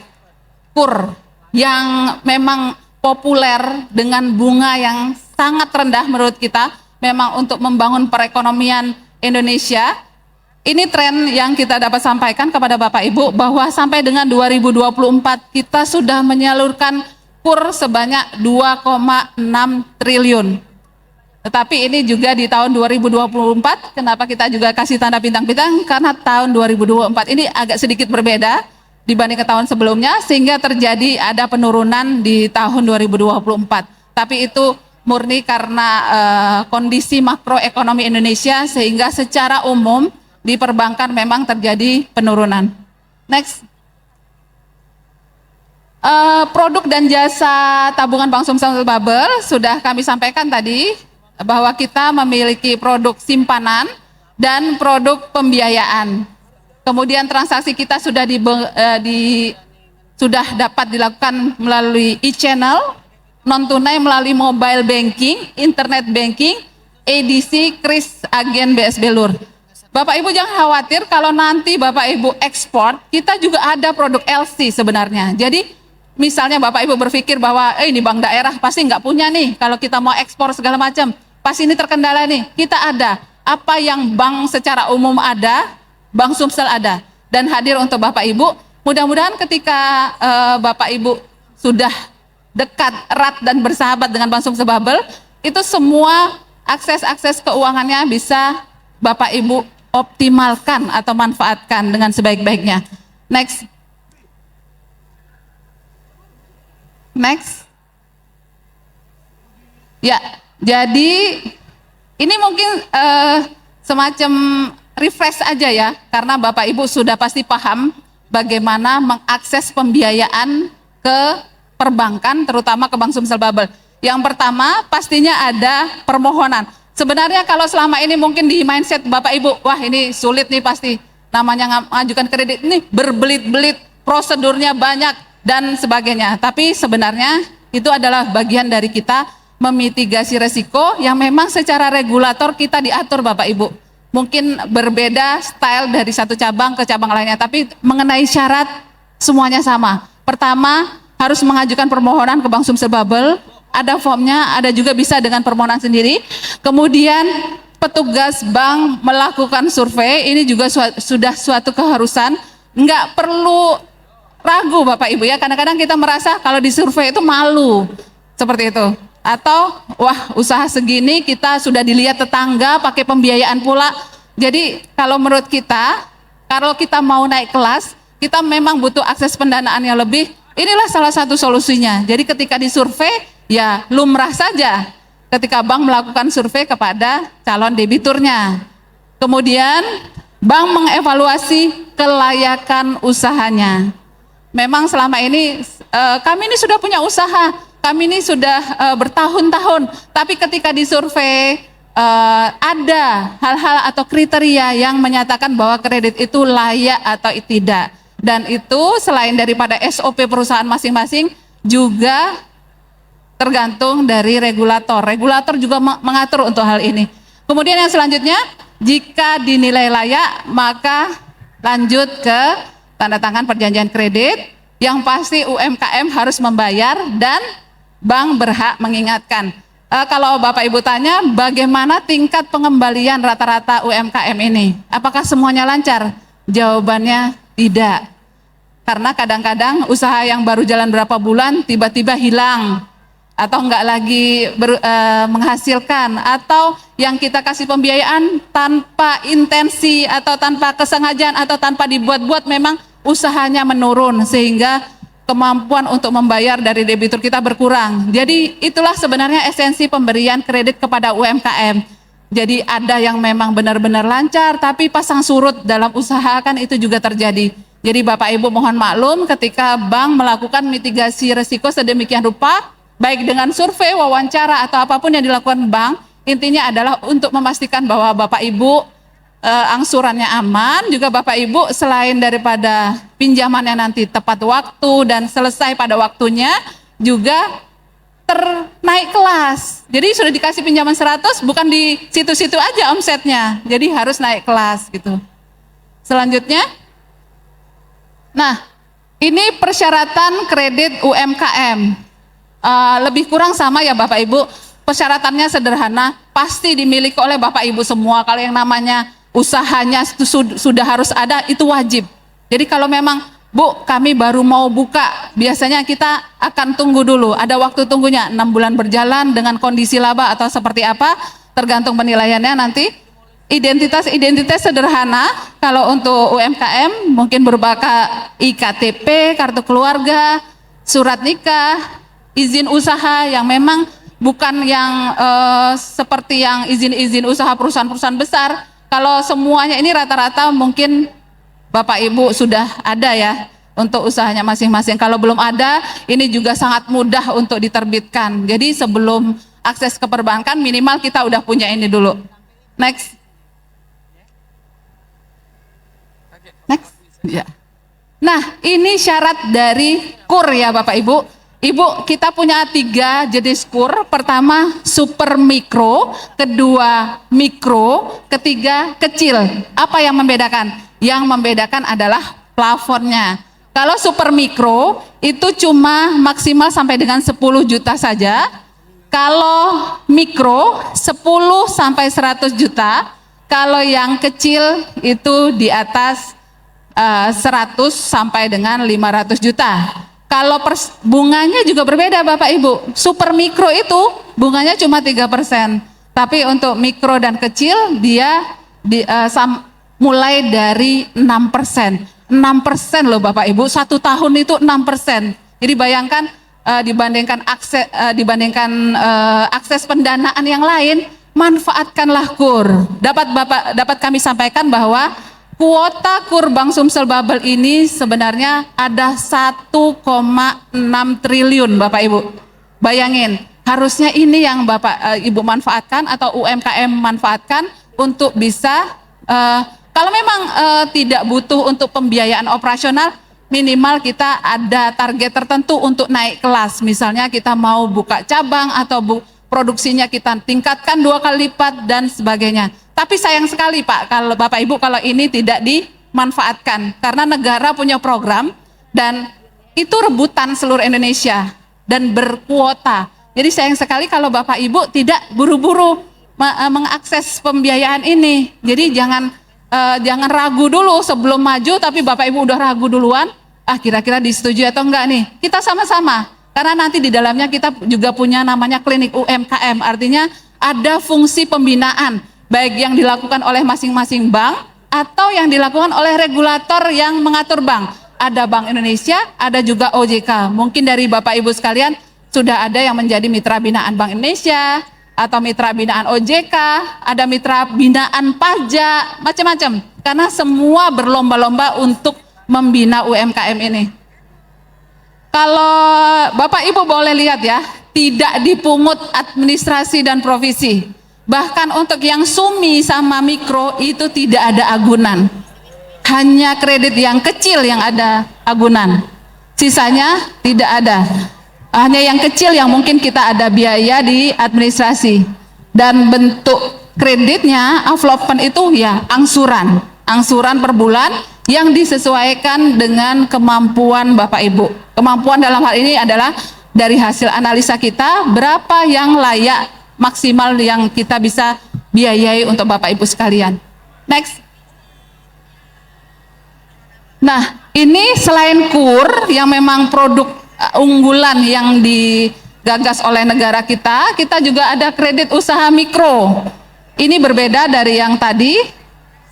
S9: KUR, yang memang populer dengan bunga yang sangat rendah menurut kita, memang untuk membangun perekonomian Indonesia. Ini tren yang kita dapat sampaikan kepada Bapak Ibu, bahwa sampai dengan 2024 kita sudah menyalurkan KUR sebanyak 2,6 triliun. Tetapi ini juga di tahun 2024, kenapa kita juga kasih tanda bintang-bintang? Karena tahun 2024 ini agak sedikit berbeda dibanding ke tahun sebelumnya, sehingga terjadi ada penurunan di tahun 2024. Tapi itu murni karena kondisi makroekonomi Indonesia, sehingga secara umum di perbankan memang terjadi penurunan. Next. Produk dan jasa tabungan Bank Sumsel Bubble sudah kami sampaikan tadi, bahwa kita memiliki produk simpanan dan produk pembiayaan. Kemudian transaksi kita sudah sudah dapat dilakukan melalui e-channel, non tunai melalui mobile banking, internet banking, EDC, KRIS, agen BSB Lur. Bapak Ibu jangan khawatir kalau nanti Bapak Ibu ekspor, kita juga ada produk LC sebenarnya. Jadi misalnya Bapak Ibu berpikir bahwa ini bank daerah pasti nggak punya nih, kalau kita mau ekspor segala macam, pasti ini terkendala nih. Kita ada apa yang bank secara umum ada, Bank Sumsel ada, dan hadir untuk Bapak Ibu. Mudah-mudahan ketika Bapak Ibu sudah dekat, erat, dan bersahabat dengan Bank Sumsel Bubble, itu semua akses keuangannya bisa Bapak Ibu optimalkan atau manfaatkan dengan sebaik-baiknya. Next. Next. Ya, jadi ini mungkin semacam refresh aja ya, karena Bapak Ibu sudah pasti paham bagaimana mengakses pembiayaan ke perbankan, terutama ke Bank Sumsel Bubble. Yang pertama pastinya ada permohonan. Sebenarnya kalau selama ini mungkin di mindset Bapak Ibu, wah ini sulit nih pasti, namanya mengajukan kredit ini berbelit-belit, prosedurnya banyak dan sebagainya. Tapi sebenarnya itu adalah bagian dari kita memitigasi resiko yang memang secara regulator kita diatur Bapak Ibu. Mungkin berbeda style dari satu cabang ke cabang lainnya, tapi mengenai syarat semuanya sama. Pertama, harus mengajukan permohonan ke Bank Sumsel Bubble, ada formnya, ada juga bisa dengan permohonan sendiri. Kemudian petugas bank melakukan survei, ini juga sudah suatu keharusan, nggak perlu ragu Bapak Ibu ya. Kadang-kadang kita merasa kalau disurvei itu malu, seperti itu. Atau wah usaha segini kita sudah dilihat tetangga pakai pembiayaan pula. Jadi kalau menurut kita, kalau kita mau naik kelas, kita memang butuh akses pendanaan yang lebih. Inilah salah satu solusinya. Jadi ketika disurvei, ya lumrah saja ketika bank melakukan survei kepada calon debiturnya. Kemudian bank mengevaluasi kelayakan usahanya. Memang selama ini kami ini sudah punya usaha, kami ini sudah bertahun-tahun, tapi ketika disurvei ada hal-hal atau kriteria yang menyatakan bahwa kredit itu layak atau tidak. Dan itu selain daripada SOP perusahaan masing-masing juga tergantung dari regulator. Regulator juga mengatur untuk hal ini. Kemudian yang selanjutnya, jika dinilai layak, maka lanjut ke tanda tangan perjanjian kredit. Yang pasti UMKM harus membayar dan bank berhak mengingatkan. Kalau Bapak Ibu tanya, bagaimana tingkat pengembalian rata-rata UMKM ini? Apakah semuanya lancar? Jawabannya tidak. Karena kadang-kadang usaha yang baru jalan berapa bulan tiba-tiba hilang, atau enggak lagi menghasilkan, atau yang kita kasih pembiayaan tanpa intensi atau tanpa kesengajaan atau tanpa dibuat-buat, memang usahanya menurun sehingga kemampuan untuk membayar dari debitur kita berkurang. Jadi itulah sebenarnya esensi pemberian kredit kepada UMKM. Jadi ada yang memang benar-benar lancar, tapi pasang surut dalam usaha kan itu juga terjadi. Jadi Bapak Ibu mohon maklum ketika bank melakukan mitigasi risiko sedemikian rupa, baik dengan survei, wawancara, atau apapun yang dilakukan bank, intinya adalah untuk memastikan bahwa Bapak Ibu angsurannya aman, juga Bapak Ibu selain daripada pinjamannya nanti tepat waktu dan selesai pada waktunya, juga ternaik kelas. Jadi sudah dikasih pinjaman 100, bukan di situ-situ aja omsetnya, jadi harus naik kelas gitu. Selanjutnya, nah ini persyaratan kredit UMKM. Lebih kurang sama ya Bapak Ibu, persyaratannya sederhana, pasti dimiliki oleh Bapak Ibu semua. Kalau yang namanya usahanya sudah harus ada, itu wajib. Jadi kalau memang Bu kami baru mau buka, biasanya kita akan tunggu dulu, ada waktu tunggunya 6 bulan berjalan dengan kondisi laba atau seperti apa, tergantung penilaiannya nanti. Identitas sederhana kalau untuk UMKM mungkin berupa IKTP, kartu keluarga, surat nikah, izin usaha yang memang bukan yang seperti yang izin-izin usaha perusahaan-perusahaan besar. Kalau semuanya ini rata-rata mungkin Bapak Ibu sudah ada ya untuk usahanya masing-masing. Kalau belum ada, ini juga sangat mudah untuk diterbitkan. Jadi sebelum akses ke perbankan minimal kita udah punya ini dulu. Next. Ya. Nah, ini syarat dari KUR ya Bapak Ibu. Ibu, kita punya 3 jenis KUR. Pertama super mikro, kedua mikro, ketiga kecil. Apa yang membedakan? Yang membedakan adalah plafonnya. Kalau super mikro itu cuma maksimal sampai dengan 10 juta saja. Kalau mikro 10 sampai 100 juta. Kalau yang kecil itu di atas 100 sampai dengan 500 juta. Kalau bunganya juga berbeda Bapak Ibu. Super mikro itu bunganya cuma 3%. Tapi untuk mikro dan kecil dia mulai dari 6%. 6% loh Bapak Ibu, 1 tahun itu 6%. Jadi bayangkan dibandingkan akses pendanaan yang lain, manfaatkanlah KUR. Dapat kami sampaikan bahwa kuota KUR Bank Sumsel Babel ini sebenarnya ada 1,6 triliun Bapak Ibu. Bayangin, harusnya ini yang Bapak Ibu manfaatkan atau UMKM manfaatkan untuk bisa kalau memang tidak butuh untuk pembiayaan operasional, minimal kita ada target tertentu untuk naik kelas. Misalnya kita mau buka cabang atau produksinya kita tingkatkan 2 kali lipat dan sebagainya. Tapi sayang sekali Pak, kalau Bapak Ibu kalau ini tidak dimanfaatkan karena negara punya program dan itu rebutan seluruh Indonesia dan berkuota. Jadi sayang sekali kalau Bapak Ibu tidak buru-buru mengakses pembiayaan ini. Jadi jangan ragu dulu sebelum maju, tapi Bapak Ibu udah ragu duluan, kira-kira disetujui atau enggak nih. Kita sama-sama, karena nanti di dalamnya kita juga punya namanya klinik UMKM, artinya ada fungsi pembinaan, baik yang dilakukan oleh masing-masing bank, atau yang dilakukan oleh regulator yang mengatur bank. Ada Bank Indonesia, ada juga OJK. Mungkin dari Bapak Ibu sekalian sudah ada yang menjadi mitra binaan Bank Indonesia, atau mitra binaan OJK, ada mitra binaan pajak, macam-macam. Karena semua berlomba-lomba untuk membina UMKM ini. Kalau Bapak Ibu boleh lihat ya, tidak dipungut administrasi dan provisi. Bahkan untuk yang sumi sama mikro itu tidak ada agunan. Hanya kredit yang kecil yang ada agunan. Sisanya tidak ada. Hanya yang kecil yang mungkin kita ada biaya di administrasi. Dan bentuk kreditnya, envelope itu ya angsuran. Angsuran per bulan yang disesuaikan dengan kemampuan Bapak Ibu. Kemampuan dalam hal ini adalah dari hasil analisa kita, berapa yang layak maksimal yang kita bisa biayai untuk Bapak Ibu sekalian. Next. Nah, ini selain KUR yang memang produk unggulan yang digagas oleh negara kita juga ada kredit usaha mikro. Ini berbeda dari yang tadi,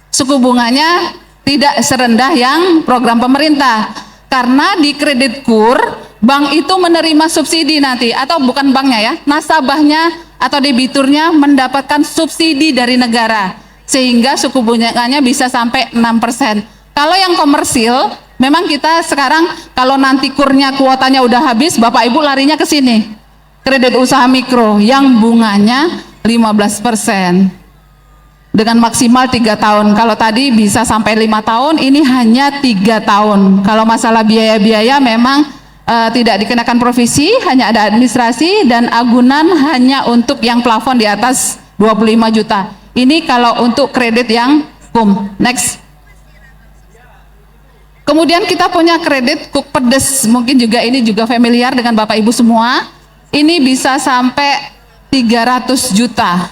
S9: suku bunganya tidak serendah yang program pemerintah. Karena di kredit KUR, bank itu menerima subsidi nanti, atau bukan banknya ya, nasabahnya atau debiturnya mendapatkan subsidi dari negara, sehingga suku bunganya bisa sampai 6%. Kalau yang komersil, memang kita sekarang kalau nanti kurnya kuotanya udah habis, Bapak Ibu larinya ke sini. Kredit usaha mikro yang bunganya 15%. Dengan maksimal 3 tahun. Kalau tadi bisa sampai 5 tahun, ini hanya 3 tahun. Kalau masalah biaya-biaya memang tidak dikenakan provisi, hanya ada administrasi dan agunan hanya untuk yang plafon di atas 25 juta. Ini kalau untuk kredit yang KUM. Next. Kemudian kita punya kredit Kuk Pedes, mungkin juga ini juga familiar dengan Bapak Ibu semua. Ini bisa sampai 300 juta.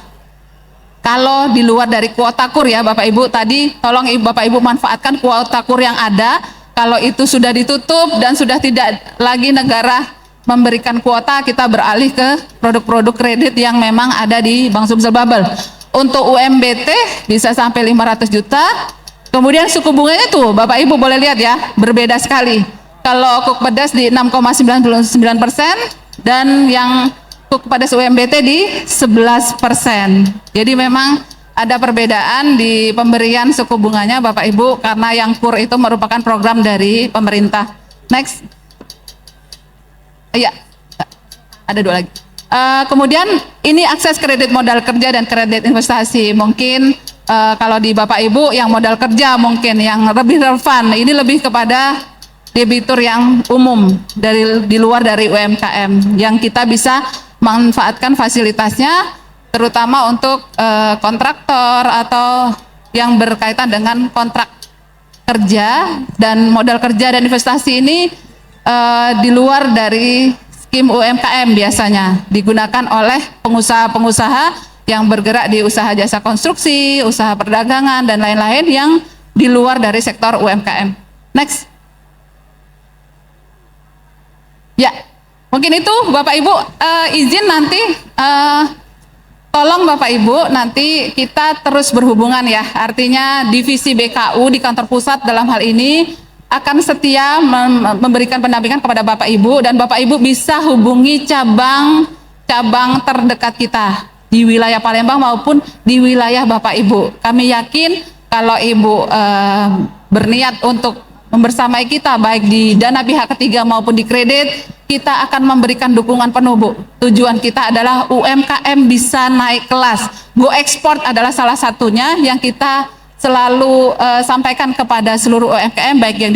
S9: Kalau di luar dari kuota KUR ya Bapak Ibu, tadi tolong Bapak Ibu manfaatkan kuota KUR yang ada. Kalau itu sudah ditutup dan sudah tidak lagi negara memberikan kuota, kita beralih ke produk-produk kredit yang memang ada di Bank Sumsel Babel. Untuk UMBT bisa sampai 500 juta. Kemudian suku bunganya tuh Bapak Ibu boleh lihat ya, berbeda sekali. Kalau Kuk Pedas di 6,99% dan yang Kuk Pedas UMBT di 11%. Jadi memang ada perbedaan di pemberian suku bunganya Bapak Ibu, karena yang KUR itu merupakan program dari pemerintah. Next. Iya, ada 2 lagi. Kemudian ini akses kredit modal kerja dan kredit investasi. Mungkin kalau di Bapak Ibu yang modal kerja mungkin yang lebih relevan, ini lebih kepada debitur yang umum di luar dari UMKM yang kita bisa manfaatkan fasilitasnya, terutama untuk kontraktor atau yang berkaitan dengan kontrak kerja dan modal kerja dan investasi ini di luar dari skim UMKM biasanya digunakan oleh pengusaha-pengusaha yang bergerak di usaha jasa konstruksi, usaha perdagangan, dan lain-lain yang di luar dari sektor UMKM. Next. Ya, mungkin itu Bapak Ibu izin nanti, tolong Bapak Ibu nanti kita terus berhubungan ya, artinya divisi BKU di kantor pusat dalam hal ini akan setia memberikan pendampingan kepada Bapak Ibu, dan Bapak Ibu bisa hubungi cabang terdekat kita di wilayah Palembang maupun di wilayah Bapak Ibu. Kami yakin kalau Ibu berniat untuk membersamai kita baik di dana pihak ketiga maupun di kredit, kita akan memberikan dukungan penuh Bu. Tujuan kita adalah UMKM bisa naik kelas. Go Export adalah salah satunya yang kita selalu sampaikan kepada seluruh UMKM baik yang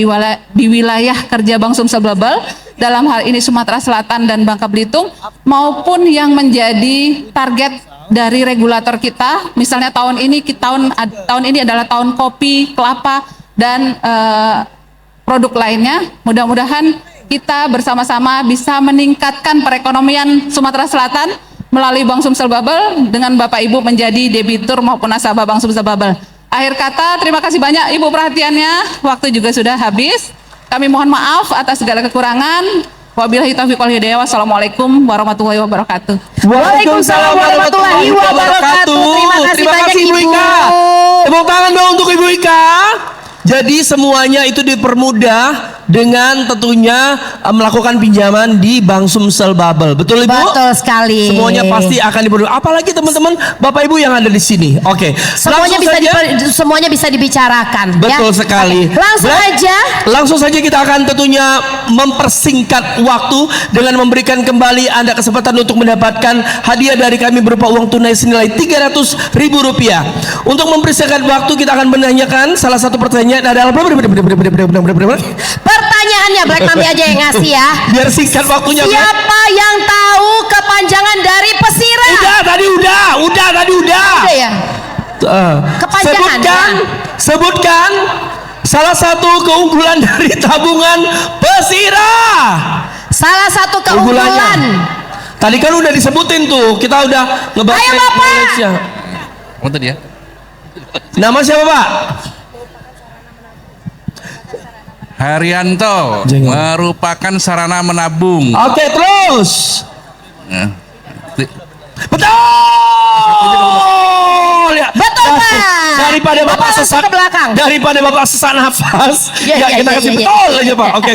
S9: di wilayah kerja Bank Sumsel Babel, dalam hal ini Sumatera Selatan dan Bangka Belitung, maupun yang menjadi target dari regulator kita. Misalnya tahun ini adalah tahun kopi, kelapa, dan produk lainnya. Mudah-mudahan kita bersama-sama bisa meningkatkan perekonomian Sumatera Selatan, melalui Bank Sumsel Bubble dengan Bapak Ibu menjadi debitur maupun nasabah Bank Sumsel Bubble. Akhir kata, terima kasih banyak Ibu perhatiannya. Waktu juga sudah habis. Kami mohon maaf atas segala kekurangan. Wabillahi taufiq wal hidayah. Wassalamualaikum warahmatullahi wabarakatuh.
S2: Waalaikumsalam warahmatullahi wabarakatuh. Terima kasih
S1: Ibu
S2: banyak,
S1: Ika.
S2: Ibu.
S1: Tepuk tangan dong untuk Ibu Ika. Jadi semuanya itu dipermudah dengan tentunya melakukan pinjaman di Bank Sumsel Bubble. Betul Ibu?
S2: Betul sekali.
S1: Semuanya pasti akan dipermudah. Apalagi teman-teman Bapak Ibu yang ada di sini. Oke.
S2: Semuanya bisa dibicarakan.
S1: Betul
S2: ya?
S1: sekali.
S2: Oke. Langsung aja
S1: kita akan tentunya mempersingkat waktu dengan memberikan kembali Anda kesempatan untuk mendapatkan hadiah dari kami berupa uang tunai senilai Rp300.000. Untuk mempersingkat waktu kita akan menanyakan salah satu pertanyaan adalah
S2: pertanyaannya Black Mami aja yang ngasih ya.
S1: Biar singkat waktunya.
S2: Siapa yang tahu kepanjangan dari Pesira?
S1: Udah
S2: ya. Kepanjangan.
S1: Sebutkan salah satu keunggulan dari tabungan Pesira.
S2: Salah satu keunggulan.
S1: Tadi kan udah disebutin tuh. Kita udah ngebahas.
S2: Ayo Bapak.
S10: Apa tadi ya?
S1: Nama siapa Pak?
S10: Haryanto merupakan sarana menabung.
S1: Oke, terus. Betul. Ya.
S2: Betul Pak.
S1: Daripada Bapak sesak
S2: ke belakang.
S1: Daripada Bapak sesak nafas. Kita kasih betul aja Pak. Oke.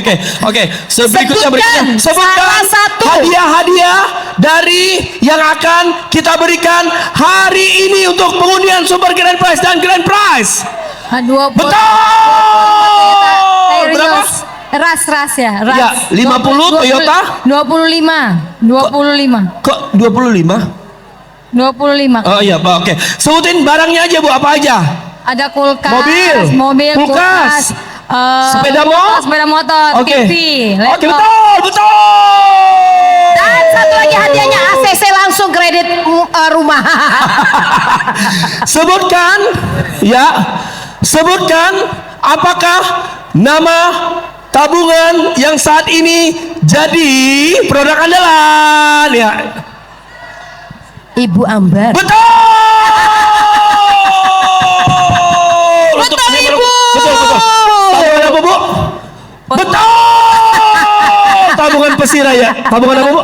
S1: Berikutnya. Sebutkan hadiah-hadiah dari yang akan kita berikan hari ini untuk pengundian Super Grand Prize dan Grand Prize. Betul. Berapa?
S7: Ras ya.
S1: Ya, 50 Toyota.
S7: 25.
S1: Kok 25?
S7: 25.
S1: Oh iya, Pak. Oke. Sebutin barangnya aja Bu, apa aja?
S7: Ada kulkas,
S1: mobil,
S7: kulkas,
S1: sepeda
S7: motor, TV,
S1: Oke, betul.
S2: Dan satu lagi hadiahnya ACC langsung kredit rumah.
S1: Sebutkan apakah nama tabungan yang saat ini jadi produk andalan ya.
S2: Ibu Ambar.
S1: Betul.
S2: Betul Ibu.
S1: Tabungan apa Bu? Betul. Tabungan Pesira ya. Tabungan apa Bu?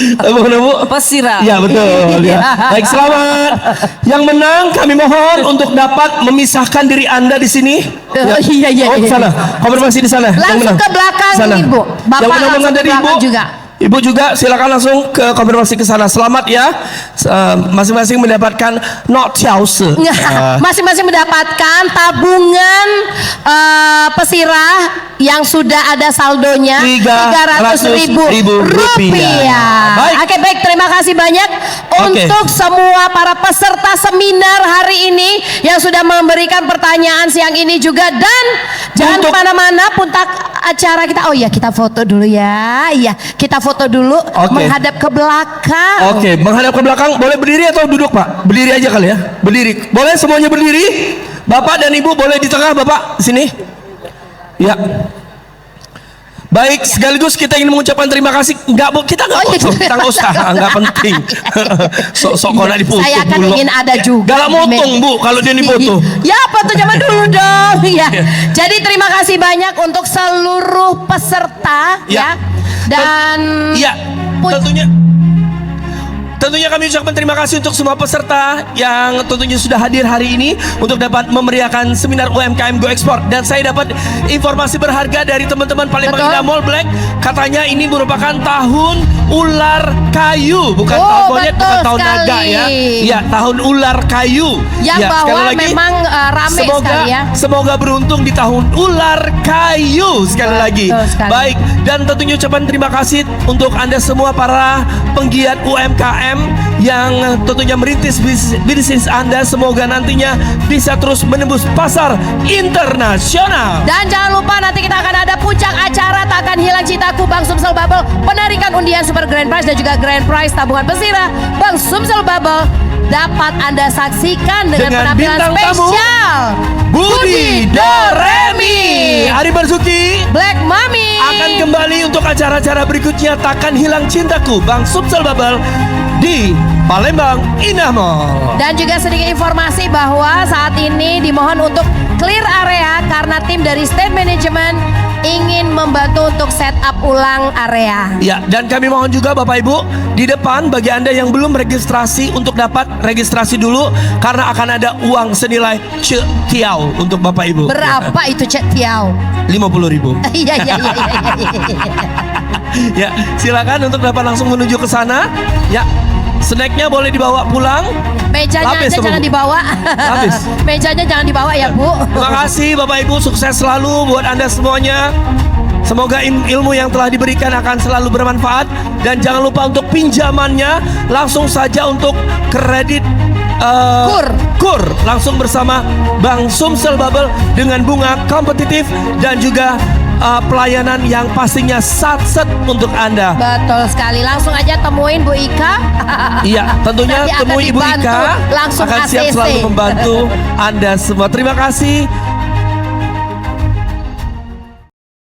S1: Tabungan apa Bu?
S11: Pesira.
S1: Ya betul ya. Baik, selamat. Yang menang kami mohon untuk dapat memisahkan diri Anda di sini.
S2: Ya. Iya.
S1: Di sana. Konfirmasi di sana.
S2: Langsung ke belakang Ibu. Bapak
S1: yang
S2: langsung ke belakang juga.
S1: Ibu juga silakan langsung ke konfirmasi ke sana. Selamat ya. Masing-masing mendapatkan notiause.
S2: Masing-masing mendapatkan tabungan Pesira yang sudah ada saldonya Rp300.000.
S1: Baik.
S2: Oke, baik, terima kasih banyak untuk semua para peserta seminar hari ini yang sudah memberikan pertanyaan siang ini juga, dan jangan kemana-mana puntak acara kita. Oh ya, kita foto dulu ya. Iya, kita foto dulu menghadap ke belakang.
S1: Oke, menghadap ke belakang. Boleh berdiri atau duduk Pak? Berdiri aja kali ya. Berdiri. Boleh semuanya berdiri? Bapak dan Ibu boleh di tengah Bapak sini. Ya. Baik, sekaligus kita ingin mengucapkan terima kasih. Enggak Bu, kita enggak kita enggak usah, enggak penting. Sok-sok kok difoto.
S2: Saya kan ingin ada juga.
S1: Galak motong Bu kalau dia difoto.
S2: Ya, foto zaman dulu dong ya. Jadi terima kasih banyak untuk seluruh peserta ya. Dan tentunya kami ucapkan terima kasih untuk semua peserta yang tentunya sudah hadir hari ini untuk dapat memeriahkan seminar UMKM Go Export. Dan saya dapat informasi berharga dari teman-teman Palembang Indah Mall Black. Katanya ini merupakan tahun ular kayu, bukan tahun monyet, bukan tahun naga ya. Iya, tahun ular kayu. Yang bahwa memang rame sekali ya.
S1: Semoga beruntung di tahun ular kayu sekali lagi. Baik, dan tentunya ucapan terima kasih untuk Anda semua para penggiat UMKM yang tentunya merintis bisnis Anda. Semoga nantinya bisa terus menembus pasar internasional.
S2: Dan jangan lupa nanti kita akan ada puncak acara Takkan Hilang Cintaku Bank Sumsel Bubble, penarikan undian Super Grand Prize dan juga Grand Prize tabungan Pesira Bank Sumsel Bubble dapat Anda saksikan dengan
S1: Dengan
S2: penampilan
S1: bintang tamu,
S2: spesial
S1: Budi Doremi. Ari Marzuki
S2: Black Mami
S1: akan kembali untuk acara-acara berikutnya. Takkan hilang cintaku, Bang Sumsel Bubble di Palembang Indah Mall.
S2: Dan juga sedikit informasi bahwa saat ini dimohon untuk clear area karena tim dari State Management ingin membantu untuk setup ulang area.
S1: Ya, dan kami mohon juga Bapak Ibu di depan bagi Anda yang belum registrasi untuk dapat registrasi dulu karena akan ada uang senilai Tiao untuk Bapak Ibu.
S2: Berapa itu Cek Tiao?
S1: 50.000.
S2: Iya.
S1: Ya, silakan untuk dapat langsung menuju ke sana. Ya, snacknya boleh dibawa pulang.
S2: Mejanya
S1: Lapis,
S2: aja
S1: Bu.
S2: jangan dibawa.
S1: Lapis.
S2: Mejanya jangan dibawa ya Bu.
S1: Terima kasih Bapak Ibu, sukses selalu buat Anda semuanya. Semoga ilmu yang telah diberikan akan selalu bermanfaat. Dan jangan lupa untuk pinjamannya langsung saja untuk kredit KUR langsung bersama Bang Sumsel Bubble dengan bunga kompetitif dan juga pelayanan yang pastinya satset untuk Anda.
S2: Betul sekali, langsung aja temuin Bu Ika.
S1: Iya, tentunya
S2: Nanti akan
S1: temui Ibu
S2: dibantu
S1: Ika
S2: langsung
S1: akan siap
S2: ACC.
S1: selalu membantu Anda semua. Terima kasih.